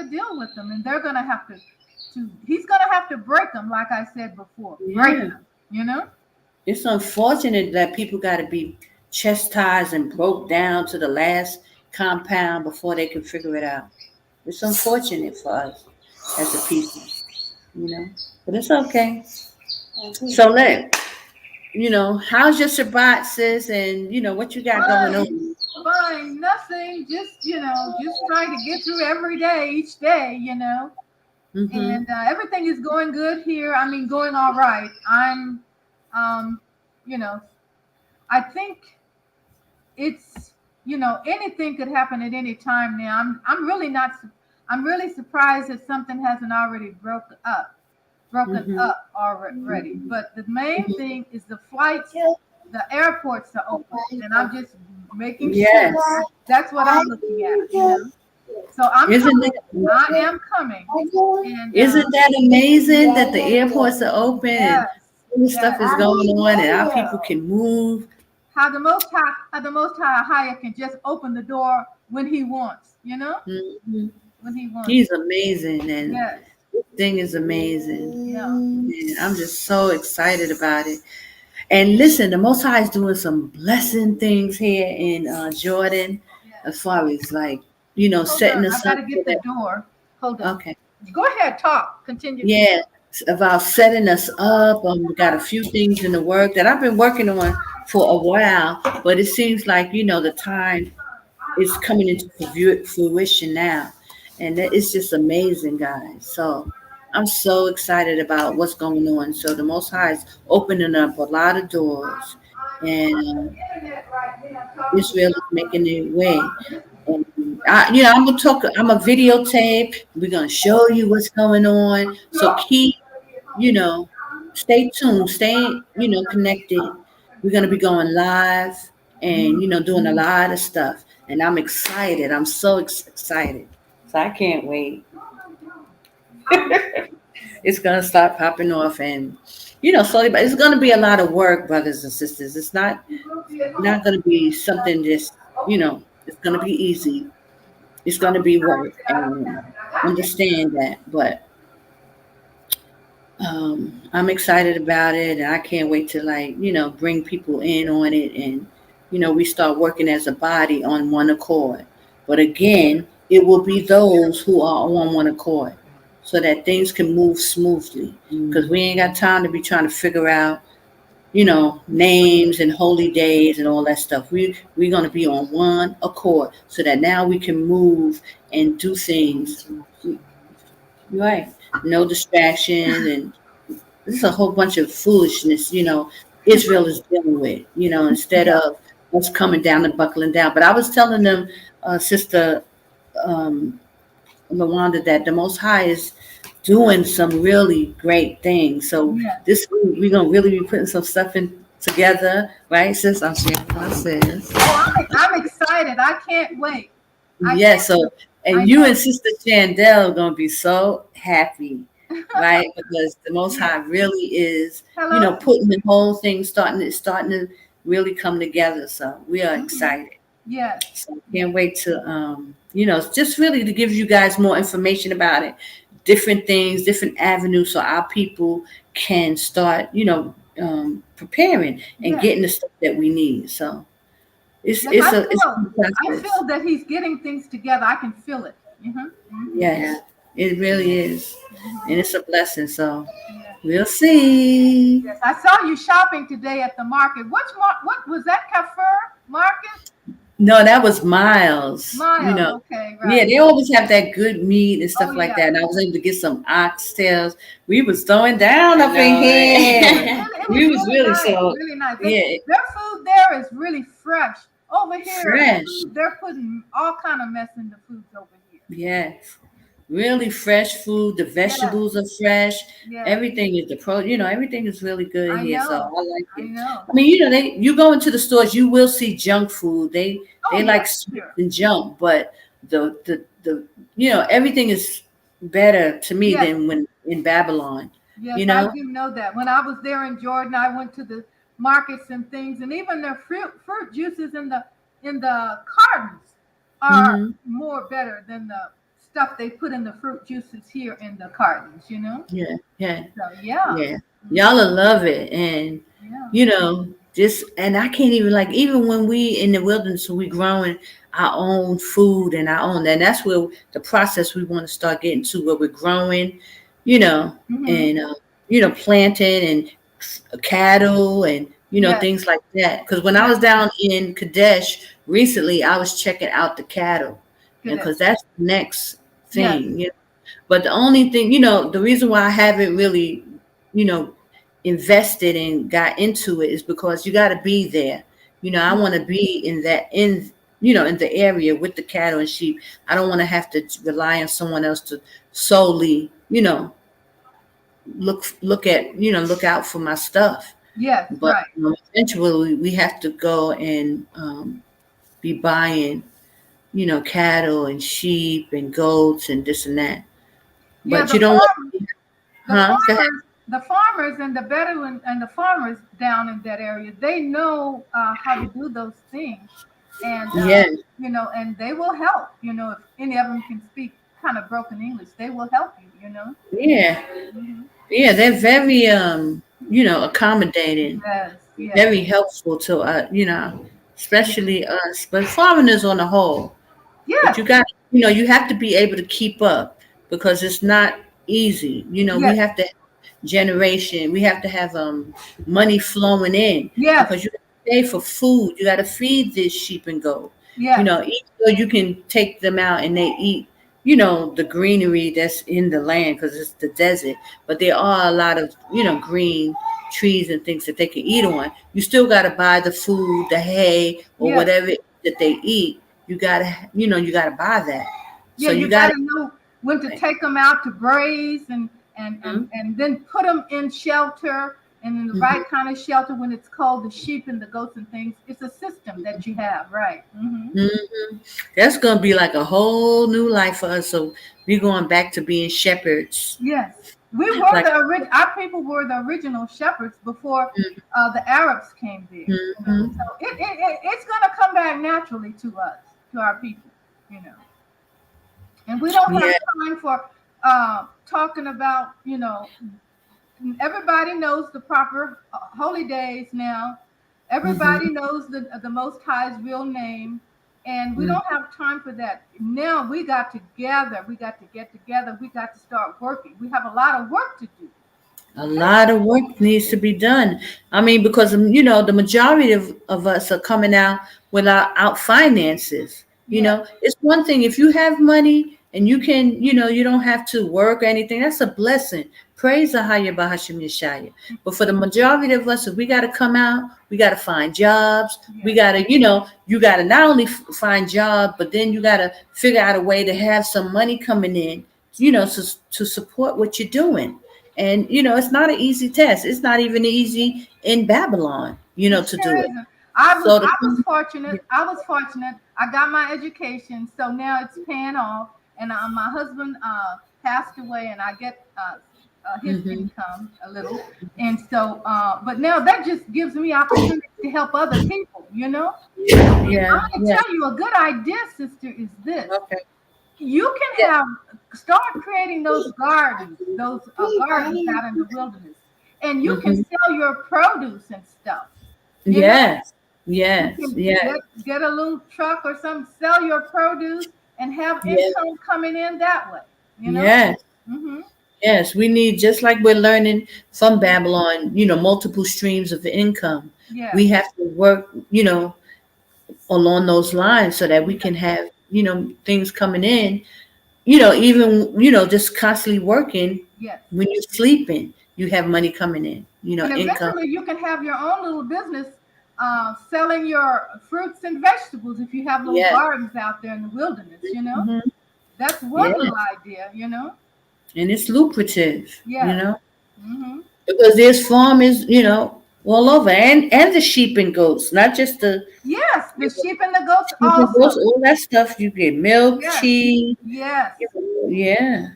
deal with them, and they're gonna have to. He's gonna have to break them, like I said before. Break them. It's unfortunate that people got to be chastised and broke down to the last compound before they can figure it out. It's unfortunate for us as a people, but it's okay. So how's your Shabbat, sis? And what you got going on? Fine, nothing. Just trying to get through every day, each day. And everything is going good here. I mean, going all right. I'm, I think it's, anything could happen at any time now. I'm really surprised that something hasn't already broken up already. But the main thing is the flights, the airports are open, and I'm just making sure. That's what I'm looking at. So I am coming. And, isn't that amazing that the airports are open and stuff is going on and our people can move? How the Most High AHAYAH can just open the door when he wants, When he wants. He's amazing, and this thing is amazing. Yeah. And I'm just so excited about it. And listen, the Most High is doing some blessing things here in Jordan, as far as setting us up. I gotta get the door. Hold on. Okay. Go ahead, talk. Continue. Yeah, about setting us up. We got a few things in the work that I've been working on for a while, but it seems like the time is coming into fruition now, and it's just amazing, guys. So I'm so excited about what's going on. So the Most High is opening up a lot of doors, and Israel is making their way. And I'm gonna talk. I'm a videotape. We're gonna show you what's going on. So keep, stay tuned. Stay, connected. We're gonna be going live and doing a lot of stuff. And I'm excited. I'm so excited. So I can't wait. It's gonna start popping off, and slowly, but it's gonna be a lot of work, brothers and sisters. It's not gonna be something just it's gonna be easy. It's gonna be work, and understand that. But I'm excited about it, and I can't wait to bring people in on it and we start working as a body on one accord. But again, it will be those who are on one accord so that things can move smoothly. Because we ain't got time to be trying to figure out, names and holy days and all that stuff. We're gonna be on one accord so that now we can move and do things. Right. No distractions and this is a whole bunch of foolishness, Israel is dealing with, instead Yeah. of us coming down and buckling down. But I was telling them, Sister um, Lawanda, that the Most High is doing some really great things. So Yeah. this week we're gonna really be putting some stuff in together, right, sis? I'm sharing my sis. Oh, I'm excited. I can't wait. I Yeah, can't. so I and you know. and Sister Chandel are gonna be so happy, right? Because the Most Yeah. High really is, Hello. putting the whole thing starting to really come together. So we are Hmm. excited. Yes. So I can't wait to just really to give you guys more information about it, different things, different avenues, so our people can start, preparing and Yes. getting the stuff that we need. So it's Yes. it's I a it's a feel. I process. feel that he's getting things together. I can feel it. Hmm. Hmm. Yes, it really is. Hmm. And it's a blessing. So Yes. we'll see. Yes. I saw you shopping today at the market. What was that? Kafir Market? No, that was Miles. Miles. Okay. Yeah, Right. they always have that good meat and Oh stuff like yeah. that. And I was able to get some oxtails. We was throwing down up in It, here. it was We was really really nice. so Really nice. yeah, Their food there is really fresh. Over here, the fresh. food they're putting all kind of mess in the foods over here. Yes. Really fresh food. The Yes. vegetables are fresh. Yes. Everything is everything is really good I here. So know. I like I it. know. I mean, you go into the stores, you will see junk food. They Oh like yes, sweets sure. and junk, but the everything is better to me Yes. than when in Babylon. Yes, You I know? do know that. When I was there in Jordan, I went to the markets and things, and even their fruit juices in the cartons are Mm-hmm. more better than the stuff they put in the fruit juices here in the cartons. You know. Yeah, yeah. So yeah. Yeah, y'all Mhm. will love it, and Yeah. just and I can't even like even when we in the wilderness, we growing our own food and our own, and that's where the process we want to start getting to, where we're growing, you know, Hmm. and planting and cattle and Yes. things like that. Because when I Yes. was down in Kadesh recently, I was checking out the cattle, and Good. because that's the next Yes. thing, but the only thing, the reason why I haven't really, you know, invested and got into it is because you got to be there. I want to be in the area with the cattle and sheep. I don't want to have to rely on someone else to solely, look out for my stuff. Yes. But Right. eventually we have to go and be buying, cattle and sheep and goats and this and that. Yeah. But you don't want, The huh? Go ahead. farmers and the Bedouin and the farmers down in that area, they know how to do those things, and Yeah, and they will help. If any of them can speak kind of broken English, they will help you. yeah, Hmm. yeah. They're very accommodating, Yes, yes, very helpful to especially us, but foreigners on the whole. But yes, you have to be able to keep up because it's not easy. We yes, have to generation. We have to have money flowing in yes, because you got to pay for food. You got to feed this sheep and goat. yes, Each though you can take them out and they eat. The greenery that's in the land because it's the desert, but there are a lot of green trees and things that they can eat on. You still got to buy the food, the hay, or yes. whatever that they eat. You gotta buy that. Yeah, So you you got got to know when to take them out to graze and then put them in shelter and in the to. right kind of shelter when it's cold, the sheep and the goats and things. It's a system that you have, right? Hmm. That's gonna be like a whole new life for us. So we're going back to being shepherds. Yes, we were Like, our people were the original shepherds before the Arabs came there. mm-hmm. So it's going to come back naturally to us, to our people. You know, and we don't have Yeah, time for talking about. Everybody knows the proper holy days now. Everybody knows the Most High's real name, and we don't have time for that. Now we got together. We got to get together. We got to start working. We have a lot of work to do. A lot of work needs to be done. I mean, because the majority of us are coming out without finances. Yes. It's one thing if you have money and you can, you don't have to work or anything. That's a blessing. Praise AHAYAH Bahashim Yashaya. But for the majority of us, if we got to come out, we got to find jobs. Yes. We got to, you got to not only find jobs, but then you got to figure out a way to have some money coming in, to support what you're doing. And it's not an easy test. It's not even easy in Babylon, to do it. I was fortunate. I was fortunate. I got my education, so now it's paying off. And my husband passed away, and I get his income a little. And so, but now that just gives me opportunity to help other people. Yeah. I'm gonna tell you a good idea, sister, is this. Okay. You can start creating those gardens out in the wilderness, and you can sell your produce and stuff. Yes. Get a little truck or something, sell your produce, and have income coming in that way. Yes. Yes, we need, just like we're learning from Babylon, multiple streams of income. Yeah. We have to work, along those lines so that we can have, things coming in, even, just constantly working. Yes. When you're sleeping, you have money coming in, and eventually income. You can have your own little business selling your fruits and vegetables if you have little gardens out there in the wilderness, That's one little idea, And it's lucrative, because there's farmers, all over, and the sheep and goats, not just the sheep and the goats also. All that stuff you get, milk, cheese. Yes. Yeah.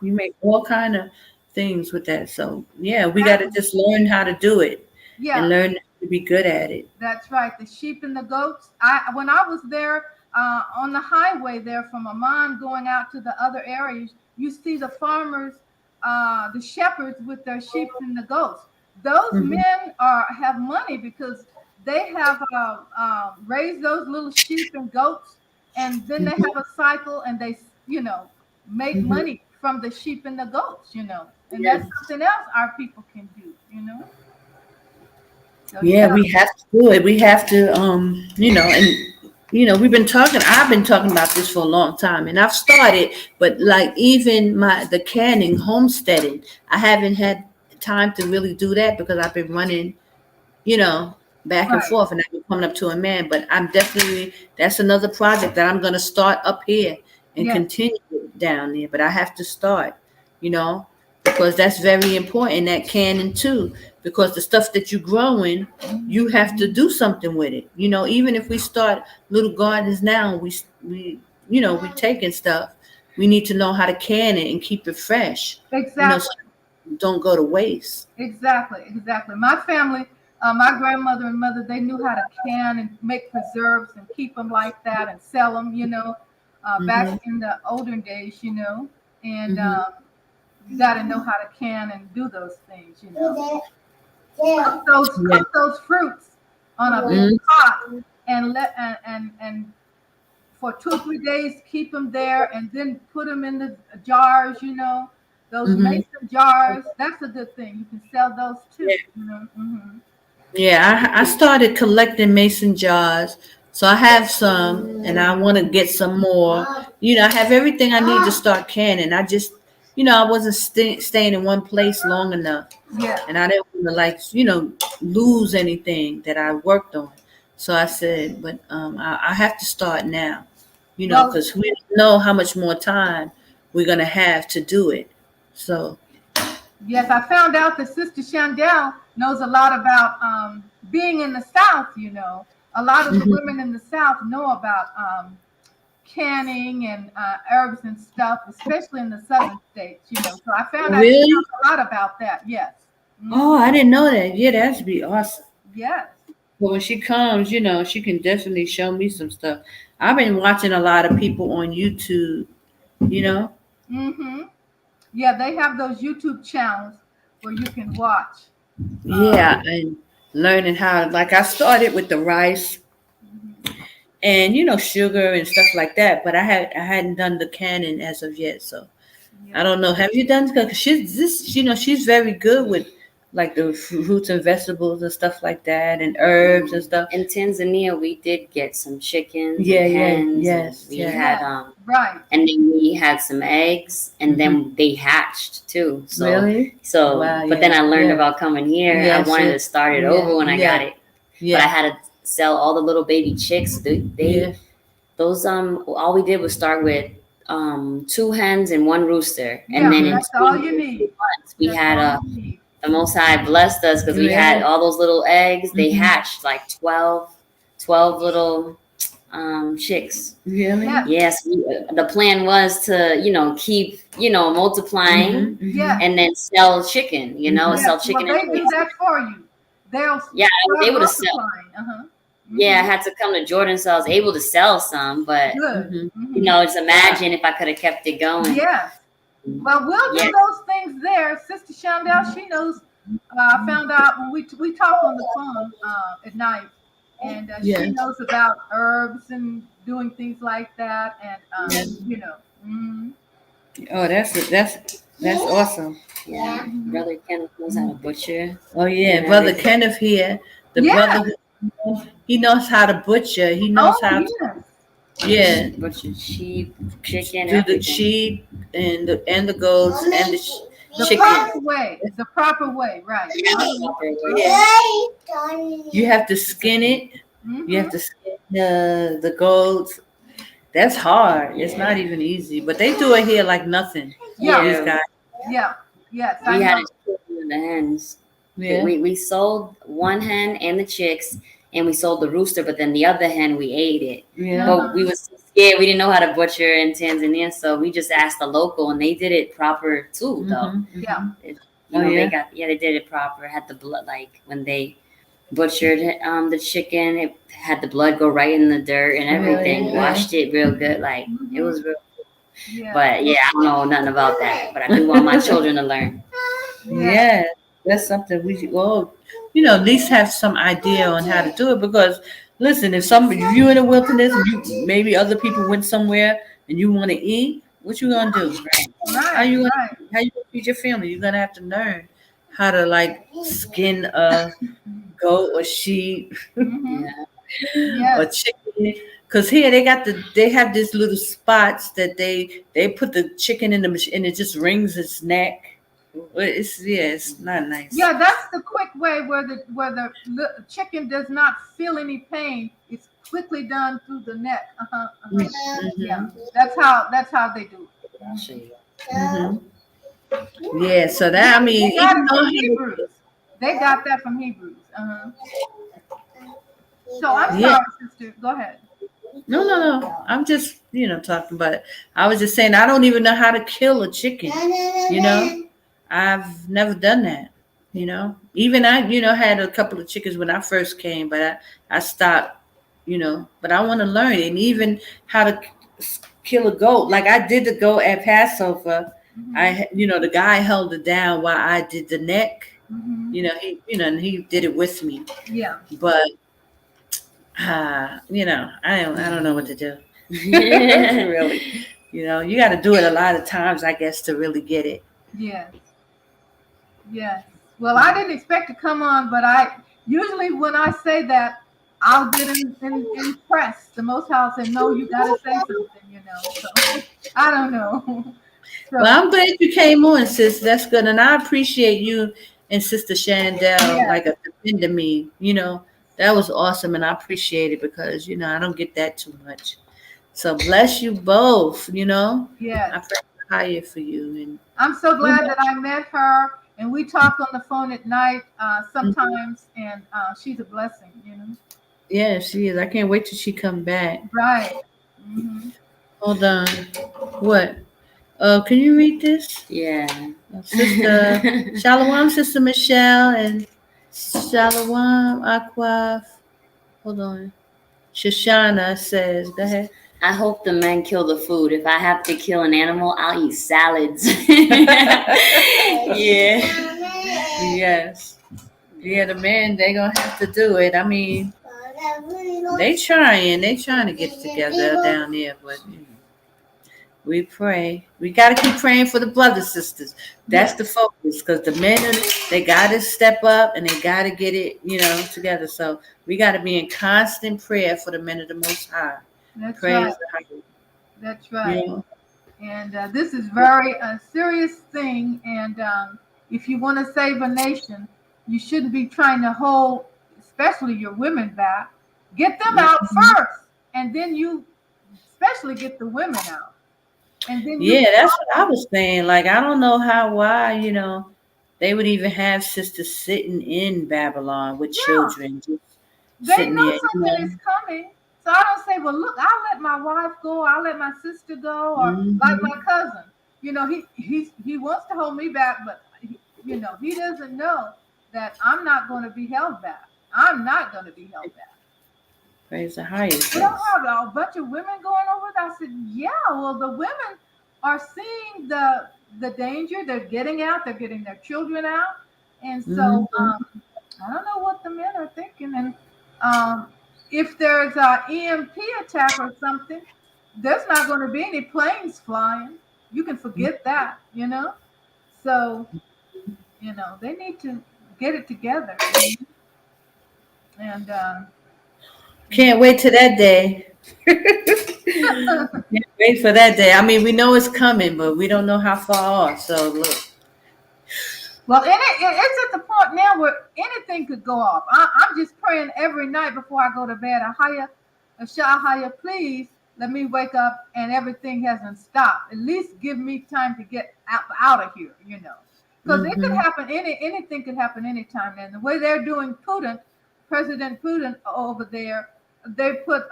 You make all kind of things with that. So we got to just learn how to do it. And learn to be good at it. That's right. The sheep and the goats. When I was there on the highway there from Amman going out to the other areas, you see the farmers, the shepherds with their sheep and the goats. Those men have money because they have raised those little sheep and goats, and then they have a cycle, and they make money from the sheep and the goats, and that's something else our people can do, So, we have to do it. We have to, and I've been talking about this for a long time, and I've started, but like even the canning, homesteading, I haven't had time to really do that because I've been running, back and forth, and I've been coming up to a man. But that's another project that I'm going to start up here and continue down there. But I have to start, because that's very important, that canning too, because the stuff that you're growing, you have to do something with it. Even if we start little gardens now, we taking stuff, we need to know how to can it and keep it fresh. Exactly. So don't go to waste. Exactly. My family, my grandmother and mother, they knew how to can and make preserves and keep them like that and sell them, back in the older days, and you got to know how to can and do those things, Put those fruits on a big pot and and for 2 or 3 days keep them there, and then put them in the jars, those mason jars. That's a good thing. You can sell those too. I started collecting mason jars, so I have some, and I want to get some more. I have everything I need to start canning. I just, I wasn't staying in one place long enough. And I didn't want to lose anything that I worked on. So I said, but I have to start now, because we don't know how much more time we're going to have to do it. So. Yes, I found out that Sister Chandel knows a lot about being in the South, A lot of the women in the South know about canning and herbs and stuff, especially in the southern states, So I found out a lot about that, yes. Oh, I didn't know that. Yeah, that'd be awesome. Yes. But when she comes, she can definitely show me some stuff. I've been watching a lot of people on YouTube, Yeah, they have those YouTube channels where you can watch. And learning how. Like I started with the rice and sugar and stuff like that, but I hadn't done the canning as of yet. So I don't know. Have you done? Because she's very good with like the fruits and vegetables and stuff like that, and herbs and stuff. In Tanzania, we did get some chickens Yeah, and yeah, hens. yes, And we yeah. had Right. and then we had some eggs, and then they hatched too. So Really? so, Wow, but then I learned yeah. about coming here. I Yes, wanted yeah, to start it yeah, over when I yeah, got it, yeah. but I had to sell all the little baby chicks. Yeah. Those all we did was start with 2 hens and 1 rooster, and Yeah, then in that's all you need. 2 months we That's had all you need. the Most High blessed us because we had all those little eggs. They hatched like 12 little chicks. Really? Yes. Yes, the plan was to keep multiplying Yes. and then sell chicken. Yes. Sell chicken. Well, they do that for you. They'll Yeah, I was start able to sell. multiplying. Yeah, I had to come to Jordan, so I was able to sell some. But Good. just imagine if I could have kept it going. Yes. Well, we'll do those things there. Sister Chandel, she knows. I found out when we talk on the phone at night, and she knows about herbs and doing things like that, and Oh, that's awesome. Yeah, Brother Kenneth knows how to butcher. Oh yeah, Brother Kenneth here. The brother, he knows how to butcher. He knows how to butcher sheep, chicken, do the sheep and the goats and the chicken. The proper way, right? You have to skin it. You have to skin the goats. That's hard. It's not even easy, but they do it here like nothing. These guys. Yeah. Yes. We had a chicken and the hens. Yeah. We sold 1 hen and the chicks, and we sold the rooster, but then the other hen we ate it. Yeah. But we was scared. We didn't know how to butcher in Tanzania, so we just asked the local, and they did it proper too, though. Yeah. They did it proper. Had the blood, like when they butchered the chicken, it had the blood go right in the dirt and everything. Really? Washed it real good, like it was real. But I don't know nothing about that. But I do want my children to learn. Yeah, that's something we should at least have some idea on how to do it. Because listen, if you in the wilderness and maybe other people went somewhere and you want to eat, what you gonna do? How you gonna feed your family? You're gonna have to learn how to like skin a goat or sheep or chicken. Because here they have these little spots that they put the chicken in the machine and it just wrings its neck. It's not nice. Yeah, that's the quick way where the chicken does not feel any pain. It's quickly done through the neck. Yeah, that's how they do it. I'll show you. Yeah, so that they got it from Hebrews. They got that from Hebrews. So I'm sorry, sister. Go ahead. No. I'm just talking about it. I was just saying I don't even know how to kill a chicken. I've never done that. Even I had a couple of chickens when I first came, but I stopped. But I want to learn, and even how to kill a goat. Like I did the goat at Passover. The guy held it down while I did the neck. He did it with me. Yeah. But I don't know what to do. Really. You got to do it a lot of times, I guess, to really get it. Yes. Well, I didn't expect to come on, but I usually when I say that, I'll get impressed. The Most High will say, "No, you got to say something," So I don't know. Well, I'm glad you came on, sis. That's good, and I appreciate you and Sister Chandel like defending me. That was awesome, and I appreciate it because I don't get that too much. So bless you both. I pray higher for you, and I'm so glad that I met her, and we talk on the phone at night sometimes, and she's a blessing. Yeah, she is. I can't wait till she come back. Right. Hold on. What? Can you read this? Yeah. Sister Shalom, Sister Michelle, and Shalom Aquaf. Hold on. Shoshana says, go ahead. I hope the men kill the food. If I have to kill an animal, I'll eat salads. Yeah. Yes. Yeah, the men, they gonna have to do it. I mean, they trying to get it together down there, but we pray. We got to keep praying for the brothers, sisters. That's Yes, the focus, because the men, they got to step up and they got to get it, together. So we got to be in constant prayer for the men of the Most High. that's right. Praise the High. That's You right. know? And this is very a serious thing. And if you want to save a nation, you shouldn't be trying to hold, especially your women, back. Get them out Mhm. first, and then you, especially, get the women out, and then you Yeah, that's what I follow. was saying. Like, I don't know why, they would even have sisters sitting in Babylon with Yeah, children, just they sitting know there, something is coming. So I don't say, well, look, I'll let my wife go, I'll let my sister go, or like hmm my cousin. He wants to hold me back, but he doesn't know that I'm not going to be held back. I'm not going to be held back. Praise the highest We don't praise. have a bunch of women going over there. I said, yeah, well, the women are seeing the danger. They're getting out. They're getting their children out, and so Hmm I don't know what the men are thinking. And um, if there's a EMP attack or something, there's not going to be any planes flying. You can forget that. So they need to get it together. And Can't wait to that day. Can't wait for that day. I mean, we know it's coming, but we don't know how far off. So look. well, it's at the point now where anything could go off. I'm just praying every night before I go to bed. Yashaya, please let me wake up and everything hasn't stopped. At least give me time to get out of here. Because it could Hmm happen. Anything could happen anytime. And the way they're doing Putin, President Putin over there, they put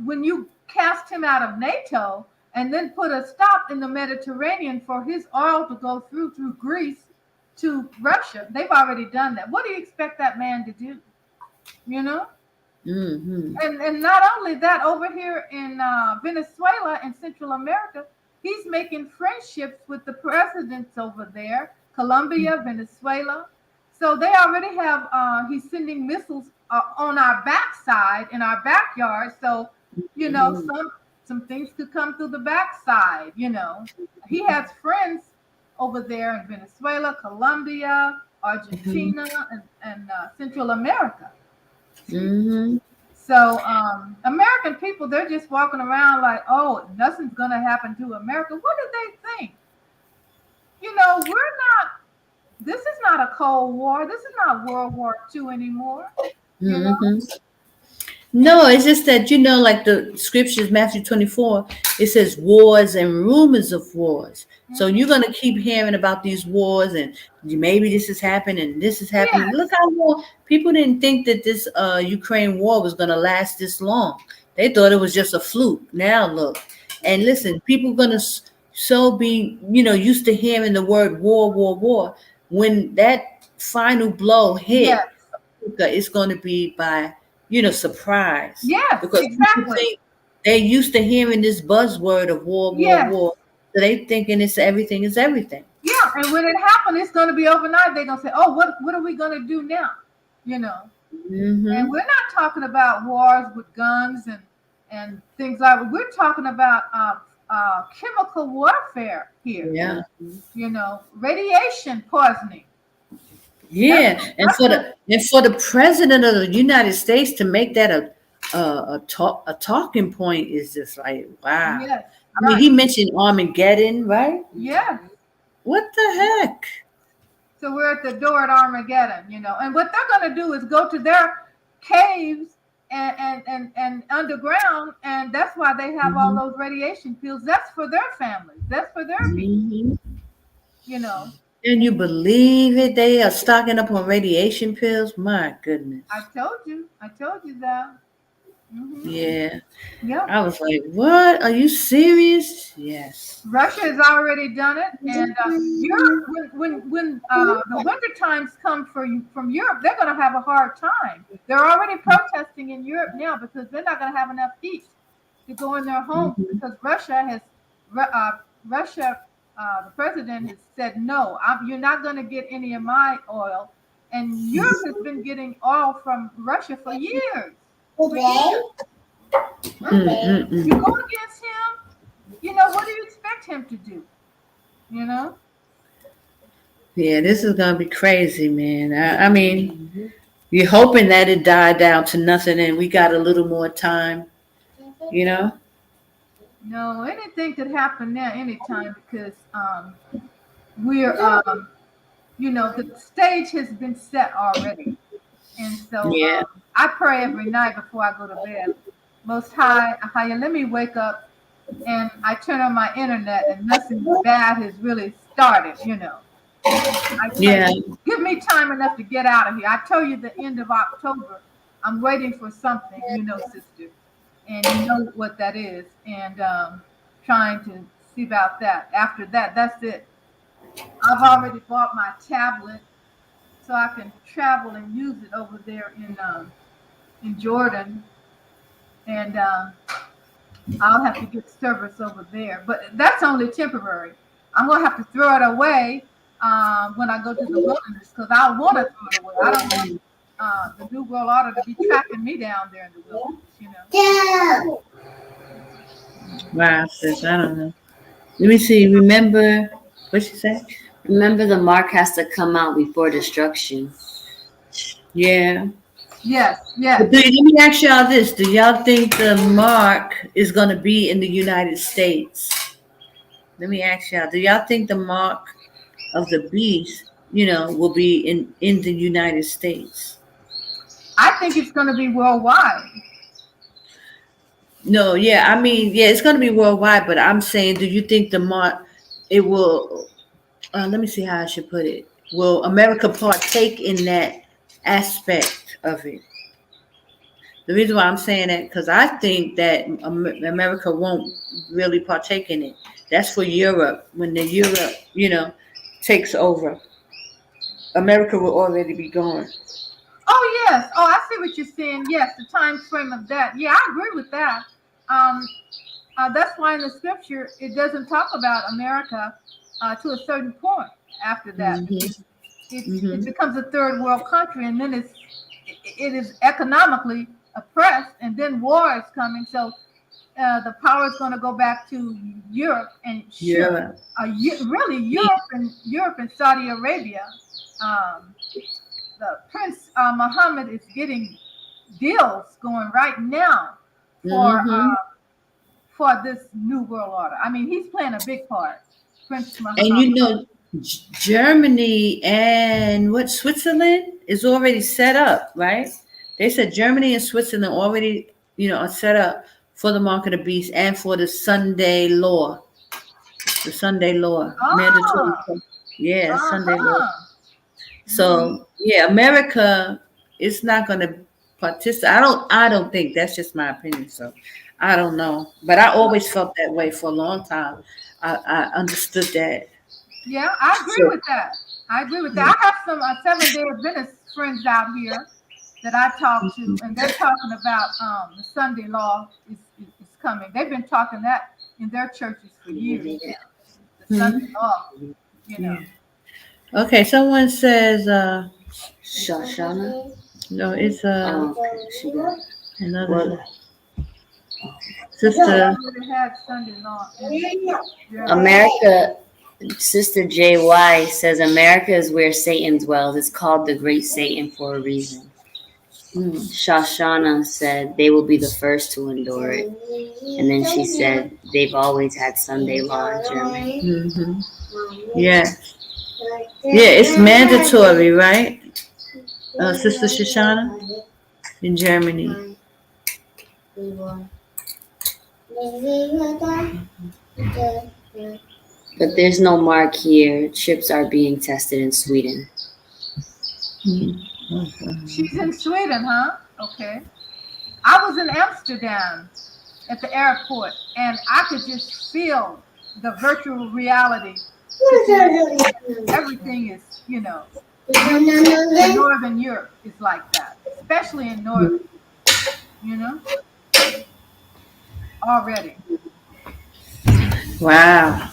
when you cast him out of NATO and then put a stop in the Mediterranean for his oil to go through Greece to Russia. They've already done that. What do you expect that man to do? You know? hmm And not only that, over here in Venezuela and Central America, he's making friendships with the presidents over there, Colombia, Venezuela. So they already have. He's sending missiles on our backside in our backyard. So some things could come through the backside. He has friends over there in Venezuela, Colombia, hmm Argentina, and Central America. See. hmm So American people, they're just walking around like, oh, nothing's gonna happen to America. What do they think? We're not. This is not a Cold War. This is not World War II anymore. You know. hmm No, it's just that like the scriptures, Matthew 24, it says wars and rumors of wars. So Mhm. you're gonna keep hearing about these wars, and maybe this is happening and this is happening. Yes. Look how long people didn't think that this Ukraine war was gonna last this long. They thought it was just a fluke. Now look, and listen, people gonna so be used to hearing the word war, war, war. When that final blow hit, Yes. it's going to be by surprise, Yes. because people Exactly. think they're used to hearing this buzzword of war, war, Yes. war. So they thinking it's everything is everything. Yeah. And when it happens, it's going to be overnight. They're going to say, "Oh, what are we going to do now?" You know. And Hmm we're not talking about wars with guns and things like that. We're talking about chemical warfare here. Yeah, Radiation poisoning. That's yeah, and that's for what. the president of the United States to make that a talking point is just like, wow. Yes, I mean, right. he mentioned Armageddon, right? Yes. What the heck? So we're at the door at Armageddon. And what they're going to do is go to their caves and underground, and that's why they have all Hmm those radiation pills. That's for their families. That's for their people. hmm You know. Can you believe it? They are stocking up on radiation pills. My I goodness. told you. I told you that. Hmm. Yeah. Yeah. I was like, what? Are you serious? Yes. Russia has already done it, and Europe. When the winter times come for you from Europe, they're going to have a hard time. They're already protesting in Europe now because they're not going to have enough heat to go in their homes hmm because Russia, the president has said no. You're not going to get any of my oil, And Europe has been getting oil from Russia for years. For years. You go against him, what do you expect him to do? Yeah, this is gonna be crazy, man. I mean, you're hoping that it died down to nothing, and we got a little more time. You know? No, anything could happen now, anytime, because we're the stage has been set already. And so Yeah. I pray every night before I go to bed. Most High, AHAYAH, let me wake up and I turn on my internet and nothing bad has really started. I Yeah. say, give me time enough to get out of here. I tell you the end of October, I'm waiting for something, sister. And you know what that is. And trying to see about that. After that, that's it. I've already bought my tablet so I can travel and use it over there in Jordan, and I'll have to get service over there. But that's only temporary. I'm gonna have to throw it away when I go to the wilderness because I want to throw it away. I don't want the New World Order to be tracking me down there in the wilderness. Wow, sis, I don't know. Let me see. Remember what she said? Remember, the mark has to come out before destruction. Yeah. Yes. But let me ask y'all this: do y'all think the mark is gonna be in the United States? Let me ask y'all: do y'all think the mark of the beast, will be in the United States? I think it's going to be worldwide. No, yeah, I mean, yeah, it's going to be worldwide, but I'm saying, do you think the mark, it will, let me see how I should put it. Will America partake in that aspect of it? The reason why I'm saying that, because I think that America won't really partake in it. That's for Europe. When the Europe, takes over, America will already be gone. Oh, yes. Oh, I see what you're saying. Yes, the time frame of that. Yeah, I agree with that. That's why in the scripture it doesn't talk about America to a certain point after that. Mm-hmm. It becomes a third world country, and then it is economically oppressed, and then war is coming. So the power is going to go back to Europe and really Europe and Saudi Arabia. The Prince Mohammed is getting deals going right now for this new world order. I mean, he's playing a big part, Prince Mohammed. And Germany and Switzerland is already set up, right? They said Germany and Switzerland already, are set up for the mark of the beast and for the Sunday law. The Sunday law. Mandatory. Yeah, Sunday law. So yeah, America is not gonna participate. I don't think, that's just my opinion. So I don't know. But I always felt that way for a long time. I understood that. Yeah, I agree with that. I have some Seventh-day Adventist friends out here that I talk to, and they're talking about the Sunday law is coming. They've been talking that in their churches for years now. The Sunday law, Okay, someone says Shoshana? No, it's okay. another sister. America, Sister JY says America is where Satan dwells. It's called the Great Satan for a reason. Shoshana said they will be the first to endure it. And then she said they've always had Sunday law in Germany. Mm-hmm. Yeah. Yeah, it's mandatory, right? Sister Shoshana? In Germany. But there's no mark here. Chips are being tested in Sweden. She's in Sweden, huh? Okay. I was in Amsterdam at the airport, and I could just feel the virtual reality. Everything is, in Northern Europe is like that, especially in Northern, already. Wow.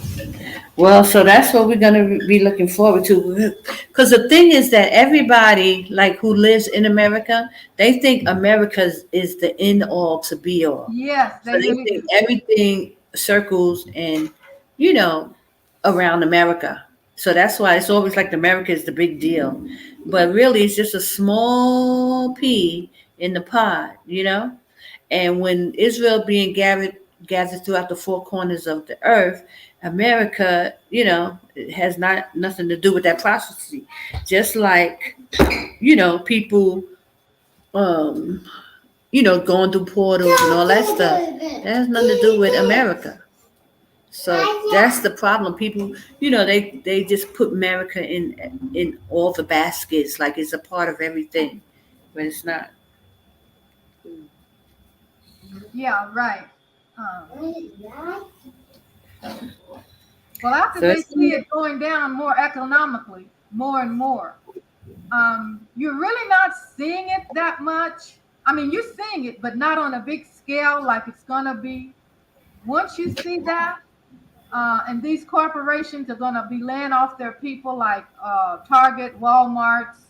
Well, so that's what we're gonna be looking forward to. Because the thing is that everybody, like who lives in America, they think America is the end all to be all. Yes, So they they really think do. everything circles and, you know, around America. So that's why it's always like America is the big deal. But really, it's just a small pea in the pod, you know? And when Israel being gathered throughout the four corners of the earth, America, it has not nothing to do with that prophecy. Just like, people um, going through portals and all that stuff. That has nothing to do with America. So that's the problem. People, they just put America in all the baskets, like it's a part of everything, but it's not. Yeah, right. Well, after So they it's see it going down more economically, more and more, you're really not seeing it that much. I mean, you're seeing it, but not on a big scale like it's gonna be. Once you see that, and these corporations are gonna be laying off their people, like Target, Walmart's,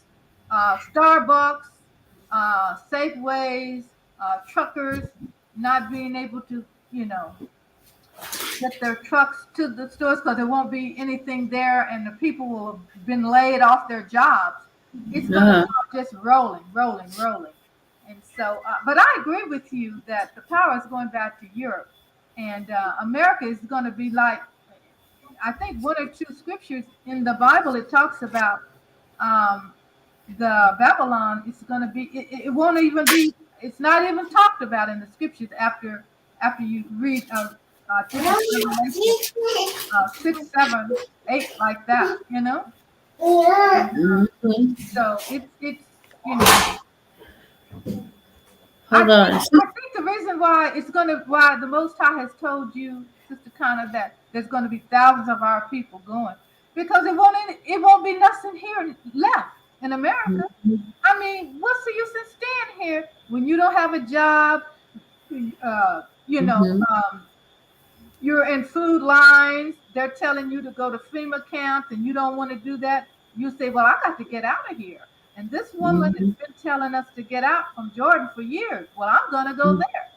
Starbucks, Safeways, truckers, not being able to, you know, get their trucks to the stores because there won't be anything there, and the people will have been laid off their jobs. It's going to uh start just rolling, rolling, rolling. And so, but I agree with you that the power is going back to Europe, and America is going to be like, I think one or two scriptures in the Bible it talks about um, the Babylon is going to be. It won't even be. It's not even talked about in the scriptures after you read. I think it's Revelation 6, 7, 8, like that. You know, and mhm. so it's you know. I Hold think on. I think the reason why the Most High has told you, Sister Connor, that there's going to be thousands of our people going because it won't be nothing here left in America. I mean, what's the use in staying here when you don't have a job? Uh, you know, Mhm. you're in food lines. They're telling you to go to FEMA camps, and you don't want to do that. You say, "Well, I got to get out of here." And this woman has Mhm. been telling us to get out from Jordan for years. Well, I'm going to go Mhm. there.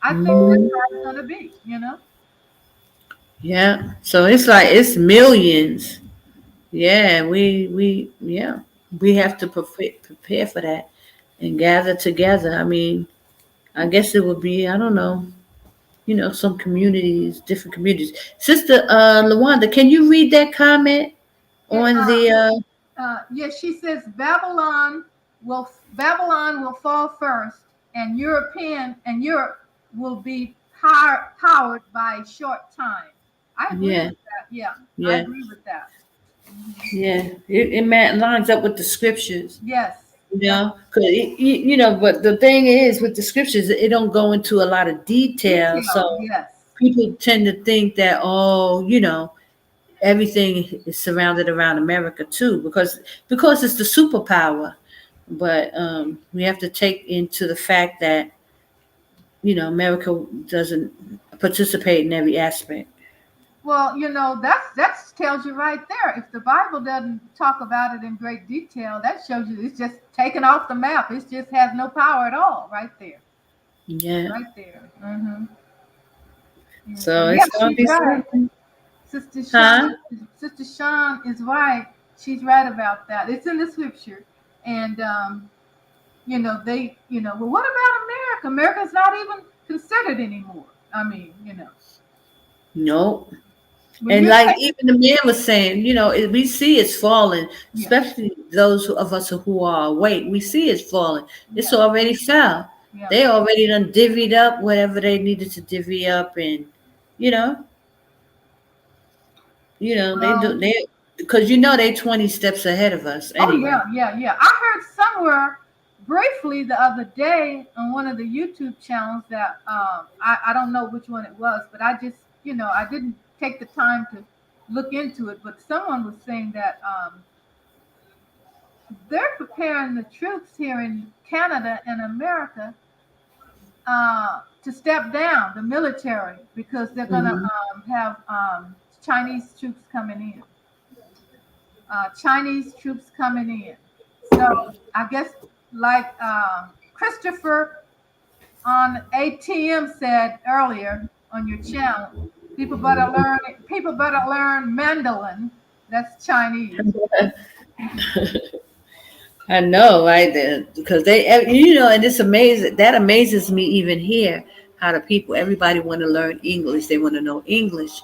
I think that's Mhm. how it's going to be. You know. Yeah. So it's like it's millions. Yeah, we have to prepare for that and gather together. I mean, I guess it would be, I don't know, some communities, different communities. Sister Lawanda, can you read that comment It, on the yes, she says Babylon will fall first, and Europe will be powered by a short time. I agree yeah, with that. Yeah, I yeah, agree with that. Hmm. yeah. It lines up with the scriptures. Yes, You yes. know, but the thing is with the scriptures, it don't go into a lot of detail. Detail. So Yes. people tend to think that, oh, everything is surrounded around America too, because it's the superpower. But we have to take into the fact that America doesn't participate in every aspect. Well, that tells you right there. If the Bible doesn't talk about it in great detail, that shows you it's just taken off the map. It just has no power at all, right there, Yeah. right there. Hmm. And so, So yeah, it's gonna she's be right. something, Sister huh? Sean, Sister Sean is right. She's right about that. It's in the scripture, and well, what about America? America's not even considered anymore. I mean, No. when And you like take, even the man was saying, we see it's falling, yeah, especially those of us who are awake. We see it's falling. It's yeah, already fell. yeah. They already done divvied up whatever they needed to divvy up, and you know, they do Well, they because they 20 steps ahead of us oh yeah, anyway. yeah, yeah. I heard somewhere briefly the other day on one of the YouTube channels that I don't know which one it was, but I just I didn't take the time to look into it. But someone was saying that they're preparing the troops here in Canada and America to step down the military because they're going to Hmm. have Chinese troops coming in. Chinese troops coming in. So I guess like Christopher on ATM said earlier on your channel, people better learn Mandarin. That's Chinese. I know, right? Because and it's amazing. That amazes me even here. How the people, everybody want to learn English. They want to know English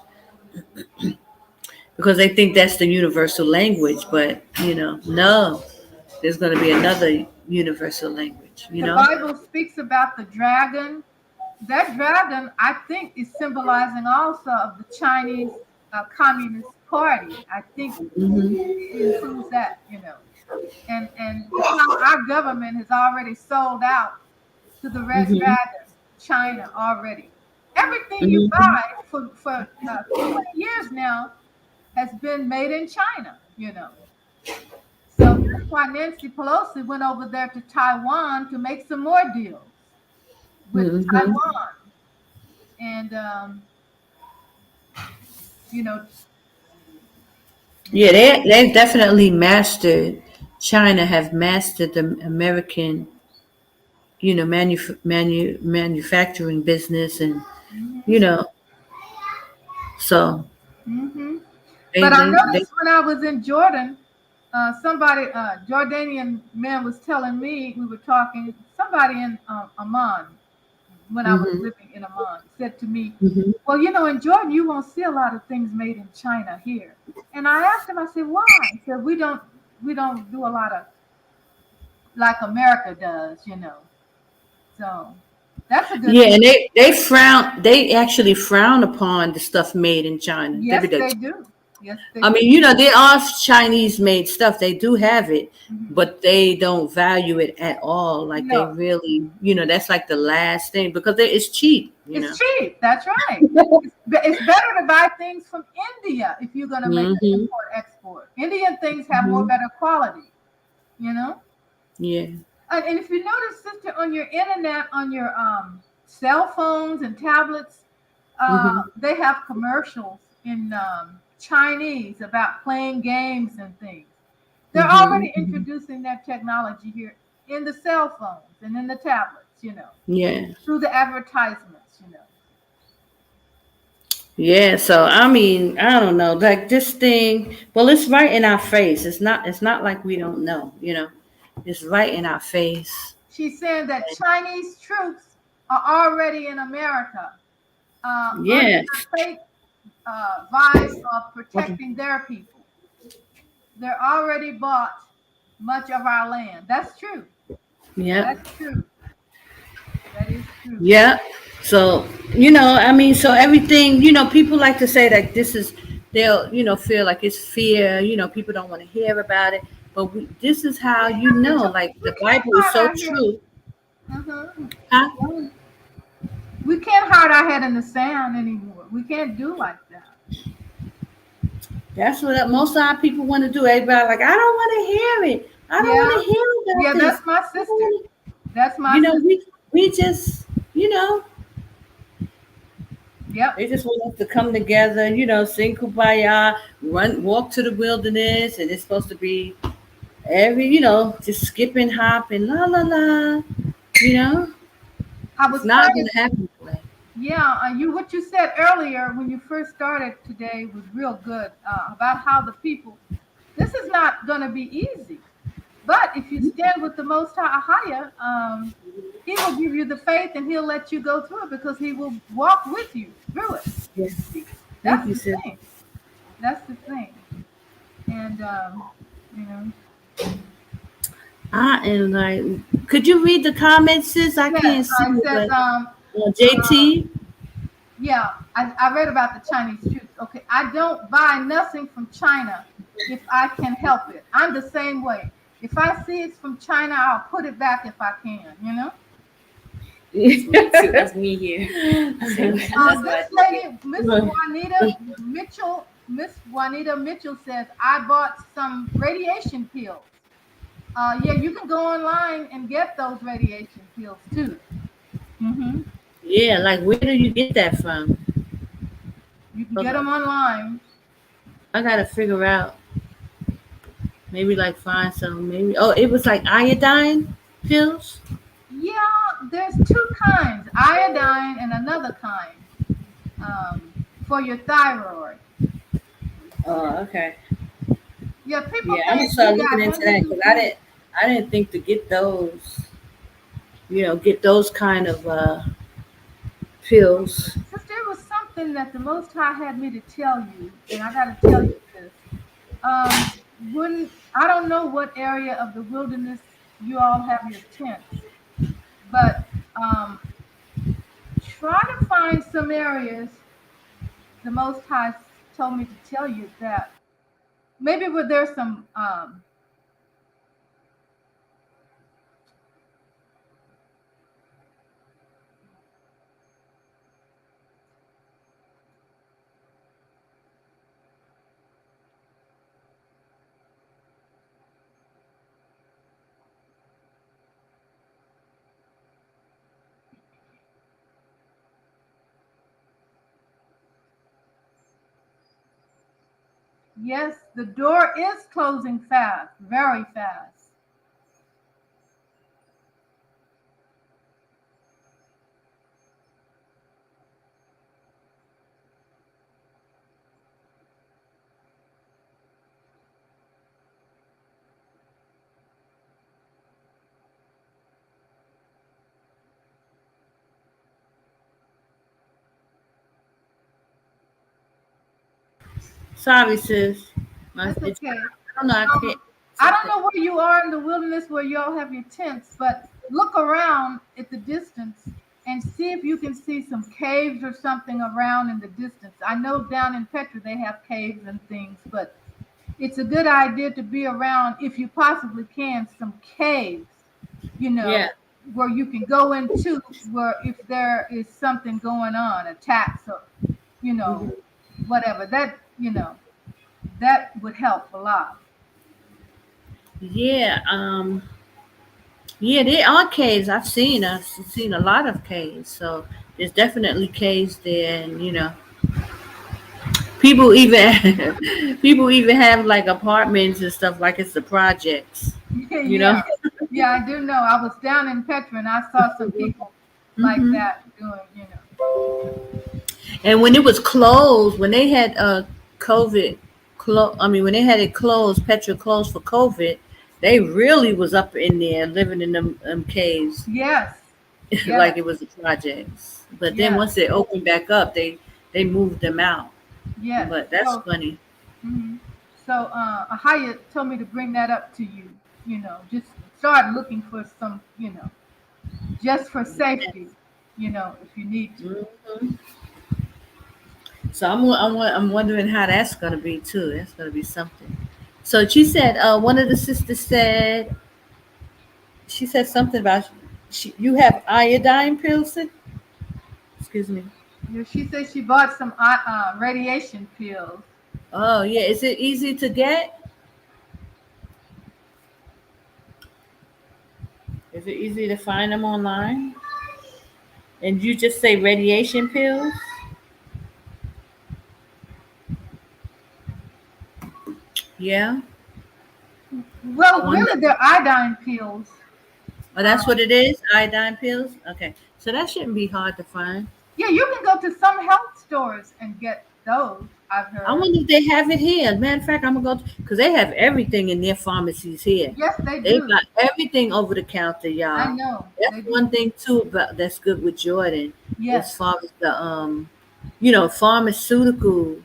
because they think that's the universal language. But no, there's going to be another universal language. The Bible speaks about the dragon. That dragon, I think, is symbolizing also of the Chinese Communist Party. I think it includes that, and how our government has already sold out to the red dragon, China already. Everything you buy for 20 years now has been made in China, So that's why Nancy Pelosi went over there to Taiwan to make some more deals with Taiwan. And, Yeah, they've definitely mastered, China have mastered the American, manufacturing business and, so. But I noticed when I was in Jordan, somebody, Jordanian man was telling me, we were talking, somebody in Amman, when I was living in Amman, said to me, well, in Jordan, you won't see a lot of things made in China here. And I asked him, I said, why? He said, we don't do a lot of, like America does, So that's a good thing. And they actually frown upon the stuff made in China. Yes, they do. Yes, I mean, there are Chinese made stuff. They do have it, but they don't value it at all. Like they really, that's like the last thing because it's cheap. It's cheap. That's right. It's better to buy things from India if you're going to make an import-export. Indian things have more better quality, Yeah. And if you notice, sister, on your internet, on your cell phones and tablets, they have commercials in Chinese about playing games and things. They're already introducing that technology here in the cell phones and in the tablets, through the advertisements, Yeah, so I mean, I don't know, like this thing. Well, it's right in our face. It's not like we don't know, It's right in our face. She's saying that Chinese troops are already in America. Yes. Fake vibes of protecting their people. They're already bought much of our land. That's true. Yeah. That's true. That is true. Yeah. So, I mean, so everything, people like to say that they'll, feel like it's fear, people don't want to hear about it. But this is how like the Bible is so true. Huh? We can't hide our head in the sand anymore. We can't do like that. That's what most of our people want to do. Everybody like, I don't want to hear it. I don't want to hear about this. Yeah, that's my sister. That's my sister. We just, Yep. They just want us to come together, sing kumbaya, walk to the wilderness, and it's supposed to be just skipping, hopping, la la la, I was not going to happen that way. Yeah, what you said earlier when you first started today was real good about how the people. This is not going to be easy, but if you stand with the Most High AHAYAH, He will give you the faith and He'll let you go through it because He will walk with you through it. Yes. That's the thing. That's the thing. And I am like, could you read the comments, sis? I can't see it. Says, JT. Yeah, I read about the Chinese troops. Okay, I don't buy nothing from China if I can help it. I'm the same way. If I see it's from China, I'll put it back if I can, That's me here. This lady, Miss Juanita Mitchell says, I bought some radiation pills. Yeah, you can go online and get those radiation pills too. Yeah, like where do you get that from? You can get them online. I gotta figure out. Maybe like find some. Maybe it was like iodine pills. Yeah, there's two kinds, iodine and another kind for your thyroid. Oh, okay. Yeah, people Yeah, I'm gonna think we start looking got into that hundreds because of years. I didn't think to get those. Get those kind of pills. Sister, there was something that the Most High had me to tell you, and I got to tell you this. Um, when I don't know what area of the wilderness you all have your tents, but try to find some areas. The Most High told me to tell you that maybe where there's some yes, the door is closing fast, very fast. Sorry, sis. That's I okay. don't know. I can't. I don't Something. know where you are in the wilderness where you all have your tents, but look around at the distance and see if you can see some caves or something around in the distance. I know down in Petra they have caves and things, but it's a good idea to be around, if you possibly can, some caves, Yeah. where you can go into, where if there is something going on, attacks or, you know, Mhm. whatever. That would help a lot. Yeah. Yeah, there are caves. I've seen a lot of caves. So there's definitely caves there, and people even people even have like apartments and stuff like it's the projects. You know. Yeah, yeah, I do know. I was down in Petra and I saw some people like Hmm. that doing. And when it was closed, when they had COVID, I mean, when they had it closed, Petra closed for COVID, they really was up in there living in them caves Yes, like yes, it was the projects. But then yes, once they opened back up, they moved them out. yes. But that's funny. Mhm. So Ahaya told me to bring that up to you. Just start looking for some, just for safety, if you need to. Hmm. So I'm wondering how that's gonna be too. That's gonna be something. So she said, one of the sisters said, she said something about you have iodine pills. Excuse me. She said she bought some radiation pills. Oh yeah, is it easy to get? Is it easy to find them online? And you just say radiation pills? Yeah. I Well, wonder. really, they're iodine pills. Oh, that's what Um, it is? Iodine pills? Okay. So that shouldn't be hard to find. yeah, you can go to some health stores and get those, I've I heard. wonder if they have it here. Matter of fact, I'm gonna go because they have everything in their pharmacies here. Yes, they They do. got everything over the counter, I y'all. know That's they do. one thing too about that's good with Jordan, Yes, as far as the pharmaceutical,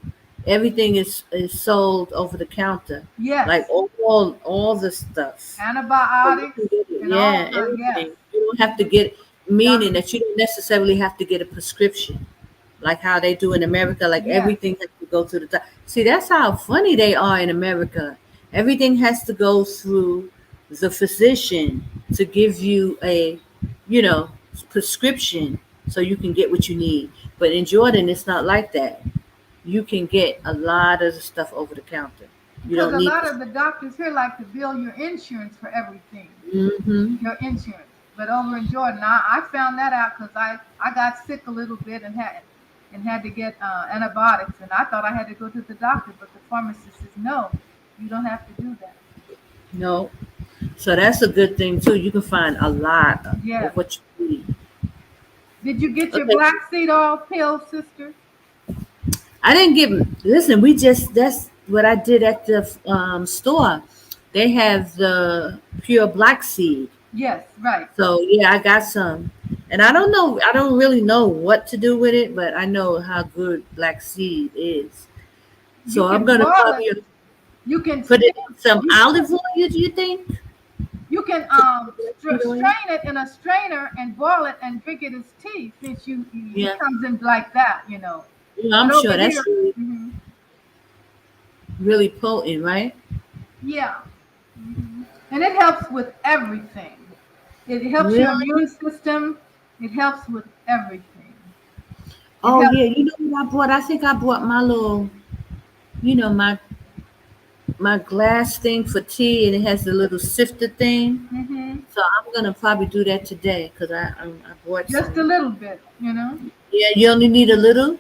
everything is sold over the counter, like yes. all the stuff. So you Antibiotics can get it, and all yeah, kinds. Yes. everything. You don't have to Mhm. get, meaning Doctor. that you don't necessarily have to get a prescription like how they do in America. Like Yes. everything has to go to the doctor. See, that's how funny they are in America. Everything has to go through the physician to give you a, you know, prescription so you can get what you need. But in Jordan, it's not like that. You can get a lot of the stuff over the counter. You Because don't a need lot of the prescription. doctors here like to bill your insurance for everything. Mm-hmm. Your insurance. But over in Jordan, I found that out because I got sick a little bit and and had to get antibiotics. And I thought I had to go to the doctor, but the pharmacist says, no, you don't have to do that. No. So that's a good thing too. You can find a lot Yes. of what you need. Did you get your Okay. black seed oil pill, sister? I didn't get. Listen, we just that's what I did at the store. They have the pure black seed. Yes, right. So yeah, I got some, and I don't know. I don't really know what to do with it, but I know how good black seed is. You So I'm can gonna boil it. probably You can put steam it in some you, olive oil. Do you think? you can To put black seed oil? strain it in a strainer and boil it and drink it as tea, since Yeah, it comes in like that, you know. yeah, But I'm over sure that's here, really, hmm really potent, right? yeah, and it helps with everything. It helps your Really? immune system. It helps with everything. It Oh helps. yeah, you know what I bought? I think I bought my little, my glass thing for tea, and it has the little sifter thing. hmm So I'm gonna probably do that today because I bought Just a some. little bit, you know. Yeah, you only need a little,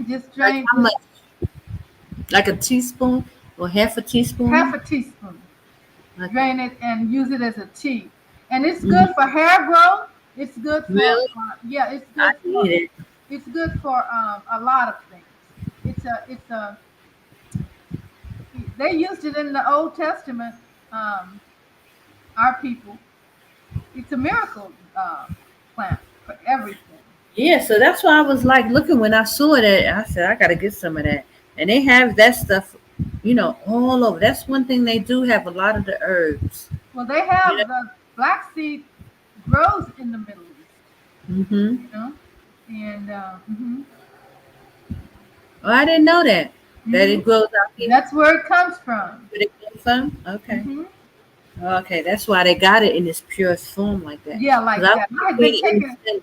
Just like drain, how just much? Like a teaspoon or half a half teaspoon? a teaspoon. Okay. Drain it and use it as a tea. And it's Hmm. good for hair growth. It's good for Really? yeah. I need it. It's good for a lot of things. It's a They used it in the Old Testament. Um, our people. It's a miracle plant for everything. Yeah, so that's why I was like looking when I saw that. I said I gotta get some of that, and they have that stuff, all over. That's one thing they do have a lot of the herbs. Well, they You know. have the black seed grows in the Middle East, Mhm. you know, and Oh, I didn't know that. That hmm it grows out here. that's where it comes from. Where it comes from? Okay. hmm Okay, that's why they got it in its purest form like that. Yeah, Cause like I that. was thinking in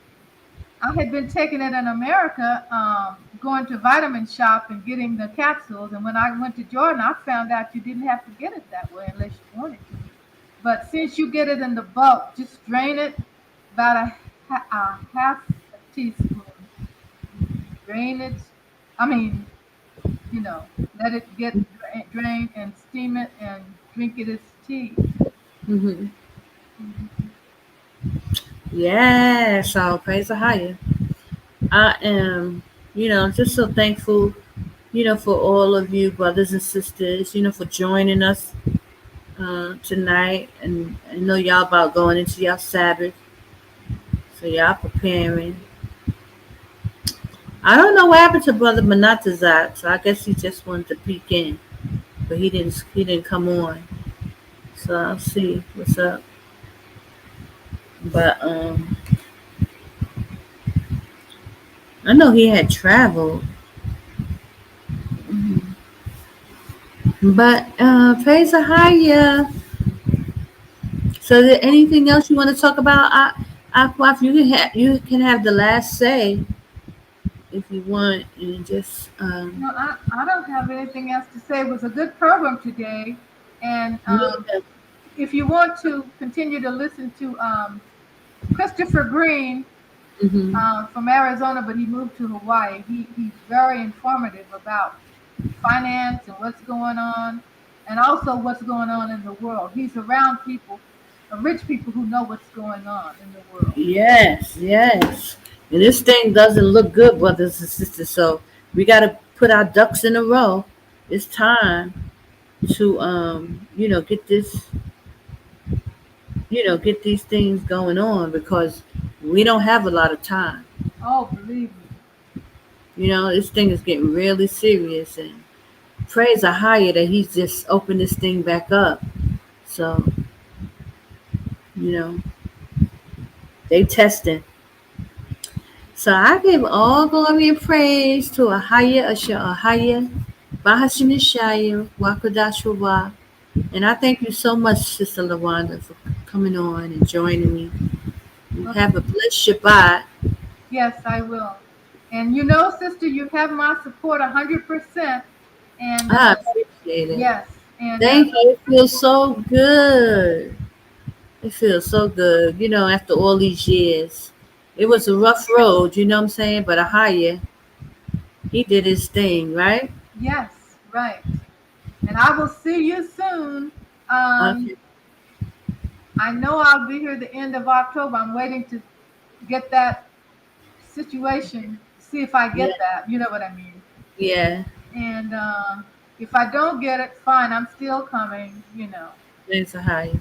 I had been taking it in America, going to vitamin shop and getting the capsules. And when I went to Jordan, I found out you didn't have to get it that way unless you wanted to. But since you get it in the bulk, just drain it about a half a teaspoon. Drain it. I mean, let it get drained and steam it and drink it as tea. hmm Yeah, so praise the higher. I am, just so thankful, for all of you brothers and sisters, for joining us tonight. And I know y'all about going into y'all Sabbath, so y'all preparing. I don't know what happened to Brother Manatazat, so I guess he just wanted to peek in, but he didn't come on. So I'll see what's up. But I know he had traveled. But praise Ahaya. So, is there anything else you want to talk about? Aquaf, you can have the last say if you want, and just No, I don't have anything else to say. It was a good program today. And yeah. if you want to continue to listen to Christopher Green Hmm. from Arizona, but he moved to Hawaii, he's very informative about finance and what's going on, and also what's going on in the world. He's around people, rich people who know what's going on in the world. Yes, yes. And this thing doesn't look good, brothers and sisters. So we got to put our ducks in a row. It's time to get this, get these things going on because we don't have a lot of time. Oh, believe me. This thing is getting really serious, and praise a higher that he's just opened this thing back up. So, you know, they testing. So I give all glory and praise to Ahaya Asher Ahaya, Bahashim Yashaya, Wakadashwa. And I thank you so much, Sister Lawanda, for coming on and joining me. You Well, have a blessed Shabbat. yes, I will. And sister, you have my support 100%. And I appreciate it. yes, and Thank you. It feels so good. It feels so good, after all these years. It was a rough road, you know what I'm saying? But Ahaya, He did his thing, right? Yes, right. And I will see you soon. Um, Okay. I know I'll be here the end of October. I'm waiting to get that situation, see if I Yeah. get that. You know what I mean? Yeah. And if I don't get it, fine. I'm still coming. It's a high.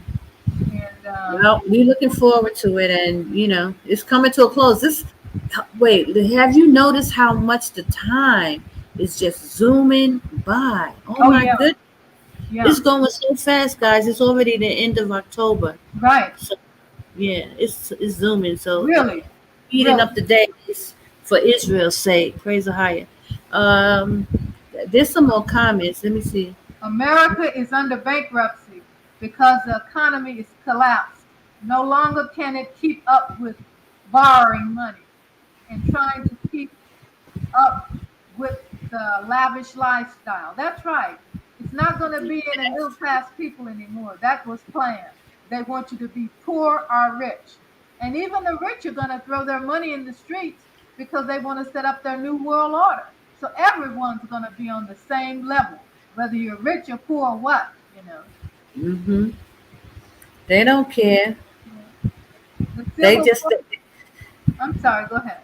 And Well, we're looking forward to it, and it's coming to a close. Wait, have you noticed how much the time is just zooming by? Oh oh my yeah, goodness, yeah, it's going so fast, guys. It's already the end of October. right. So yeah, it's zooming. So Really, speeding really. up the days for Israel's sake. Praise the higher. Um, there's some more comments. Let me see. America is under bankruptcy because the economy is collapsed. No longer can it keep up with borrowing money and trying to keep up with the lavish lifestyle. That's right. It's not going to be in the middle class people anymore. That was planned. They want you to be poor or rich. And even the rich are going to throw their money in the streets because they want to set up their new world order. So everyone's going to be on the same level, whether you're rich or poor or what. Hmm. They don't care. Yeah. The They civil just war. I'm sorry, go ahead.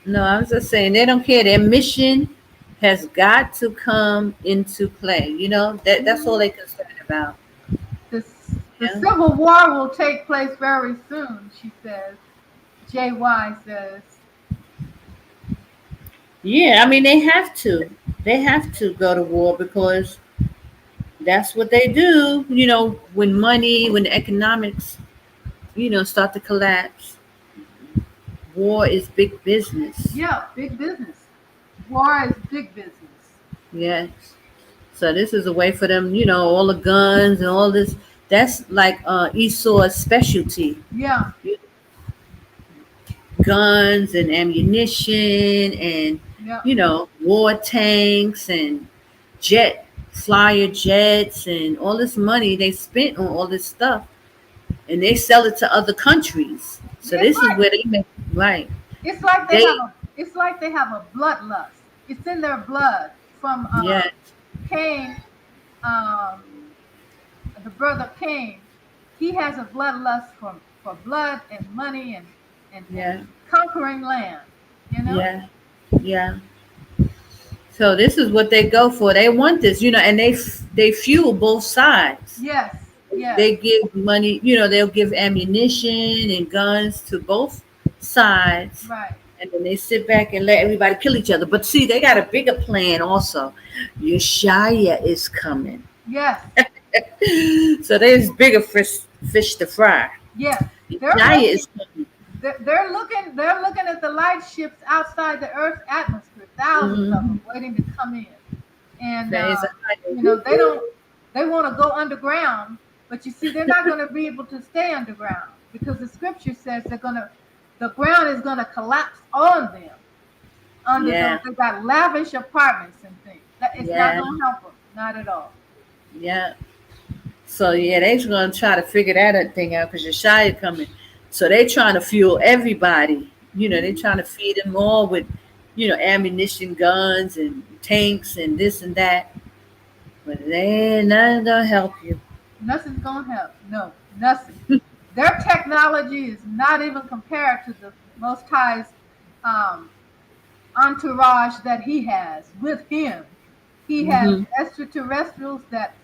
No, I was just saying they don't care. Their mission has got to come into play. That's all Mhm. they concerned about. The Yeah. civil war will take place very soon, she says. JY says. Yeah, I mean they have to. They have to go to war because that's what they do. When the economics, start to collapse, war is big business. Yeah, big business. War is big business. Yes. So this is a way for them, all the guns and all this. That's like Esau's specialty. Yeah, Guns and ammunition and yeah. war tanks and flyer jets and all this money they spent on all this stuff and they sell it to other countries. So It's this is like where they make right. They it's like they have a bloodlust. It's in their blood from Yeah, Cain, um, the brother Cain. He has a bloodlust for blood and money and yeah, conquering land. You know? yeah, yeah. So this is what they go for. They want this, and they fuel both sides. Yes, yes. They give money, they'll give ammunition and guns to both sides, Right. and then they sit back and let everybody kill each other. But see, they got a bigger plan also. Yashaya is coming. Yes, So there's bigger fish to fry. yes. They're Yashaya waiting. is coming. They're looking at the light ships outside the Earth's atmosphere, thousands of Mm-hmm. them waiting to come in. And There's a they want to go underground, but you see, they're not going to be able to stay underground because the scripture says the ground is going to collapse on them under those. Yeah, They got lavish apartments and things. It's not yeah, going to help them, not at all. yeah. So yeah, they're gonna try to figure that thing out because Yeshaya coming. So they trying to fuel everybody. They Mhm. trying to feed them all with, ammunition, guns, and tanks, and this and that. But they ain't nothing gonna help you. Nothing's going to help. No, nothing. Their technology is not even compared to the Most High's um, entourage that he has with him. He has Hmm. extraterrestrials that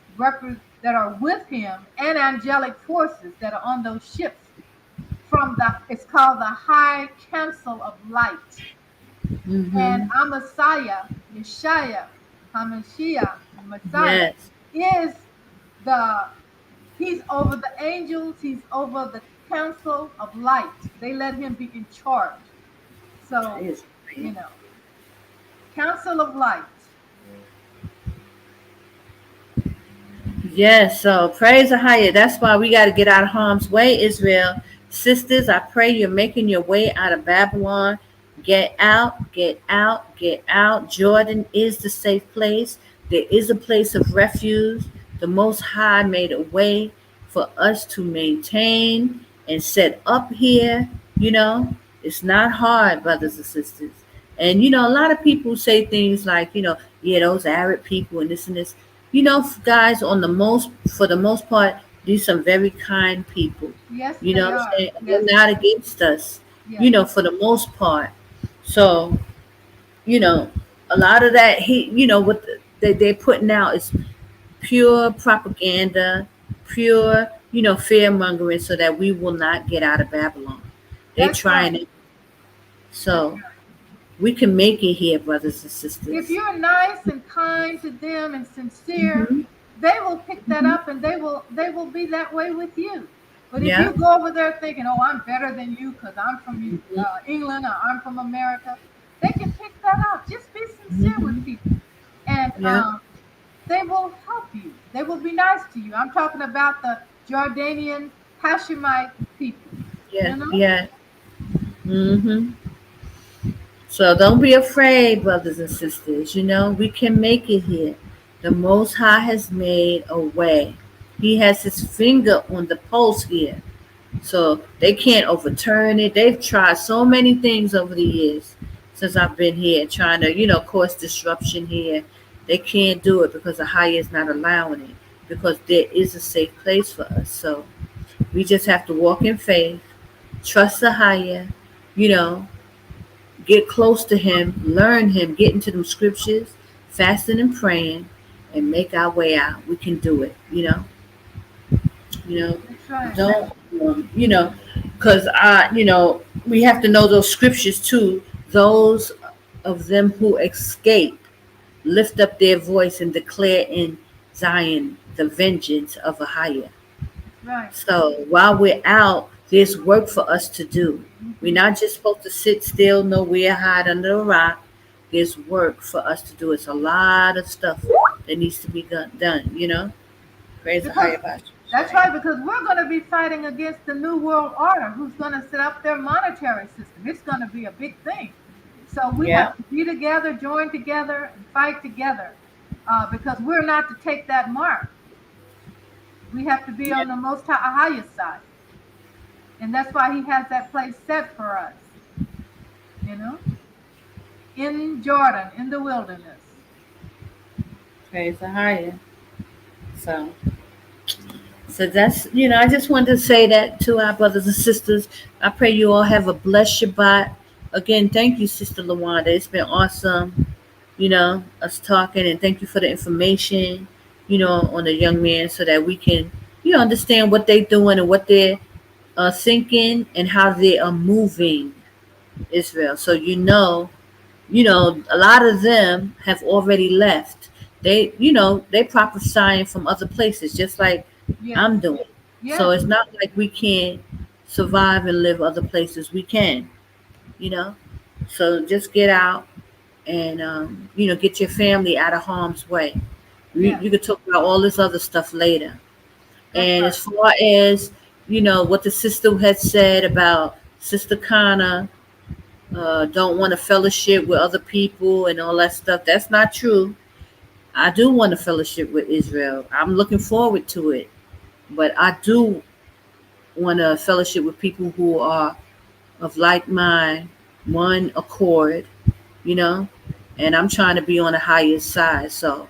are with him and angelic forces that are on those ships from it's called the High Council of Light. And Hmm. Messiah, Yeshaya, Hamashiach, Messiah Yes, is the he's over the angels, he's over the council of light. They let him be in charge. So, praise. you know, council of light. Yes, so praise the higher. That's why we got to get out of harm's way, Israel. Sisters, I pray you're making your way out of Babylon. Get out, get out, get out. Jordan is the safe place. There is a place of refuge. The Most High made a way for us to maintain and set up here. It's not hard, brothers and sisters. And a lot of people say things like, yeah, those Arab people and this and this. Guys, for the most part, these some very kind people. Yes, You know they what I'm are. saying? They're Yes, not against us. yes. For the most part. So, you know, a lot of that what they're putting out is pure propaganda, pure, fear mongering, so that we will not get out of Babylon. They That's right. trying it, That's so right. we can make it here, brothers and If sisters. you're nice and kind to them and sincere, Hmm. they will pick that Hmm. up and they will be that way with you. But if Yeah. you go over there thinking, "Oh, I'm better than you because I'm from Hmm. England or I'm from America," they can pick that up. Just be sincere with Hmm. people, and Yeah. they will help you. They will be nice to you. I'm talking about the Jordanian Hashemite people. Yeah. You know, Yeah. Hmm. So don't be afraid, brothers and sisters. We can make it here. The Most High has made a way. He has his finger on the pulse here. So they can't overturn it. They've tried so many things over the years since I've been here, trying to, cause disruption here. They can't do it because the higher is not allowing it, because there is a safe place for us. So we just have to walk in faith, trust the higher, you know, get close to him, learn him, get into them scriptures, fasting and praying, and make our way out. We can do it, you know, that's right. don't, because we have to know those scriptures too. Those of them who escape lift up their voice and declare in Zion the vengeance of Ahayah. That's right. So while we're out, there's work for us to do. We're Hmm. not just supposed to sit still, nowhere, hide under a rock. There's work for us to do. It's a lot of stuff that needs to be done. Praise the Because higher power. that's right, because we're going to be fighting against the New World Order, who's going to set up their monetary system. It's going to be a big thing. So we Yeah. have to be together, join together, and fight together because we're not to take that mark. We have to be Yeah. on the most highest side. And that's why he has that place set for us, you know, in Jordan, in the wilderness. Praise the higher. So, that's, I just wanted to say that to our brothers and sisters. I pray you all have a blessed Shabbat. Again, thank you, Sister Lawanda. It's been awesome, us talking, and thank you for the information, on the young man, so that we can, understand what they're doing and what they're thinking and how they are moving Israel. So a lot of them have already left. They prophesying from other places, just like Yes, I'm doing. So yes, it's not like we can't survive and live other places. We can, you know. So just get out and get your family out of harm's way. You, yes. you could talk about all this other stuff later. That's And right. as far as what the sister had said about Sister Kana, don't want to fellowship with other people and all that stuff. That's not true. I do want to fellowship with Israel. I'm looking forward to it. But I do want to fellowship with people who are of like mind, one accord, you know, and I'm trying to be on the highest side. So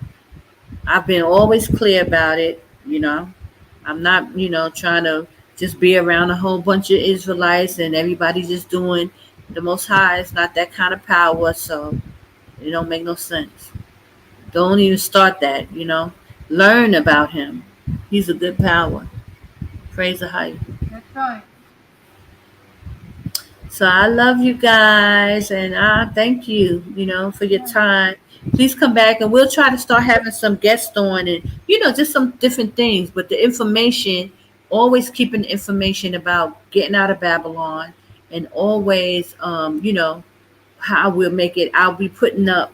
I've been always clear about it, I'm not, trying to just be around a whole bunch of Israelites and everybody just doing the most high. It's not that kind of power, so it don't make no sense. Don't even start that. Learn about him. He's a good power. Praise the high. That's right. So I love you guys, and I thank you, for your Yeah. time. Please come back, and we'll try to start having some guests on, and just some different things. But the information, always keeping the information about getting out of Babylon, and always, how we'll make it. I'll be putting up,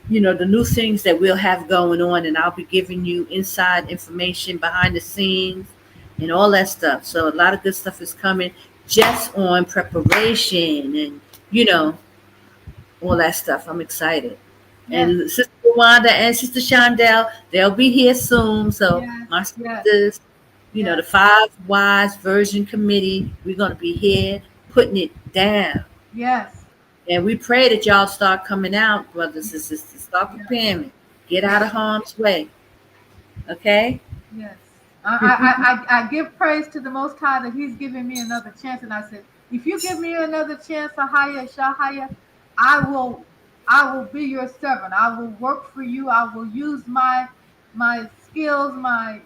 the new things that we'll have going on, and I'll be giving you inside information behind the scenes and all that stuff. So a lot of good stuff is coming just on preparation and, you know, all that stuff. I'm excited. Yes, And Sister Wanda and Sister Shondell, they'll be here soon. So yes, my yes, sisters, the yes, Five Wise Version Committee, we're going to be here putting it down. yes. And we pray that y'all start coming out, brothers and sisters. Start Yeah. preparing. Get out of harm's way. Okay? Yes. I give praise to the Most High that He's giving me another chance. And I said, if you give me another chance, Ahaya, Shahaya, I will I will be your servant. I will work for you. I will use my skills, my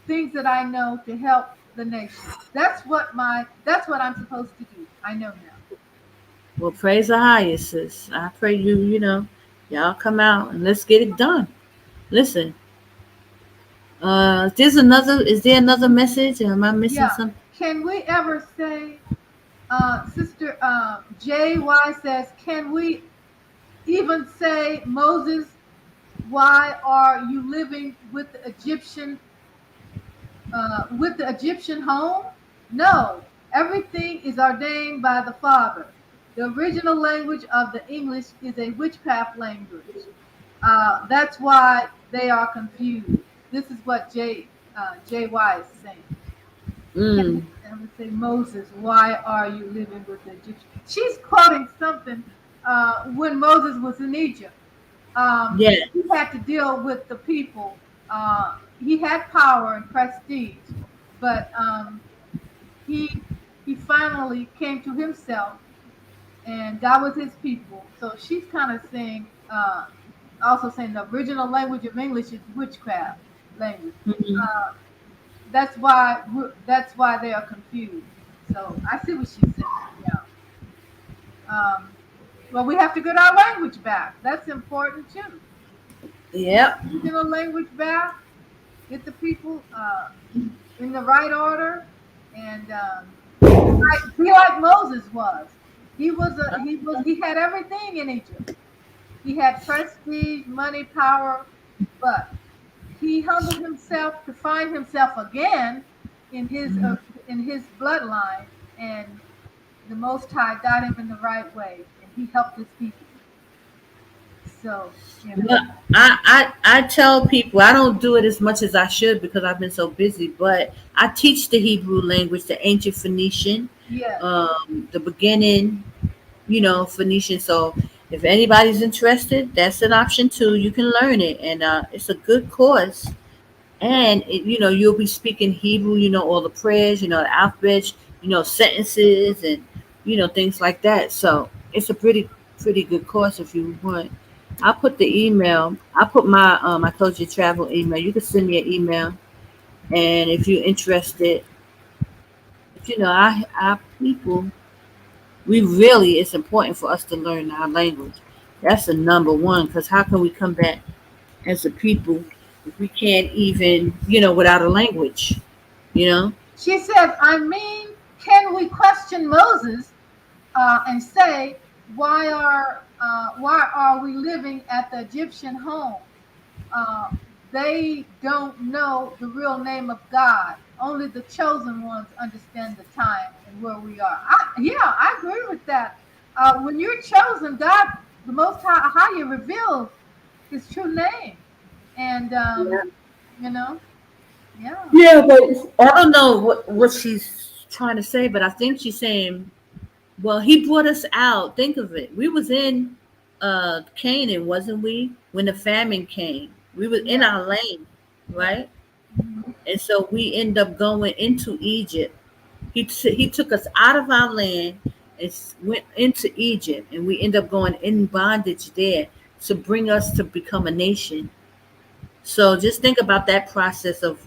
things that I know to help the nation. That's what I'm supposed to do. I know now. Well, praise the highest, sis. I pray y'all come out and let's get it done. Listen, is there another message? Am I missing Yeah. something? Can we ever say, Sister JY says, can we even say, Moses, why are you living with the Egyptian home? No, everything is ordained by the Father. The original language of the English is a witchcraft language. That's why they are confused. This is what JY is saying. Can we Mm, ever say, Moses, why are you living with the Egyptians? She's quoting something when Moses was in Egypt. yeah. He had to deal with the people. He had power and prestige, but he he finally came to himself, and God was his people. So she's kind of saying, also saying the original language of English is witchcraft language. Mhm. Uh, that's why they are confused. So I see what she's saying. Yeah. Well, we have to get our language back. That's important too. Get Yep. the original language back. Get the people in the right order, and be like Moses was. He had everything in Egypt. He had prestige, money, power, but he humbled himself to find himself again in his bloodline, and the Most High got him in the right way, and he helped his people. So Well, I tell people I don't do it as much as I should because I've been so busy, but I teach the Hebrew language, the ancient Phoenician, yes, the beginning, Phoenician. So if anybody's interested, that's an option too. You can learn it, and it's a good course. And you'll be speaking Hebrew. All the prayers. The alphabet. Sentences and things like that. So it's a pretty good course if you want. I'll put the email. I'll put my I told you travel email. You can send me an email, and if you're interested, but our people, we really it's important for us to learn our language. That's the number one. Because how can we come back as a people if we can't even without a language? You know. she says. I mean, can we question Moses and say, why are we living at the Egyptian home? Uh, they don't know the real name of God. Only the chosen ones understand the time and where we are. Yeah, I agree with that. When you're chosen, God, the Most High, reveals His true name, and you know, yeah, Yeah, but I don't know what she's trying to say, but I think she's saying, well, he brought us out. Think of it. We was in Canaan, wasn't we? When the famine came. We was in yeah, our lane, yeah. right? Mhm. And so we end up going into Egypt. He took us out of our land and went into Egypt, and we end up going in bondage there to bring us to become a nation. So just think about that process of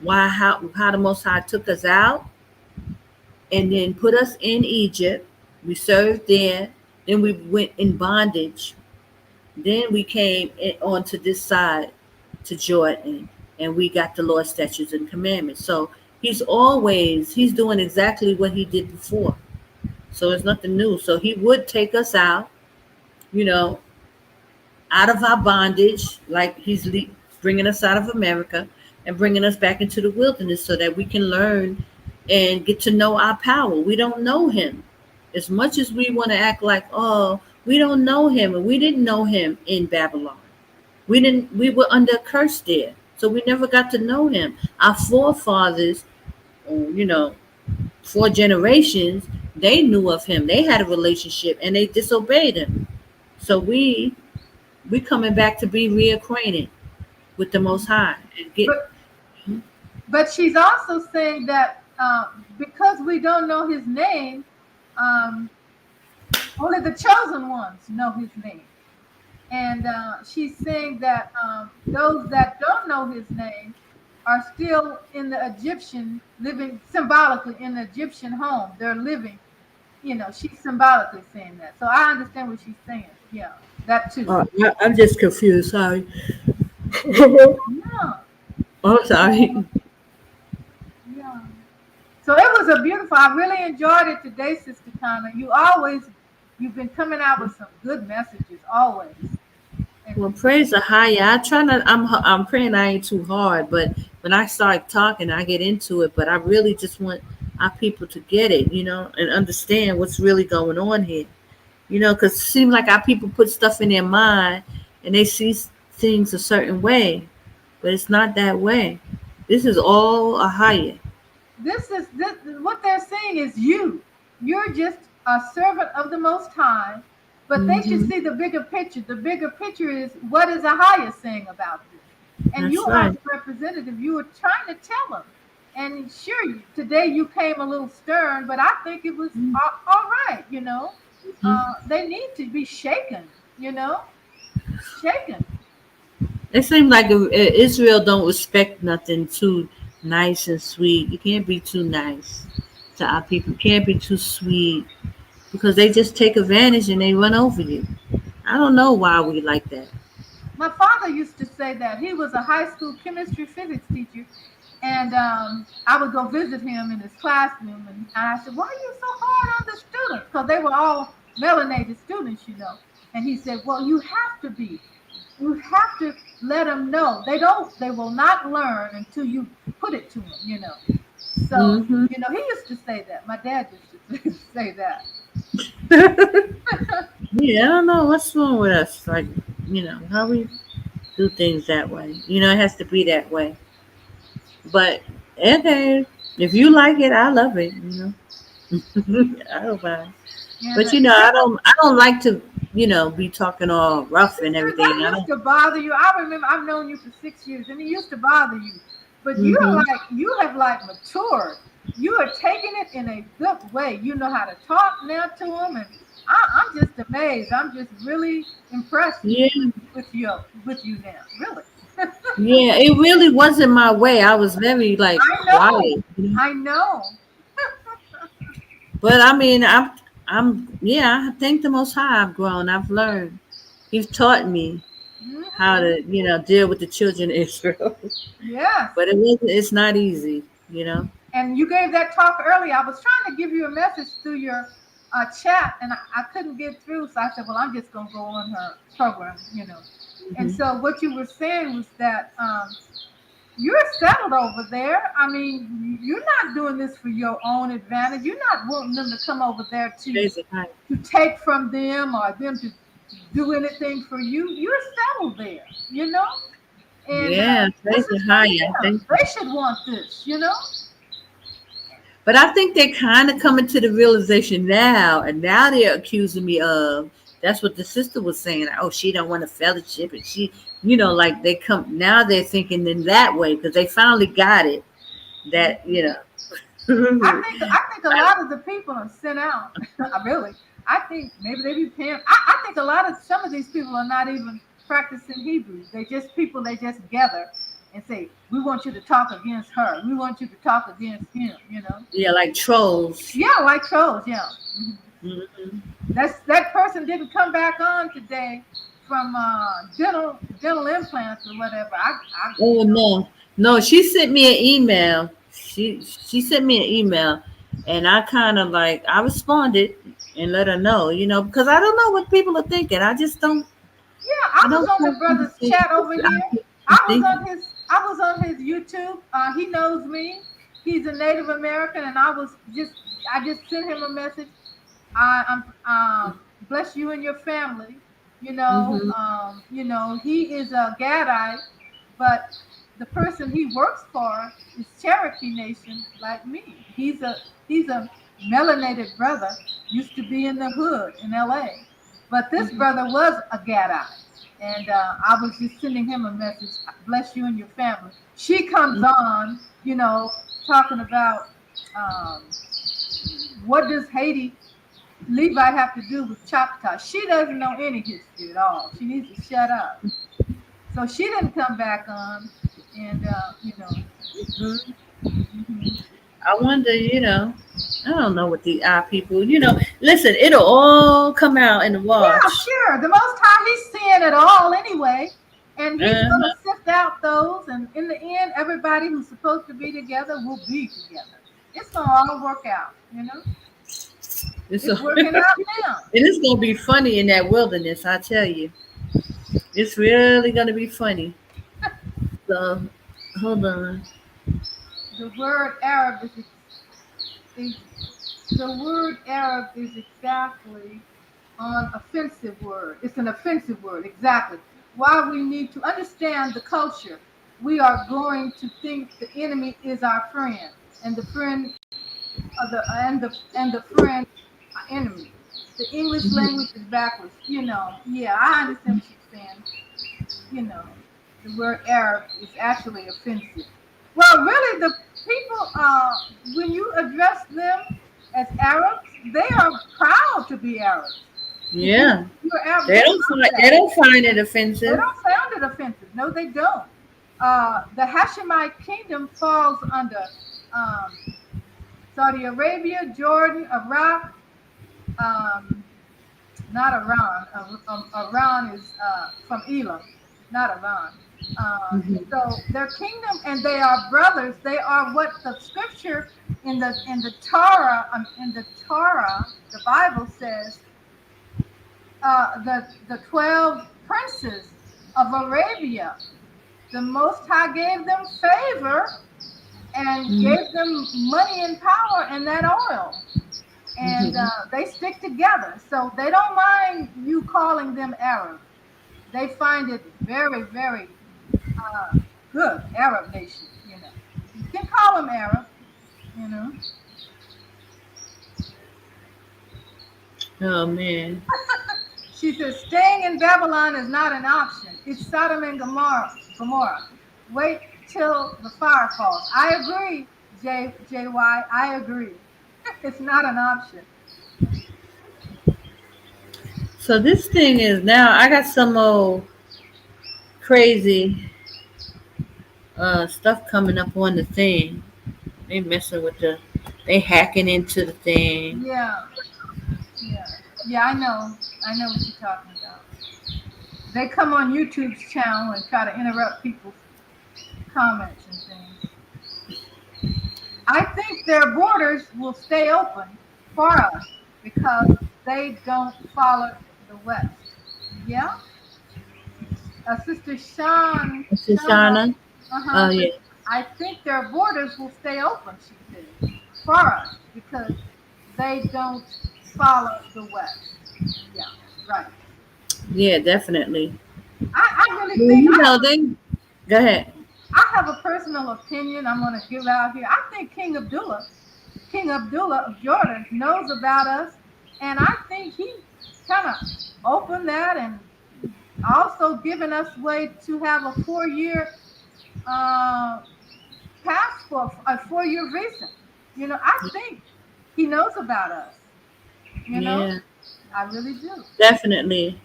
how the Most High took us out and then put us in Egypt. We served there. Then we went in bondage. Then we came onto this side to Jordan, and we got the law, statutes, and commandments. So he's doing exactly what he did before. So it's nothing new. So he would take us out, you know, out of our bondage, like bringing us out of America and bringing us back into the wilderness so that we can learn and get to know our power. We don't know him. As much as we want to act like, oh, we don't know him, and we didn't know him in Babylon. We were under a curse there. So we never got to know him. Our forefathers, you know, 4 generations, they knew of him. They had a relationship and they disobeyed him. So we coming back to be reacquainted with the Most High and get. But but she's also saying that because we don't know his name, um, only the chosen ones know his name. And she's saying that those that don't know his name are still in the Egyptian, living symbolically in the Egyptian home. They're living, she's symbolically saying that. So I understand what she's saying. Yeah, that too. I'm just confused. Sorry. Yeah, I'm sorry. yeah. So it was a beautiful. I really enjoyed it today, Sister Connor. You've been coming out with some good messages always. And Well, praise the higher. I try not. I'm praying I ain't too hard, but when I start talking, I get into it. But I really just want our people to get it, and understand what's really going on here. Because it seems like our people put stuff in their mind and they see things a certain way, but it's not that way. This is all a higher. this what they're saying is you're just a servant of the Most High, but they should Hmm. see the bigger picture. The bigger picture is what is Ahaya saying about this, and you That's are right. the representative. You were trying to tell them, and sure, today you came a little stern, but I think it was all right. They need to be shaken. Shaken. It seems like Israel don't respect nothing too nice and sweet. You can't be too nice to our people. You can't be too sweet because they just take advantage and they run over you. I don't know why we like that. My father used to say that he was a high school chemistry physics teacher, and I would go visit him in his classroom, and I said, "Why are you so hard on the students?" Because they were all melanated students. And he said, "Well, you have to be. You have to let them know they will not learn until you put it to them. So Hmm. he used to say that. My dad used to say that. Yeah, I don't know what's wrong with us. Like, how we do things that way. It has to be that way. But okay, if you like it, I love it. I don't mind. And But I don't like to, be talking all rough and Sister, everything. that I used don't. to bother you. I remember I've known you for 6 years, and it used to bother you. But Hmm. you have matured. You are taking it in a good way. You know how to talk now to them, and I'm just amazed. I'm just really impressed Yeah, with you now. Really, yeah. It really wasn't my way. I was very like I know, quiet. I know. But I mean, yeah. I thank the Most High. I've grown. I've learned. He's taught me how Hmm. to, deal with the children of Israel. Yes. But it wasn't. It's not easy. And you gave that talk earlier. I was trying to give you a message through your chat, and I couldn't get through. So I said, "Well, I'm just gonna go on her program." And Hmm. so what you were saying was that you're settled over there. I mean, you're not doing this for your own advantage. You're not wanting them to come over there to Praise the High. take from them or them to do anything for you. You're settled there. And Yeah, this praise the is for High. I them. think. They should want this. But I think they're kind of coming to the realization now, and now they're accusing me of. That's what the sister was saying. Oh, she don't want a fellowship, and she, like they come now. They're thinking in that way because they finally got it. That I I, think I think a lot of the people are sent out. Really, I think maybe they be paying. I think some of these people are not even practicing Hebrew. They just people. They just gather and say, "We want you to talk against her. We want you to talk against him." yeah, like trolls. Yeah, like trolls. Yeah. Mhm. Hmm. That person didn't come back on today from dental implants or whatever. I Oh no, no, she sent me an email. She sent me an email, and I kind of like I responded and let her know, because I don't know what people are thinking. I just don't. Yeah, I I was don't on the have brother's conversations chat over with our here. people be I was thinking. on his YouTube. He knows me. He's a Native American, and I just sent him a message. I'm bless you and your family. Hmm. He is a Gadite, but the person he works for is Cherokee Nation, like me. He's a melanated brother used to be in the hood in LA. But this brother was a Gadite. And I was just sending him a message, bless you and your family. She comes on, talking about what does Haiti Levi have to do with Choctaw. She doesn't know any history at all. She needs to shut up. So she didn't come back on. And, mhm. I wonder, I don't know what the people, listen, it'll all come out in the Yeah, wash. sure. The Most High, He's seeing it all anyway. And He's going Uh-huh. to sift out those. And in the end, everybody who's supposed to be together will be together. It's going to all work out. It's It's a, working and out now. it's gonna be funny in that wilderness, I tell you. It's really gonna be funny. So hold on. The word Arab is the word Arab is exactly on offensive word. It's an offensive word, exactly. Why we need to understand the culture. We are going to think the enemy is our friend, and the friend of the friend are enemy. The English language is backwards. Yeah, I understand what you're saying. You know, the word Arab is actually offensive. Well, really, the people, when you address them as Arabs, they are proud to be Arabs. If Yeah. you're Arab, They they don't love find they that. don't find it They offensive. don't sound it offensive. No, they don't. The Hashemite kingdom falls under um, Saudi Arabia, Jordan, Iraq, um, not Iran. Iran is from Elam, not Iran. So their kingdom, and they are brothers. They are what the scripture in the Torah, the Bible says, the 12 princes of Arabia. The Most High gave them favor and gave them money and power and that oil, and they stick together. So they don't mind you calling them Arab. They find it very, very good, Arab nation. You can call them Arab. You know, Oh man. she says staying in Babylon is not an option. It's Sodom and Gomorrah. Wait till the fire falls. I agree, JY. I agree. It's not an option. So this thing is now I got some old crazy stuff coming up on the thing. They messing with they hacking into the thing. Yeah, yeah, yeah. I know what you're talking about. They come on YouTube's channel and try to interrupt people's comments and things. I think their borders will stay open for us because they don't follow the West. Yeah, Sister Shauna, Shoshana. Oh says, yeah. I think their borders will stay open. She says for us because they don't follow the West. Yeah, right. Yeah, definitely. I really Well, think they go ahead. I have a personal opinion I'm going to give out here. I think King Abdullah of Jordan knows about us, and I think he kind of opened that and also given us way to have a 4-year uh, passport, a 4-year visa. I think he knows about us. You know, Yeah, I really do. definitely.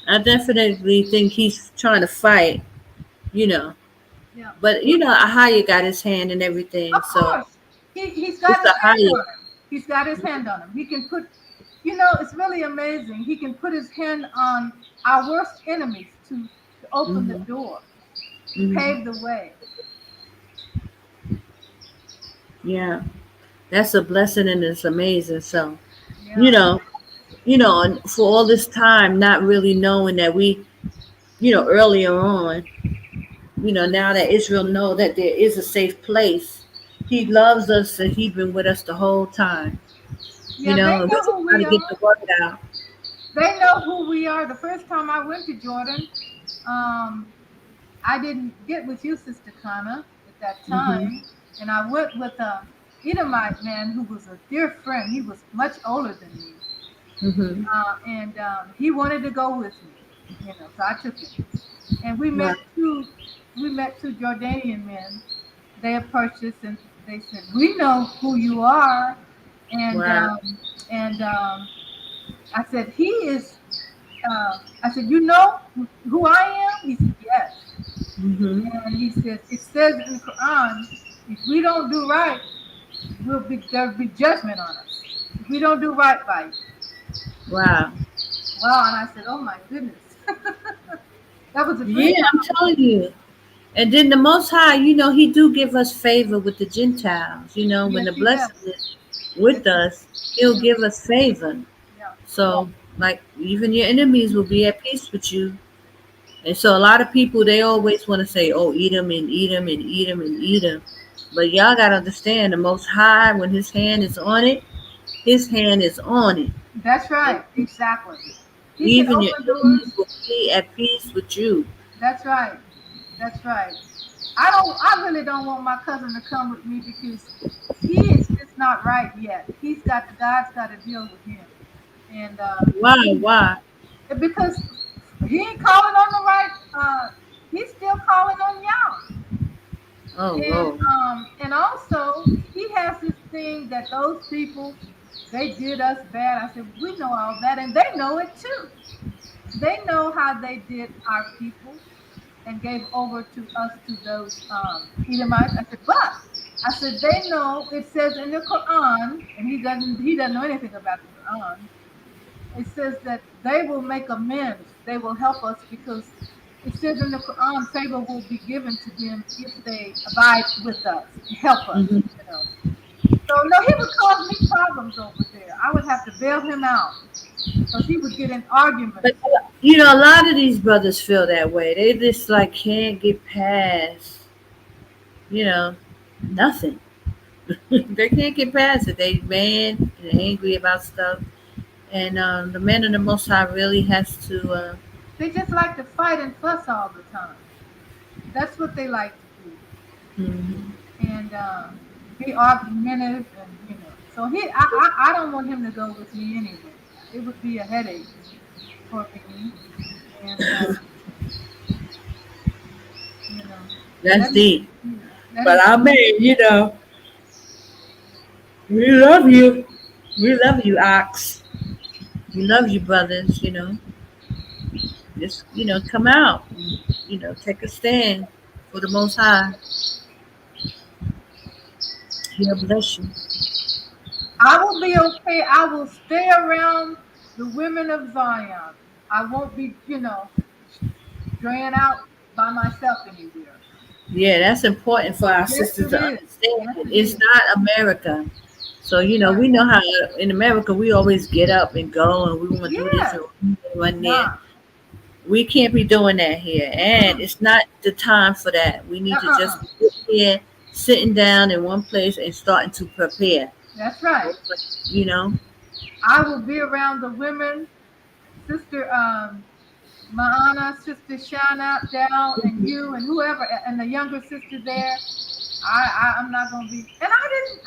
I definitely think he's trying to fight, you know. Yeah, But Ahaya got his hand in everything, of so course. He's got it's his hand Ahaya. on him. He's got his hand on him. He can put, it's really amazing. He can put his hand on our worst enemies to open the Hmm. door, to Hmm. pave the way. Yeah, that's a blessing and it's amazing. So you Yeah. know, and for all this time, not really knowing that we, earlier on, now that Israel know that there is a safe place, He loves us and He's been with us the whole time. Yeah, they And we know just who got to we get the are. word out. They know who we are. The first time I went to Jordan, um, I didn't get with you, Sister Kana, at that Hmm. time, and I went with Edomite man who was a dear friend. He was much older than me, Mm-hmm. and he wanted to go with me. So I took him, and Wow. we met two Jordanian men. They approached us and they said, "We know who you are," and Wow. I said, "He is." I said, "You know who I am?" He said, "Yes." Mm-hmm. And he says, "It says in the Quran, if we don't do right, there'll be judgment on us. If we don't do right by you." Wow. Wow! And I said, "Oh my goodness." That was a Yeah, dream. I'm telling you. And then the Most High, He do give us favor with the Gentiles. When Yes, the he does. blessing is with Yes, he us, He'll does. give us favor. Yeah, So, like, even your enemies will be at peace with you. And so, a lot of people, they always want to say, oh, eat them and eat them and eat them and eat them. But y'all got to understand, the Most High, when His hand is on it, His hand is on it. yeah. That's And right. Exactly. He can even your open enemies doors. will be at peace with you. That's right. That's right. I really don't want my cousin to come with me because he is just not right yet. God's got to deal with him, and Why? Why? because he ain't calling on the right. He's still calling on y'all, Oh, and Lord. also he has this thing that those people they did us bad. I said we know all that, and they know it too. They know how they did our people and gave over to us to those Edomites. I said, but I said they know it says in the Quran, and he doesn't know anything about the Quran. It says that they will make amends. They will help us because it says in the Quran, favor will be given to them if they abide with us, help us. Hmm. So no, he would cause me problems over there. I would have to bail him out because he would get in But, arguments. a lot of these brothers feel that way. They just, like, can't get past, you know, nothing. They can't get past it. They mad and angry about stuff. And the man of the Most High really has to. They just like to fight and fuss all the time. That's what they like to do, Mhm. and be argumentative, and So I don't want him to go with me anyway. It would be a headache for me, and you know, That's that is deep. that But is I mean, we love you. We love you, Ox. We love you, brothers. Just come out. Take a stand for the Most High. He'll bless you. I will be okay. I will stay around the women of Zion. I won't be straying out by myself anywhere. Yeah, that's important for our Yes, sisters it to is. understand. Yes, it It's is. not America. So, Right. we know how in America we always get up and go and we want to do this Yes. and we run there. Nah. We can't be doing that here. And Mm-mm. it's not the time for that. We need to just Uh-uh. be here, sitting down in one place and starting to prepare. That's right. You know? I will be around the women, Sister Maana, Sister Shana, Dal, and you, and whoever, and the younger sister there. I'm not gonna be, and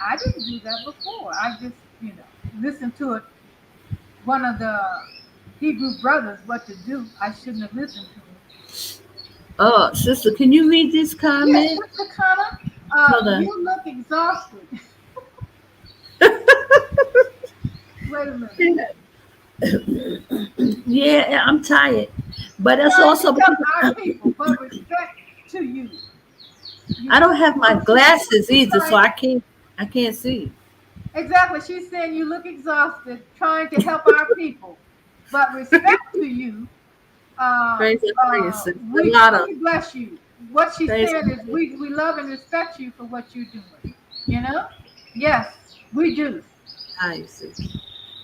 I didn't do that before. I just listened to it. One of the Hebrew brothers what to do. I shouldn't have listened to him. Oh, sister, can you read this Yes, comment? Sister Kana, Hold on. you look exhausted. Wait a minute. Yeah, I'm tired. But that's Trying to also help because our people, but respect to you. You I don't look have my exhausted. glasses either, so Trying, I can't see. exactly. She's saying you look exhausted trying to help our people. But respect to you, Praise the Lord, sis. A we lot of we bless you. What she's praise saying the is Lord. we love and respect you for what you're doing. You know? Yes, we do. Hi, sis.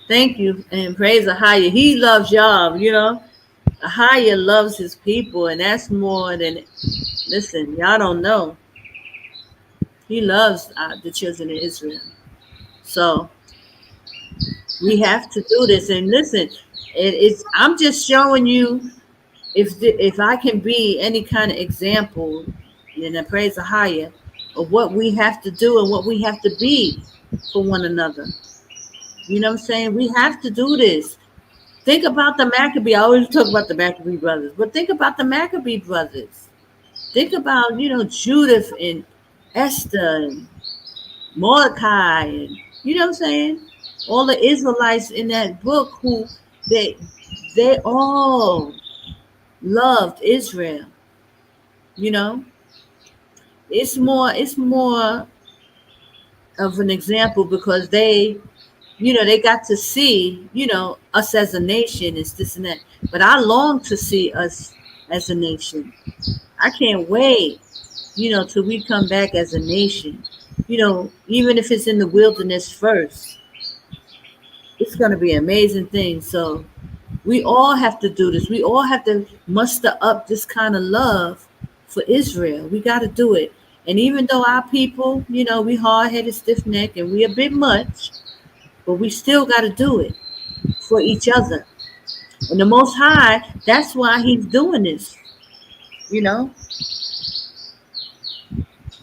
Thank you and praise Ahaya. He loves y'all. Ahaya loves his people, and that's more than. Listen, y'all don't know. He loves the children of Israel. So we have to do this. And listen, it's. I'm just showing you if I can be any kind of example, then I praise Ahaya. of what we have to do and what we have to be for one another. You know what I'm saying? We have to do this. Think about the Maccabee. I always talk about the Maccabee brothers, but think about the Maccabee brothers. Think about, Judith and Esther and Mordecai and you know what I'm saying? All the Israelites in that book who they they all loved Israel. You know, it's more of an example because they got to see, us as a nation, is this and that. But I long to see us as a nation. I can't wait, till we come back as a nation. Even if it's in the wilderness first, it's going to be an amazing thing. So we all have to do this. We all have to muster up this kind of love for Israel. We got to do it. And even though our people, we hard headed, stiff necked, and we a bit much, but we still got to do it for each other. And the Most High, that's why He's doing this. You know,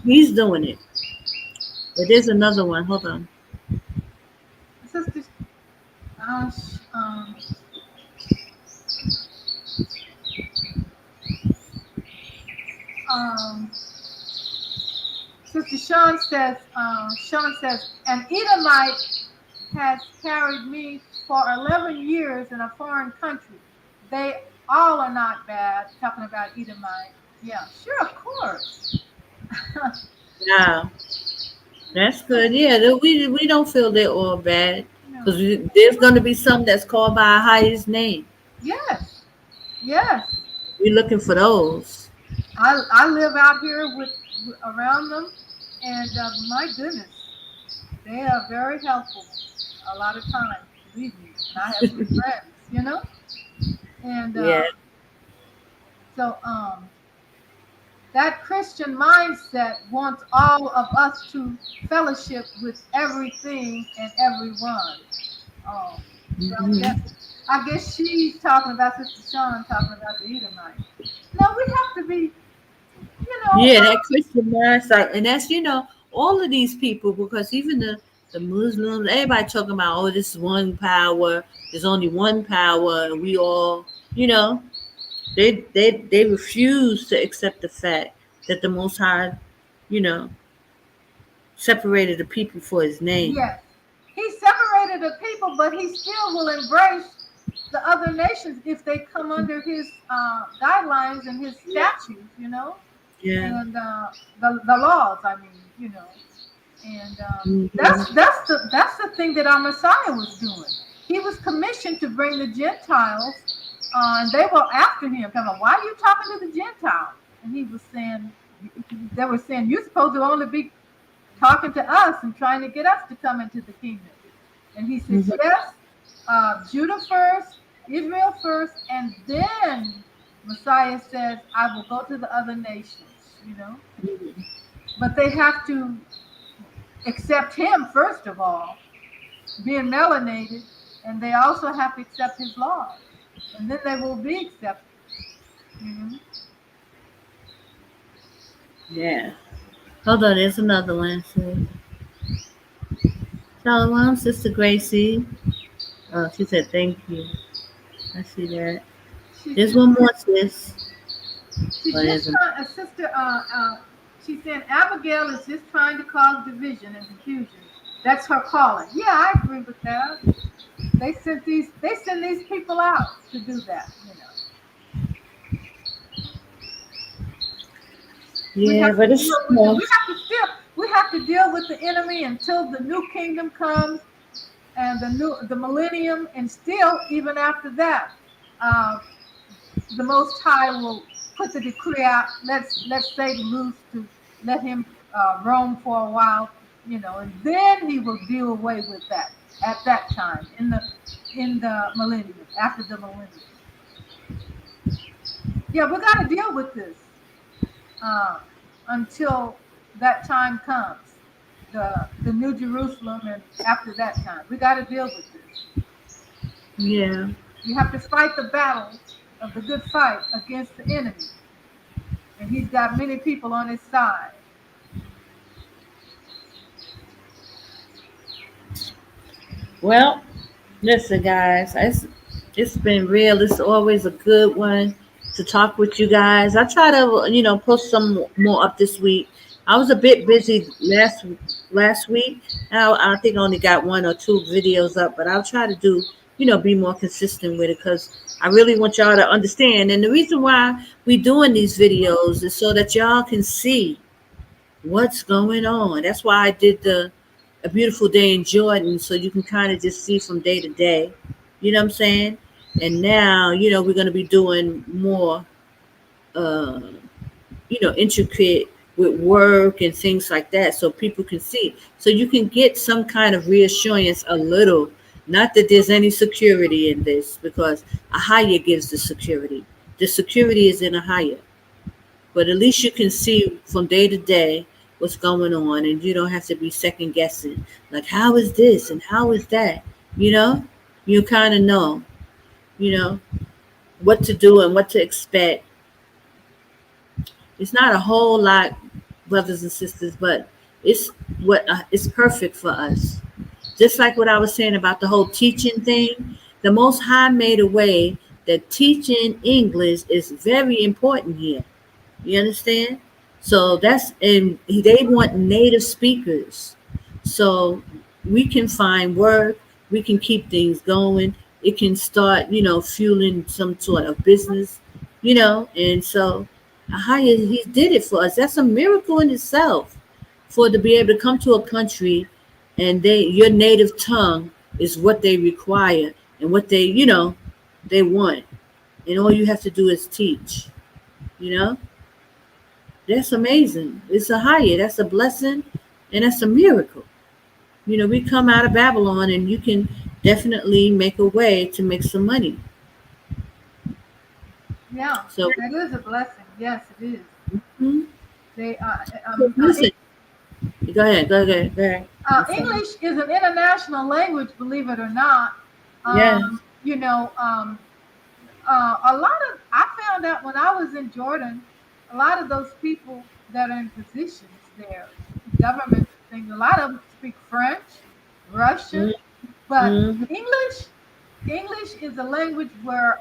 He's doing it. But there's another one. Hold on. Sister, uh, um, um, Sister Sean says, an Edomite has carried me for 11 years in a foreign country. They all are not bad. Talking about Edomite. Yeah, sure, of course. Wow. That's good. Yeah, we don't feel they're all bad No. because there's going to be some that's called by our highest name. Yes, yes. We're looking for those. I live out here around them, and my goodness, they are very helpful. A lot of times, believe me. And I have some friends. And Yeah. so that Christian mindset wants all of us to fellowship with everything and everyone. Oh, so Hmm. I guess she's talking about Sister Sean talking about the Edomite. No, we have to be, you know, Yeah, that Christian mindset, and that's all of these people because even the Muslims, everybody talking about this is one power. There's only one power, and we all you know they refuse to accept the fact that the Most High, you know, separated the people for His name. yes, he separated the people, but he still will embrace the other nations if they come under his guidelines and his statutes. Yeah. And the laws. I mean. And Hmm. that's the thing that our Messiah was doing. He was commissioned to bring the Gentiles, and they were after him, talking about, why are you talking to the Gentiles? And he was saying, they were saying, you're supposed to only be talking to us and trying to get us to come into the kingdom. And he says, yes, Judah first, Israel first, and then Messiah says, I will go to the other nations. But they have to accept him first of all, being melanated, and they also have to accept his laws, and then they will be accepted. Mhm. Yeah. Hold on, there's another one. Shalom, Sister Gracie. Oh, she said thank you. I see that. She There's said one more, sis. she's Oh, there's just trying, a sister. She's saying Abigail is just trying to cause division and confusion. That's her calling. Yeah, I agree with that. They send these people out to do that. We Yeah, have to but it's deal with it. We have to deal with the enemy until the new kingdom comes and the millennium, and still even after that, uh, the Most High will put the decree out. Let's Satan loose to let him roam for a while, and then he will do away with that at that time in the millennium, after the millennium. Yeah, we got to deal with this uh, until that time comes, the New Jerusalem, and after that time, we got to deal with this. yeah. You have to fight the battle of the good fight against the enemy, and he's got many people on his side. Well, listen, guys, it's been real. It's always a good one to talk with you guys. I try to, post some more up this week. I was a bit busy last week. I think I only got one or two videos up, but I'll try to do, be more consistent with it because I really want y'all to understand. And the reason why we doing these videos is so that y'all can see what's going on. That's why I did the a beautiful day in Jordan, so you can kind of just see from day to day. You know what I'm saying? And now, we're going to be doing more, uh, intricate with work and things like that, so people can see, so you can get some kind of reassurance, a little. Not that there's any security in this, because AHAYAH gives the security. The security is in AHAYAH. But at least you can see from day to day what's going on, and you don't have to be second guessing. Like, how is this and how is that? You know, you kind of know, you know, what to do and what to expect. It's not a whole lot, brothers and sisters, but it's it's perfect for us. Just like what I was saying about the whole teaching thing, the Most High made a way that teaching English is very important here. You understand? So that's, and they want native speakers. So we can find work, we can keep things going. It can start, fueling some sort of business, and so he did it for us. That's a miracle in itself, for to be able to come to a country and your native tongue is what they require and what they want. And all you have to do is teach, you know? That's amazing. It's a higher. That's a blessing, and that's a miracle. We come out of Babylon, and you can definitely make a way to make some money. Yeah, So, that is a blessing. Yes, it is. hmm They listen. Go ahead. Go ahead. Go ahead. English is an international language, believe it or not. Yes. You know, a lot of I found out when I was in Jordan, a lot of those people that are in positions there, government things, a lot of them speak French, Russian, but Mm-hmm. English is a language where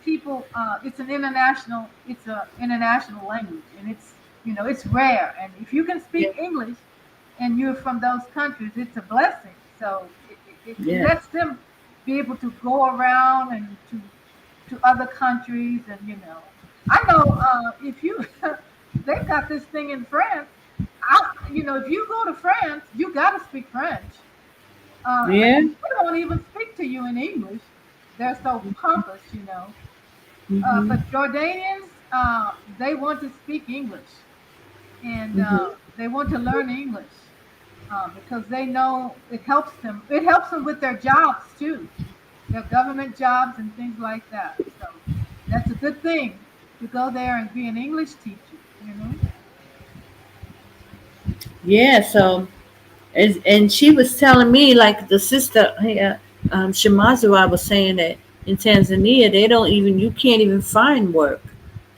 people. It's an international. It's a international language, and it's rare. And if you can Yeah. speak English, and you're from those countries, it's a blessing. So it Yeah. lets them be able to go around and to other countries, and I know if you they've got this thing in France. If you go to France, you got to speak French. Yeah. And they don't even speak to you in English. They're so pompous. Mm-hmm. But Jordanians, they want to speak English, and Mm-hmm. they want to learn English because they know it helps them. It helps them with their jobs too, their government jobs and things like that. So that's a good thing to go there and be an English teacher. Yeah. So, and she was telling me, like the sister, Shemazua was saying that in Tanzania they don't even, you can't even find work.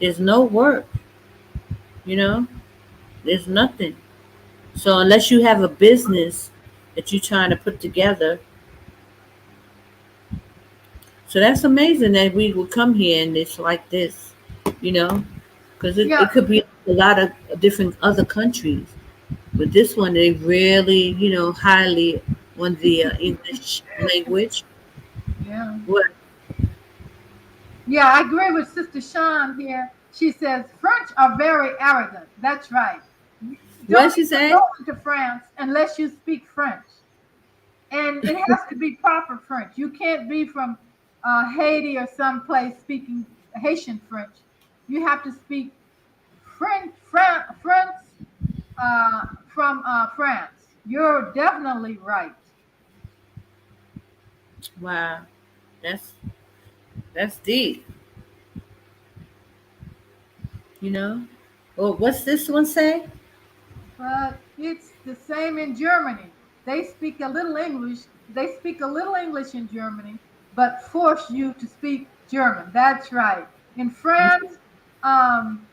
There's no work. You know, there's nothing. So unless you have a business that you're trying to put together, so that's amazing that we will come here and it's like this, you know, because it Yeah, could be a lot of different other countries, but this one they really, highly on the English language. yeah. What? Yeah, I agree with Sister Sean here. She says French are very arrogant. That's right. What Don't she even say? go into France unless you speak French. And it has to be proper French. You can't be from Haiti or someplace speaking Haitian French. You have to speak French from France. You're definitely right. Wow, that's that's deep. You know. Well, what's this one say? But it's the same in Germany. They speak a little English. They speak a little English in Germany, but force you to speak German. That's right. In France, um,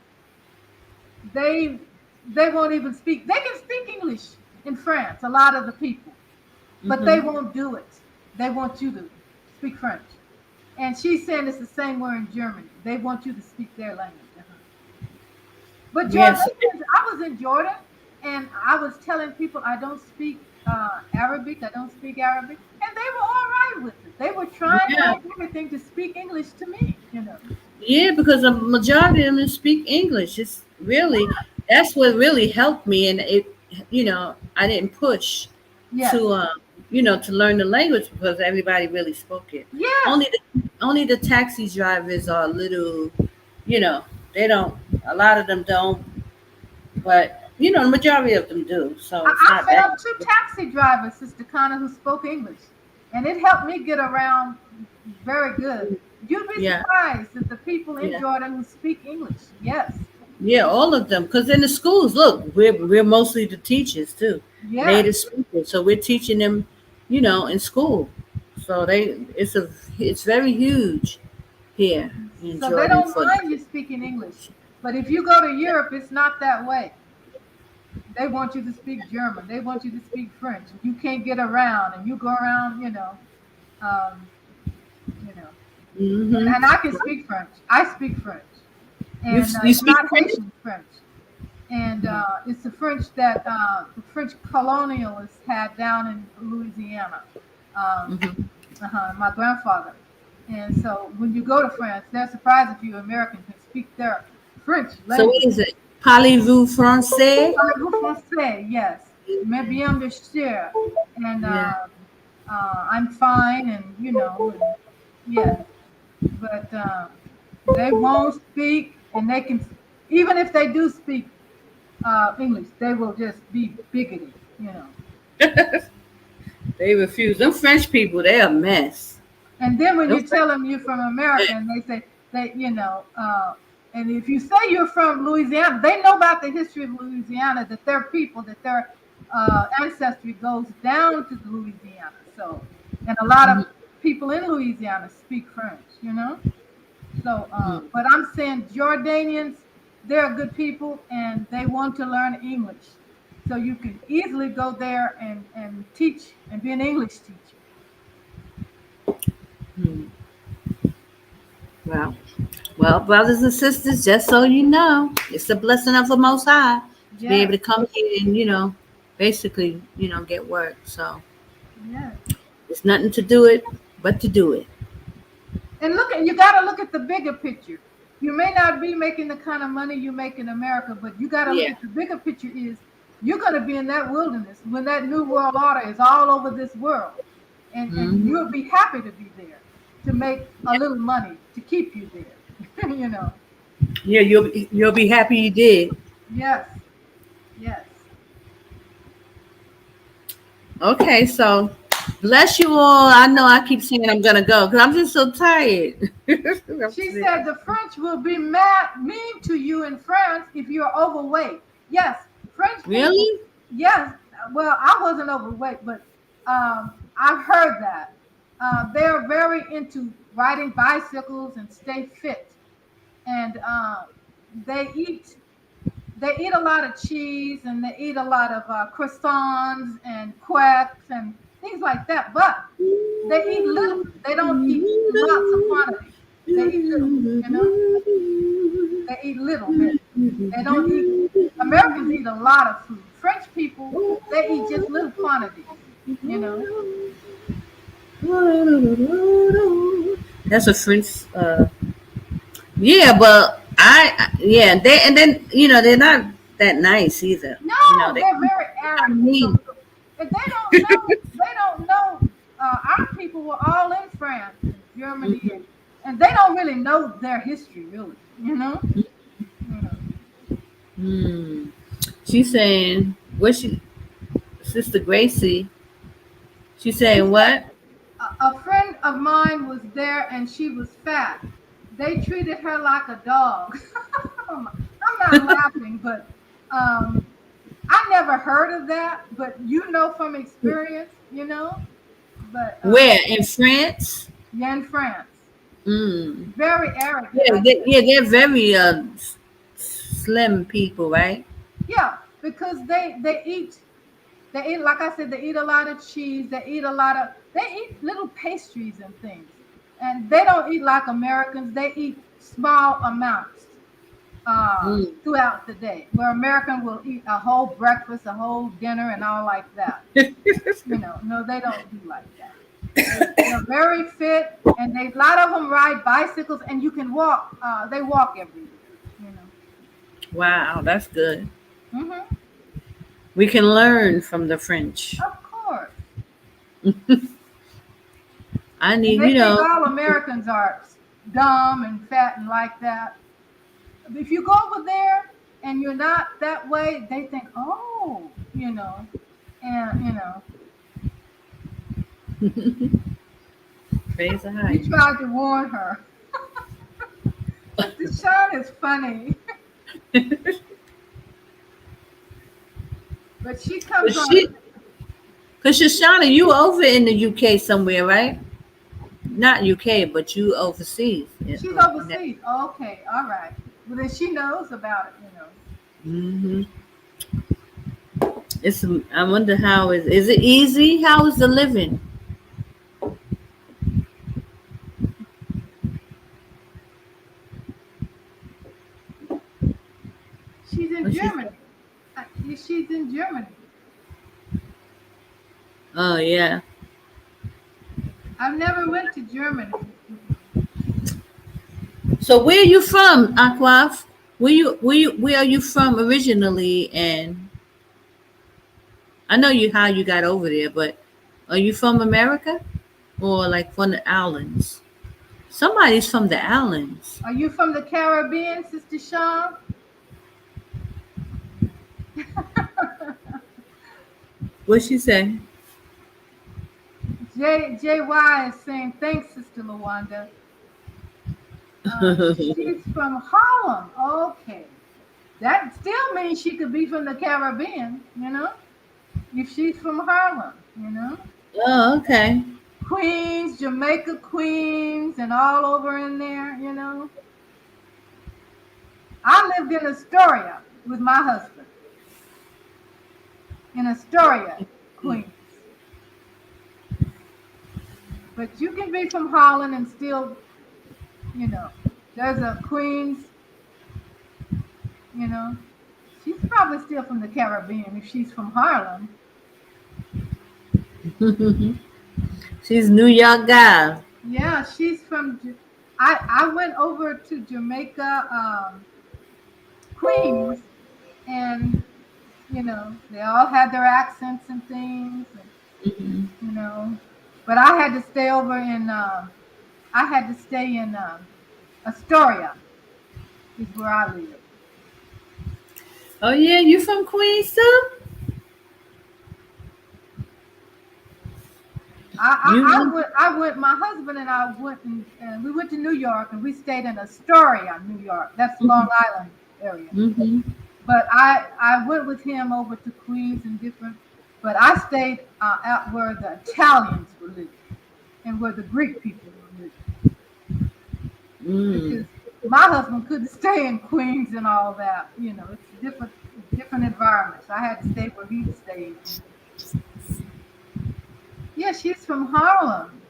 they they won't even speak. They can speak English in France. A lot of the people, but they Mm-hmm. won't do it. They want you to speak French. And she's saying it's the same way in Germany. They want you to speak their language. But Yes. Jordanians, I was in Jordan and I was telling people I don't speak Arabic. I don't speak Arabic. And they were all right with it. They were trying Yeah. like everything to speak English to me. Yeah, because a majority of them speak English. It's really that's what really helped me, and I didn't push Yes. to to learn the language because everybody really spoke it. Yes. Only the taxi drivers are a little, you know, they don't. A lot of them don't, but the majority of them do. So it's I not that. found two taxi drivers, Sister Connor, who spoke English. And it helped me get around very good. You'd be Yeah, surprised at the people in yeah. Jordan who speak English. Yes. Yeah, all of them. Because in the schools, look, we're mostly the teachers too, Yes. native speakers. So we're teaching them, in school. So it's very huge here in So they Jordan don't for. mind you speaking English. But if you go to Europe, it's not that way. They want you to speak German. They want you to speak French. You can't get around, and you go around, um, you know. Hmm. And I can speak French. I speak French, You and you it's speak not French? Haitian French, and it's the French that the French colonialists had down in Louisiana. Um, Hmm. my grandfather, and so when you go to France, they're surprised if you Americans can speak their French So language. what is it? Parlez-vous français? Parlez-vous français? Yes. Mais bien de cher. And Yeah. I'm fine, and yes. But they won't speak, and they can, even if they do speak English, they will just be bigoted. They refuse. Them French people, they're a mess. And then when Them you French, tell them you're from America, and they say and if you say you're from Louisiana, they know about the history of Louisiana, that their people, that their ancestry goes down to Louisiana. So, and a lot of mhm, people in Louisiana speak French. So, mhm. but I'm saying Jordanians, they're good people and they want to learn English. So you can easily go there and teach and be an English teacher. Hmm. Wow. Well, brothers and sisters, just so you know, it's a blessing of the Most High to be able Yes, to come here and, basically, get work. So yes. there's nothing to do it but to do it. And you got to look at the bigger picture. You may not be making the kind of money you make in America, but you got to look Yeah. at the bigger picture is you're going to be in that wilderness when that new world order is all over this world. And Hmm. you'll be happy to be there to make a little money to keep you there. Yeah, you'll be happy you did. Yes, yes. Okay, so bless you all. I know I keep saying I'm gonna go because I'm just so tired. I'm She sick. said the French will be mean to you in France if you're overweight. Yes, French people. Really? Yes, well, I wasn't overweight, but I've heard that they're very into riding bicycles and stay fit, and they eat they eat a lot of cheese and they eat a lot of croissants and quecks and things like that. But they eat little. They don't eat lots of quantity. They eat little. They eat little bit. They don't eat. Americans eat a lot of food. French people, they eat just little quantities. That's a French. Yeah, but yeah, and then they're not that nice either. No, They they're very kind of arrogant. So mean. if they don't know, they don't know. Our people were all in France and Germany, and they don't really know their history, really. You know. Hmm. She's saying what Sister Gracie. She's She saying said what? a friend of mine was there, and she was fat. They treated her like a dog. I'm not laughing, but I never heard of that. But from experience. But Where in France? yeah, in France, Mm. very arrogant. Yeah, they're very slim people, right? Yeah, because they eat. They eat, like I said, they eat a lot of cheese. They eat little pastries and things. And they don't eat like Americans. They eat small amounts throughout the day. Where American will eat a whole breakfast, a whole dinner, and all like that. No, they don't do like that. They're very fit, and a lot of them ride bicycles, and you can walk. They walk everywhere. Wow, that's good. Mm-hmm. We can learn from the French. Of course. I And need, they think all Americans are dumb and fat and like that. If you go over there and you're not that way, they think, oh, and praise the we high. tried to warn her. Sister Sean is funny. But she comes on. Because Shoshana, you over in the UK somewhere, right? Not UK, but you overseas. She's overseas. Okay, all right. Well, then she knows about it. Mm-hmm. I wonder how is it easy? How is the living? She's in Germany. She's in Germany. Oh yeah. I've never went to Germany. So where are you from, Aquaf? Where are you from originally? And I know how you got over there, but are you from America or like from the islands? Somebody's from the islands. Are you from the Caribbean, Sister Sean? What'd she say? JY is saying, thanks, Sister Lawanda. She's from Harlem. Okay. That still means she could be from the Caribbean, if she's from Harlem, Oh, okay. Queens, Jamaica Queens, and all over in there, I lived in Astoria with my husband. In Astoria, Queens. But you can be from Harlem and still, there's a Queens, she's probably still from the Caribbean if she's from Harlem. She's New York gal. Yeah, she's from. I went over to Jamaica, Queens, and they all had their accents and things, and, But I had to stay over in. I had to stay in Astoria, is where I live. Oh yeah, you from Queens too? I went. My husband and I went, and we went to New York, and we stayed in Astoria, New York. That's Long Island area. Mm-hmm. But I went with him over to Queens and different. But I stayed out where the Italians were living, and where the Greek people were living. Because my husband couldn't stay in Queens and all that. It's different environments. I had to stay where he stayed. Yeah, she's from Harlem.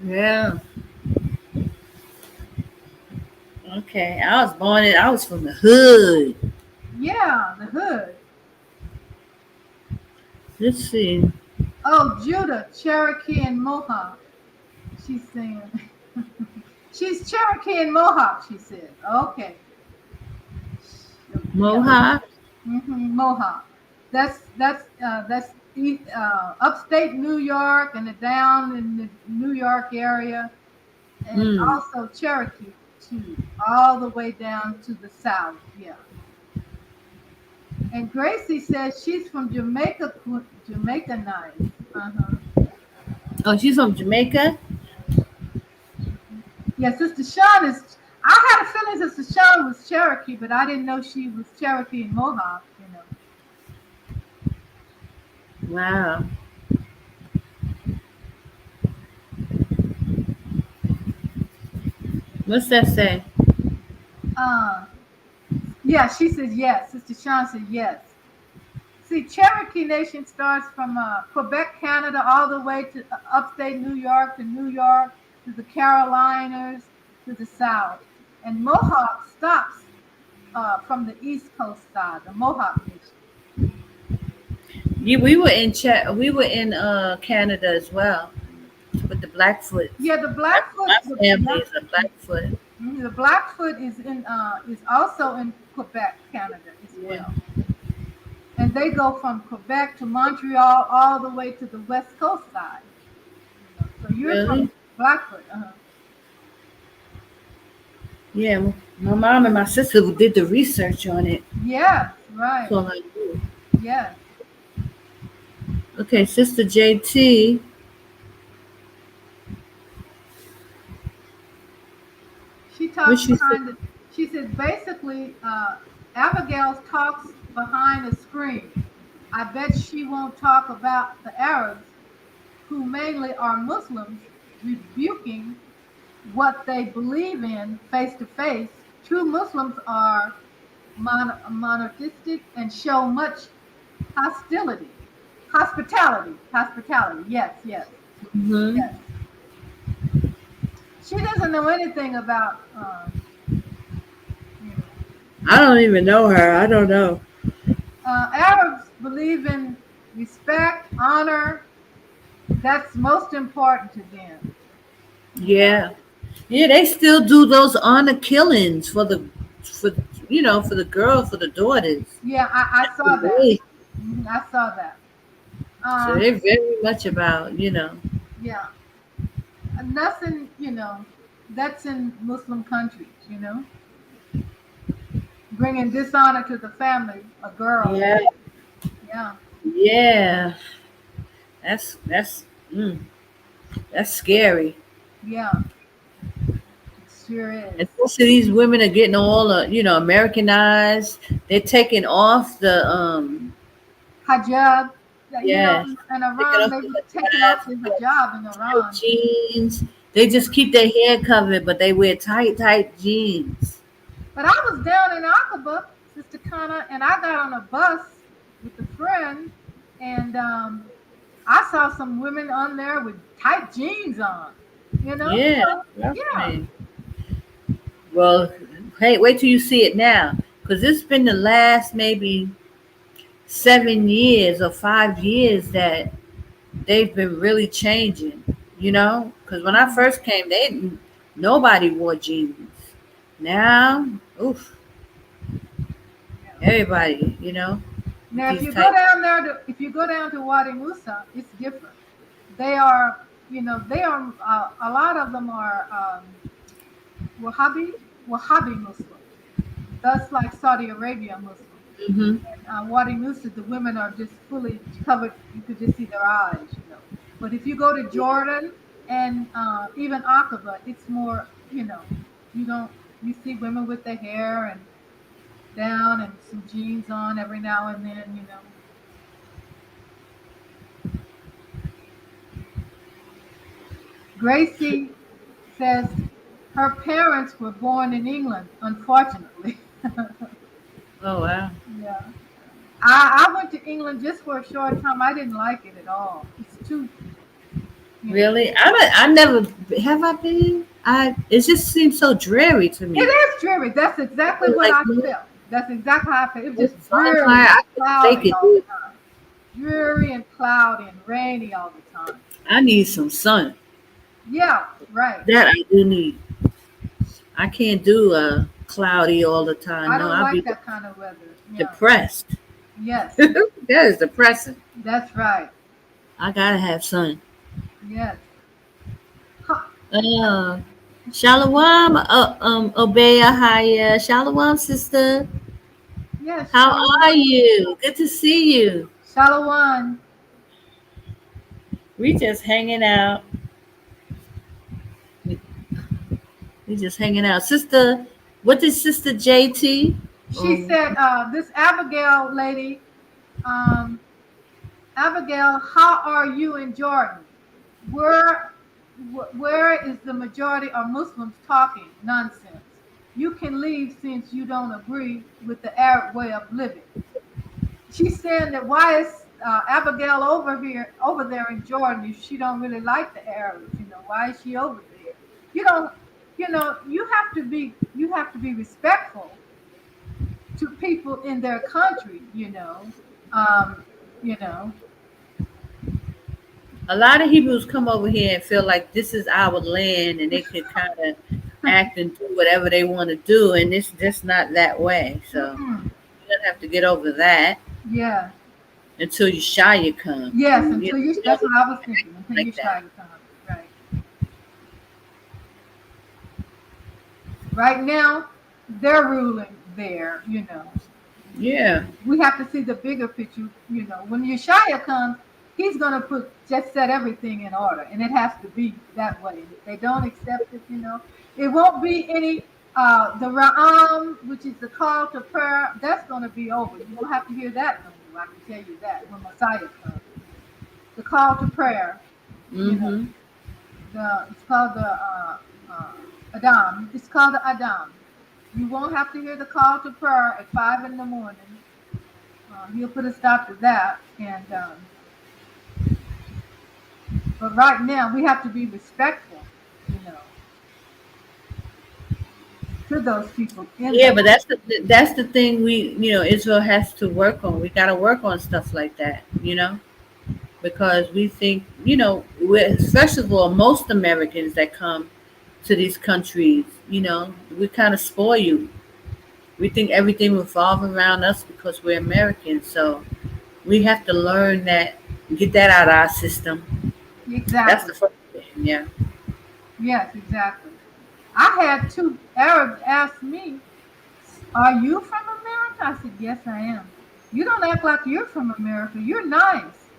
Yeah. Okay, I was from the hood. Yeah, the hood. Let's see. Oh, Judah, Cherokee and Mohawk. She's saying. She's Cherokee and Mohawk, she said. Okay. Mohawk? Mm-hmm, Mohawk. That's upstate New York and down in the New York area. And also Cherokee, too. All the way down to the south, yeah. And Gracie says she's from Jamaica nice. Oh, she's from Jamaica? Yeah, Sister Sean is. I had a feeling Sister Sean was Cherokee, but I didn't know she was Cherokee and Mohawk, Wow. What's that say? Yeah, she says yes. Sister Sean said yes. see, Cherokee Nation starts from Quebec, Canada, all the way to upstate New York, to the Carolinas, to the South. And Mohawk stops from the East Coast side, the Mohawk Nation. Yeah, we were in Canada as well with the Blackfoot. Yeah, the My Blackfoot, family is a Blackfoot. the Blackfoot is also in Quebec, Canada as Yeah. well. And they go from Quebec to Montreal all the way to the West Coast side. So you're Really? from Blackfoot. Yeah, my mom and my sister did the research on it. Yes, right. So I knew. Yes. Okay, Sister JT. She What talks she said? behind it. She says basically, Abigail talks behind a screen. I bet she won't talk about the Arabs, who mainly are Muslims, rebuking what they believe in face to face. True Muslims are monotheistic and show much hostility. Hospitality. Yes, yes, Hmm. yes. She doesn't know anything about, you know, I don't even know her. I don't know. Arabs believe in respect, honor. That's most important to them. You know. Yeah, yeah, they still do those honor killings for for the girls, for the daughters. Yeah, I saw that. They- I saw that. So Um, they're very much about. yeah, nothing. That's in Muslim countries. Bringing dishonor to the family, a girl. Yeah, Yeah, yeah. That's that's scary. yeah, it sure is. Especially these women are getting all Americanized. They're taking off the Hijab. yeah, In taking Iran, off they the were taking off hijabs, the hijab in tight Iran. jeans. They just keep their hair covered, but they wear tight jeans. But I was down in Aqaba, Sister Kana, and I got on a bus with a friend, and I saw some women on there with tight jeans on. Yeah, So that's yeah, right. Well, hey, wait till you see it now, because it's been the last maybe 7 years or 5 years that they've been really changing. Because when I first came, nobody wore jeans. Now, oof, yeah. everybody, with Now, these tight. if you go down to Wadi Musa, it's different. They are, they are. A lot of them are Wahhabi, Wahhabi Muslims. That's like Saudi Arabia Muslims. Hmm. Wadi Musa, the women are just fully covered. You could just see their eyes. But if you go to Jordan and even Aqaba, it's more, you don't, you see women with their hair and down and some jeans on every now and then. Gracie says her parents were born in England, unfortunately. Oh wow! Yeah. I went to England just for a short time. I didn't like it at all. It's too, you know. Really? I never have I been. It just seems so dreary to It me. is dreary. That's exactly what Like I felt. That's exactly how I felt. It was this just bonfire, dreary and I couldn't take cloudy it. all the Dude. time. Dreary and cloudy and rainy all the time. I need some sun. Yeah, right. That I do need. I can't do cloudy all the time. I No, don't I'll be like that kind of weather. Yeah. depressed. Yes, That is depressing. that's right. I gotta have sun. Yes. Huh. Uh, Shalom, obey AHAYAH. Shalom, sister. Yes, How are Shalom. you? Good to see you. Shalom. We just hanging out. We just hanging out. Sister, what did Sister JT? She Oh, said, this Abigail lady, um, Abigail, how are you in Jordan? Where where is the majority of Muslims talking nonsense? You can leave since you don't agree with the Arab way of living. she's saying that why is Abigail over there in Jordan if she don't really like the Arabs? Why is she over there? You don't, you have to be respectful to people in their country. Um, you know, A lot of Hebrews come over here and feel like this is our land and they could kind of act and do whatever they want to do, and it's just not that way. So mm-mm. you don't have to get over that Yeah, until Yashaya comes. yes. You Until you, know, we that's don't what I was thinking. Until like you that. try to come, right? Right now, they're ruling there. Yeah. We have to see the bigger picture. When Yashaya comes, he's going to just set everything in order, and it has to be that way. And if they don't accept it, it won't be any. The Ra'am, which is the call to prayer, that's going to be over. You won't have to hear that no more. I can tell you that when Messiah comes. The call to prayer, you know, Mm-hmm. it's called the Adam. It's called the Adam. You won't have to hear the call to prayer at 5 in the morning. He'll put a stop to that. But right now we have to be respectful, you know, to those people in Yeah, that. but that's the thing Israel has to work on. We got to work on stuff like that, because we think, first of all, most Americans that come to these countries, we kind of spoil you. We think everything revolves around us because we're Americans. So we have to learn that, get that out of our system. That's Exactly. the first thing. Yeah. Yes, exactly. I had two Arabs ask me, "Are you from America?" I said, "Yes, I am." "You don't act like you're from America. You're nice."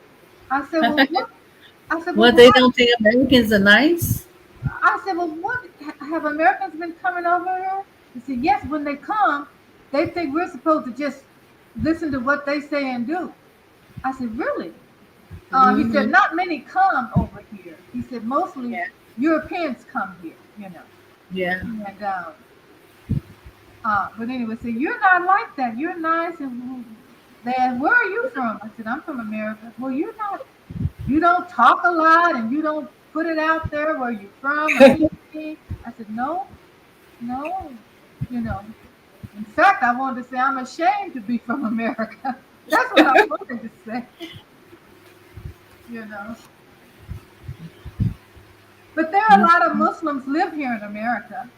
I said, "Well, what?" I said, "Well, Well, they what?" don't think Americans are nice. I said, "Well, what? Have Americans been coming over here?" He said, "Yes, when they come, they think we're supposed to just listen to what they say and do." I said, "Really?" He said, Hmm. "Not many come over here." He said, "Mostly Yeah. Europeans come here." Yeah. And but anyway, so you're not like that. You're nice. And they asked, "Where are you from?" I said, "I'm from America." "Well, you're not. You don't talk a lot, and you don't put it out there where you're from or anything." I said, "No, no, you know." In fact, I wanted to say I'm ashamed to be from America. That's what I wanted to say, you know. But there are a lot of Muslims live here in America.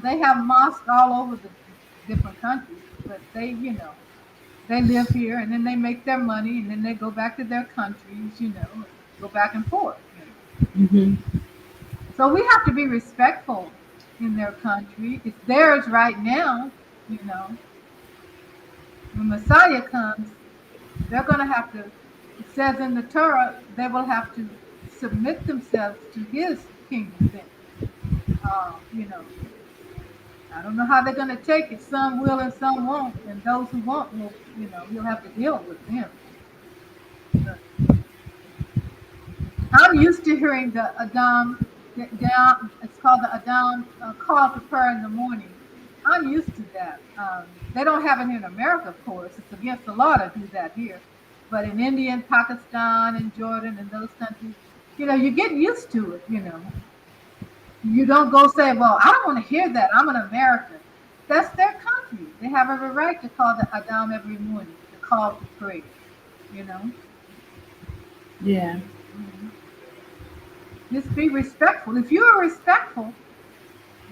They have mosques all over the different countries, but they live here and then they make their money and then they go back to their countries, and go back and forth. Hmm. So we have to be respectful in their country. It's theirs right now, you know. When Messiah comes, they're going to have to, it says in the Torah, they will have to submit themselves to his kingdom then. You know, I don't know how they're going to take it. Some will and some won't. And those who won't will, you'll have to deal with them. But I'm used to hearing the Adam, it's called the Adam call to prayer in the morning. I'm used to that. They don't have it here in America, of course. It's against the law to do that here. But in India and Pakistan and Jordan and those countries, you get used to it. You don't go say, "Well, I don't want to hear that. I'm an American." That's their country. They have every right to call the Adam every morning, the call to prayer, you know. Yeah. Mhm. Just be respectful. If you are respectful,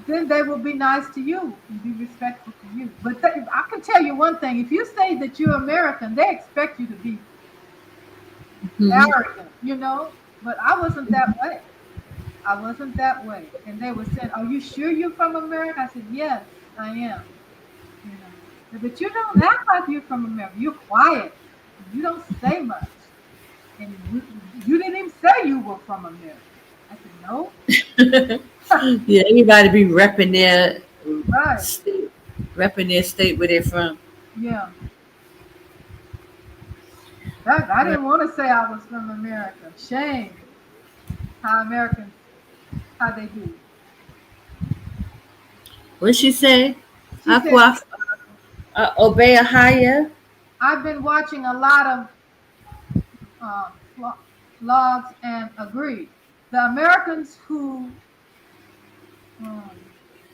then they will be nice to you and be respectful to you. But I can tell you one thing: if you say that you're American, they expect you to be Hmm. arrogant. But I wasn't that way. I wasn't that way. And they were saying, "Are you sure you're from America?" I said, "Yes, I am." You know, but you don't act like you're from America. You're quiet. You don't say much. And you didn't even say you were from America. I said, "No." Yeah, everybody be repping their Right. state, repping their state where they're from. Yeah. That, I Right. didn't want to say I was from America. Shame how Americans, how they do. What she say? She said, Obey AHAYAH. I've been watching a lot of uh, vlogs and agree. The Americans who, um,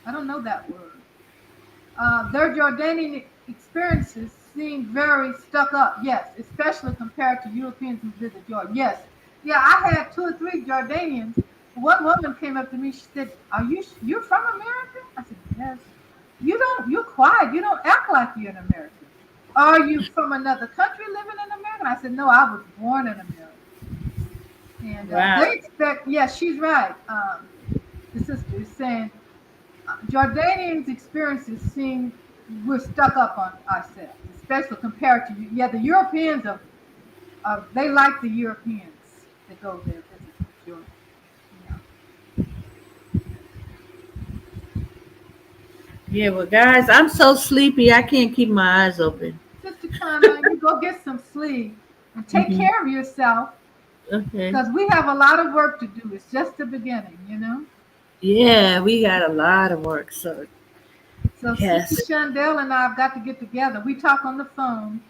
I don't know that word, their Jordanian experiences seem very stuck up. Yes, especially compared to Europeans who visit Jordan. Yes, yeah, I had two or three Jordanians. One woman came up to me. She said, "Are you from America?" I said, "Yes." You don't. You're quiet. You don't act like you're an American. Are you from another country living in America? I said, "No, I was born in America." And Wow. they expect. Yes, she's right. The sister is saying Jordanians' experiences seem we're stuck up on ourselves, especially compared to you. Yeah, the Europeans they like the Europeans that go there visit Jordan. Yeah. Yeah, well, guys, I'm so sleepy I can't keep my eyes open. Sister Kana, you go get some sleep and take Hmm. care of yourself Okay. because we have a lot of work to do. It's just the beginning, you know. Yeah, we got a lot of work. So So Sister yes, Chandel and I have got to get together. We talk on the phone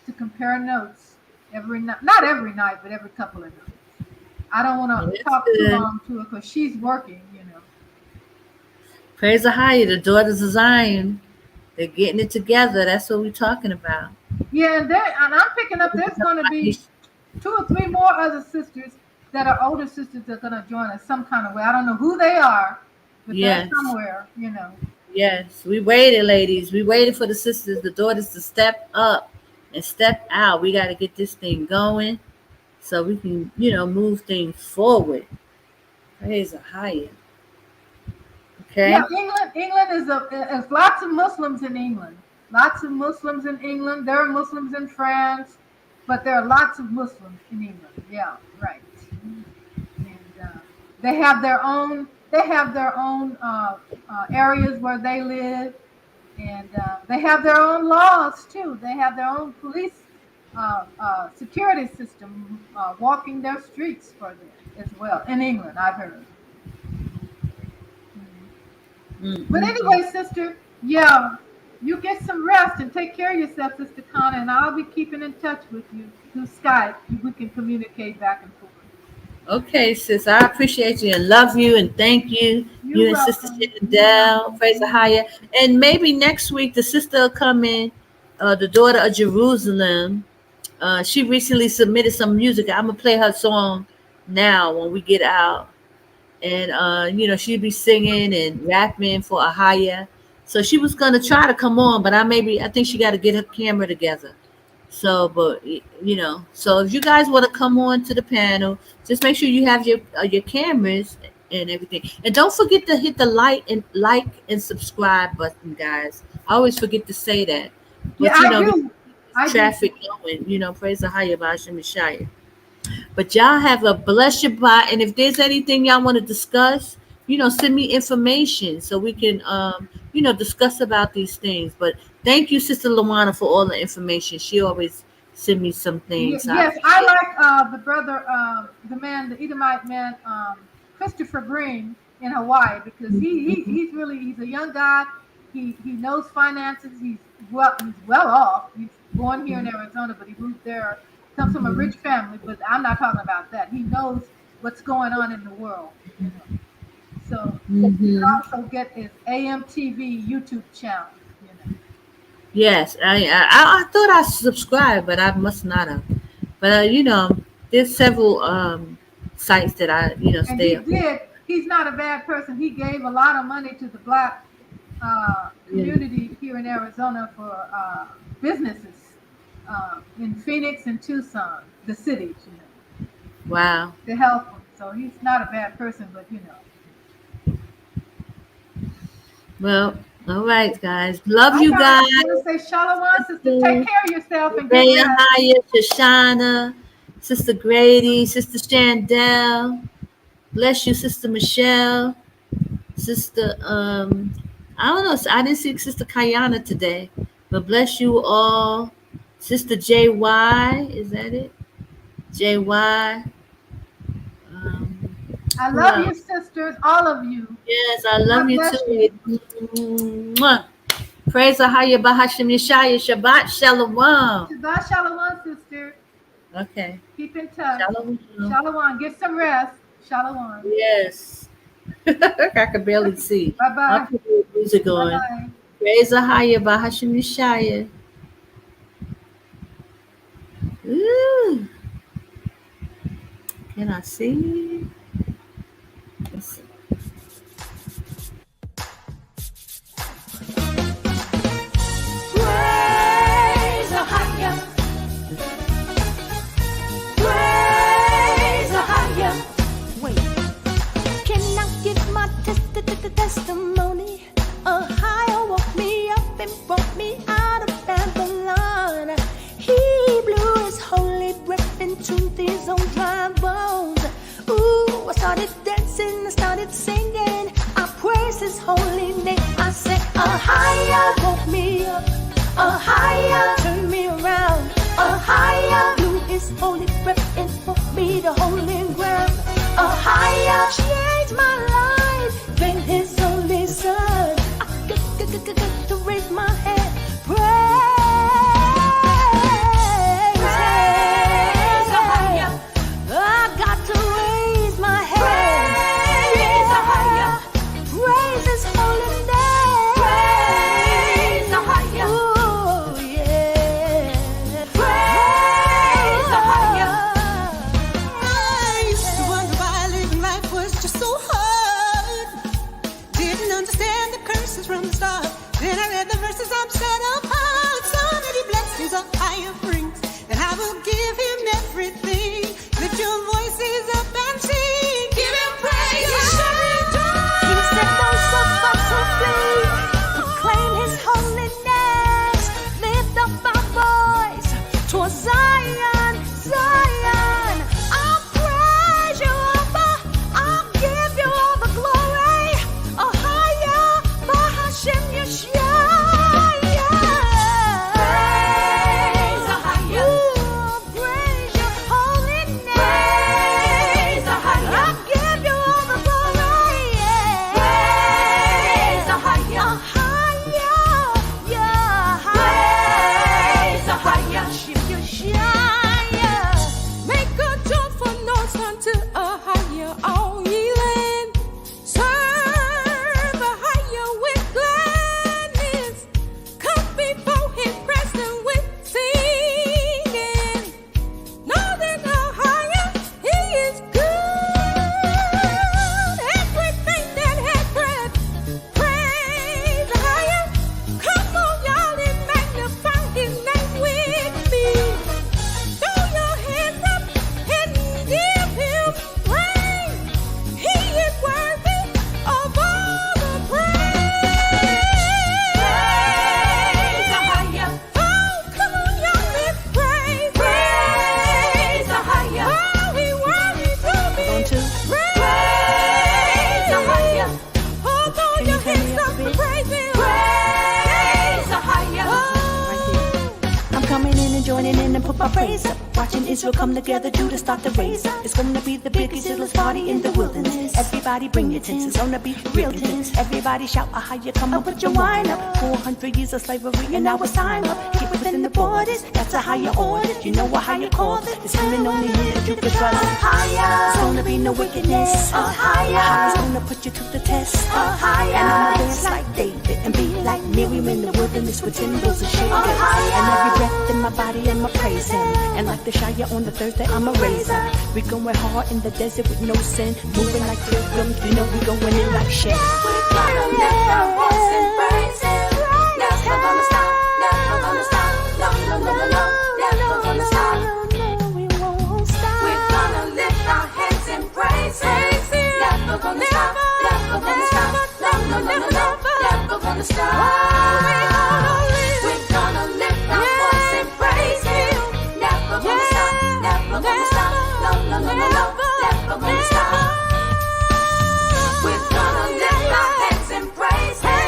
to compare notes every night, not every night, but every couple of nights. I don't want to that's talk too good. long to her because she's working, you know. Praise the higher, the daughters of Zion. They're getting it together. That's what we're talking about. Yeah, and I'm picking up. There's going to be two or three more other sisters that are older sisters that are going to join us some kind of way. I don't know who they are, but they're Yes, somewhere, you know. yes. We waited, ladies. We waited for the sisters, the daughters to step up and step out. We got to get this thing going so we can, move things forward. Praise the higher. Yeah, Okay? England is lots of Muslims in England. Lots of Muslims in England. There are Muslims in France, but there are lots of Muslims in England. Yeah, right. And they have their own. They have their own areas where they live, and they have their own laws too. They have their own police security system walking their streets for them as well in England. I've heard. Mhm. But Mm-mm-mm. anyway, sister, yeah, you get some rest and take care of yourself, Sister Connor, and I'll be keeping in touch with you through Skype. We can communicate back and forth. Okay, sis, I appreciate you and love you and thank you. You're You and Sister welcome. You're Shandell, welcome. praise the higher. And maybe next week the sister will come in, the daughter of Jerusalem. She recently submitted some music. I'm gonna play her song now when we get out. And she'd be singing and rapping for AHAYAH. So she was gonna try to come on, but I think she gotta get her camera together. So, but so if you guys want to come on to the panel, just make sure you have your cameras and everything, and don't forget to hit the like and subscribe button, guys. I always forget to say that, Yeah, but I do. I do. traffic going, praise the higher Bashem Yashaya. But y'all have a blessed Shabbat, and if there's anything y'all want to discuss, send me information so we can discuss about these things. But thank you, Sister Lawana, for all the information. She always send me some things. So I Yes, I appreciate it. like the brother, the man, the Edomite man, Christopher Green in Hawaii because he's a young guy. He knows finances. He's well off. He's born here in Arizona, but he moved there. Comes from a rich family, but I'm not talking about that. He knows what's going on in the world, you know. So you can Mm-hmm. also get his AMTV YouTube channel, you know. Yes, I thought I subscribed, but I must not have. But there's several sites that I And stay up on. he's not a bad person. He gave a lot of money to the black Yeah. community here in Arizona for businesses in Phoenix and Tucson, the cities, you know, Wow. to help them. So he's not a bad person, but you know. Well, all right, guys. Love All you right, guys. I want to say shalom, sister. Take care of yourself and get Raya, rest. Haya, Shoshana, Sister Grady, Sister Chandel. Bless you, Sister Michelle. Sister, I don't know. I didn't see Sister Kayana today, but bless you all. Sister JY, is that it? JY. Um, I who love you, else? sisters, all of you. Yes, I love God you bless you. too. Mwah. Praise Ahaya Bahashim Yashaya. Shabbat Shalom. Shabbat Shalom, sister. Okay. Keep in touch. Shalom. Shalom. Get some rest. Shalom. Yes. I can barely see. Bye-bye. I'll keep the music going. Bye-bye. Praise Ahaya Bahashim Yashaya. Ooh. Can I see? Let's see. Praise Ahaya. Praise Ahaya. Wait, can I give my testimony? Ahaya woke me up and brought me out of Babylon. He blew his holy breath into these old dry bones. Ooh, I started dancing, I started singing. I praise his holy name. I said, Ahaya woke me up. Ahaya turned me around. Ahaya blew his holy breath and brought me to holy ground. Ahaya changed my life, gave his only son. I got to raise my hand. Praise Ahaya. I got to raise my hand. Praise Ahaya. Praise his holy name. Praise Ahaya. Ooh, yeah. Praise Ahaya. I used to wonder why living life was just so hard. Didn't understand the curses from the start. Then I read the verses I'm set apart. So many blessings a higher brings, and I will give him everything. Lift your voices up and sing. Give him praise. He said those of us who flee, proclaim his holiness, lift up our voice towards Zion, Zion. I'll praise you, Abba, I'll give you all the glory. Ahaya, Bahashim Yashaya. Praise Ahaya. Ooh, praise your holy name. Praise Ahaya. I'll give you all the glory. Yeah. Praise Ahaya. Ahaya, yeah. Praise Ahaya. Yashaya. Make a joyful noise unto Ahaya, all ye land. Serve Ahaya with gladness. Come before his presence with singing. Know that Ahaya, he is good. Everything that has breath, praise Ahaya. Come on, y'all, and magnify his name with me. Throw your hands up and give him praise. He is worthy of all the praise. Praise Ahaya. Oh, come on, y'all, let's praise. Praise Ahaya. Oh, he worthy to be praised. Ahaya. Oh, throw your hands up and praise him. Praise Ahaya. I'm coming in and joining in and put my praise up. Watching Israel come together to start the raise up. It's gonna be the biggest, illest party in the wilderness. Everybody bring your tents, it's gonna be real tense. Everybody shout, Ahaya, come on, put your wine up. 400 years of slavery and now it's time up. Keep within the borders, that's Ahaya order. You know Ahaya called it. It's coming only here that you can trust. Ahaya, it's gonna be no wickedness. Ahaya, it's gonna put you to the test. Ahaya, and I'ma dance like David and be like Miriam in the wilderness with timbrels and shakers. And every breath in my body, I'ma praise him. And like the Shaya on the Thursday, I'ma raise him. We going hard in the desert with no sin. Moving like pilgrims, you know we going in like shit. We're gonna lift our voice and praise him. Never gonna stop, never gonna stop. No, no, no, no, no, never gonna stop. We're gonna lift our hands and praise him. Never gonna stop, never gonna stop. No, no, no, no, no, never gonna stop. We're gonna lift our voice and praise him. Never gonna stop, never gonna stop. No, no, no, no, no, never gonna stop. We're gonna lift our hands and praise him.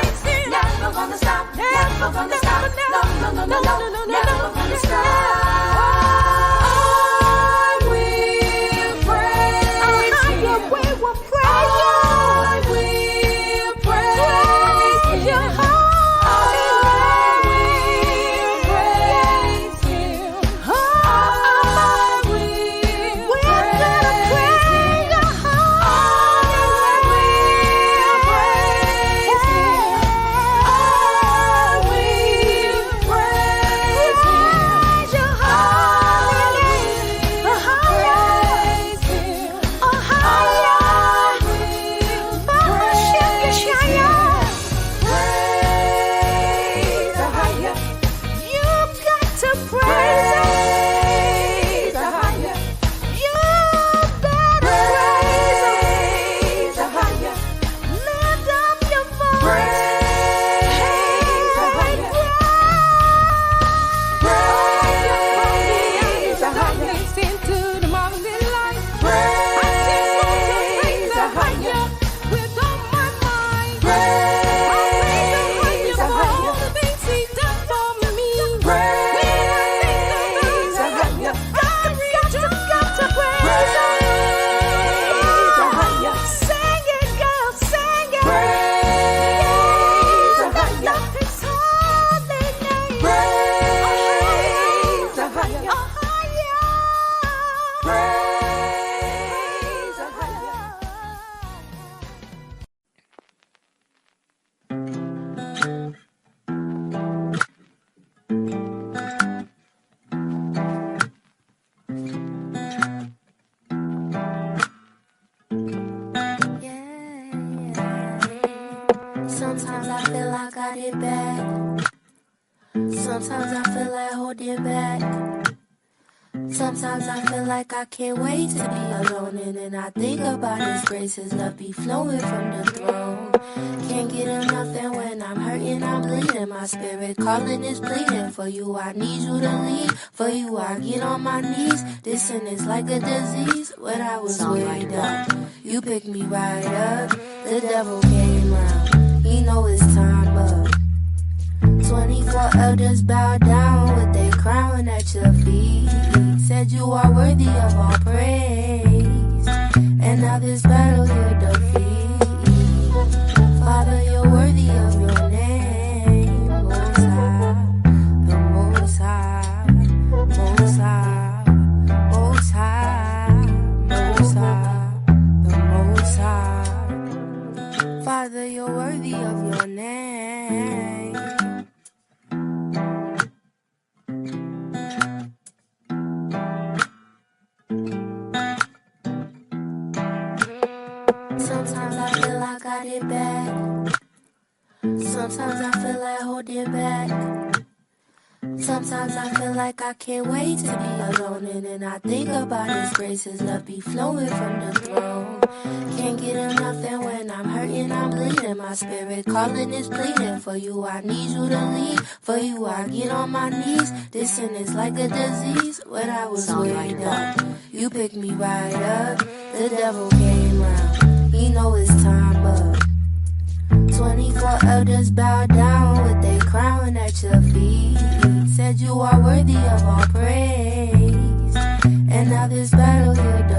it bad. Sometimes I feel like holding back. Sometimes I feel like I can't wait to be alone. And then I think about His grace, His love be flowing from the throne. Can't get enough, and when I'm hurting, I'm bleeding. My spirit calling is pleading. For you, I need you to lead. For you, I get on my knees. This sin is like a disease. When I was way down, you picked me right up. The devil came round. He know it's time up. 24 elders bow down with their crown at your feet. Said you are worthy of all praise, and now this battle you defeat. Father, you're worthy of your name. Most high, the most high, most high, most high, most high, the most high. Father, you're worthy of your name. Sometimes I feel I got it bad. Sometimes I feel like holding back. Sometimes I feel like I can't wait to be alone. And then I think about His grace, His love be flowing from the throne. Can't get enough, and when I'm hurting, I'm bleeding. My spirit calling is pleading. For you, I need you to lead. For you, I get on my knees. This sin is like a disease. When I was way down, you picked me right up. The devil came round. He know it's time up. 24 elders bow down with their crown at your feet. Said you are worthy of all praise, and now this battle you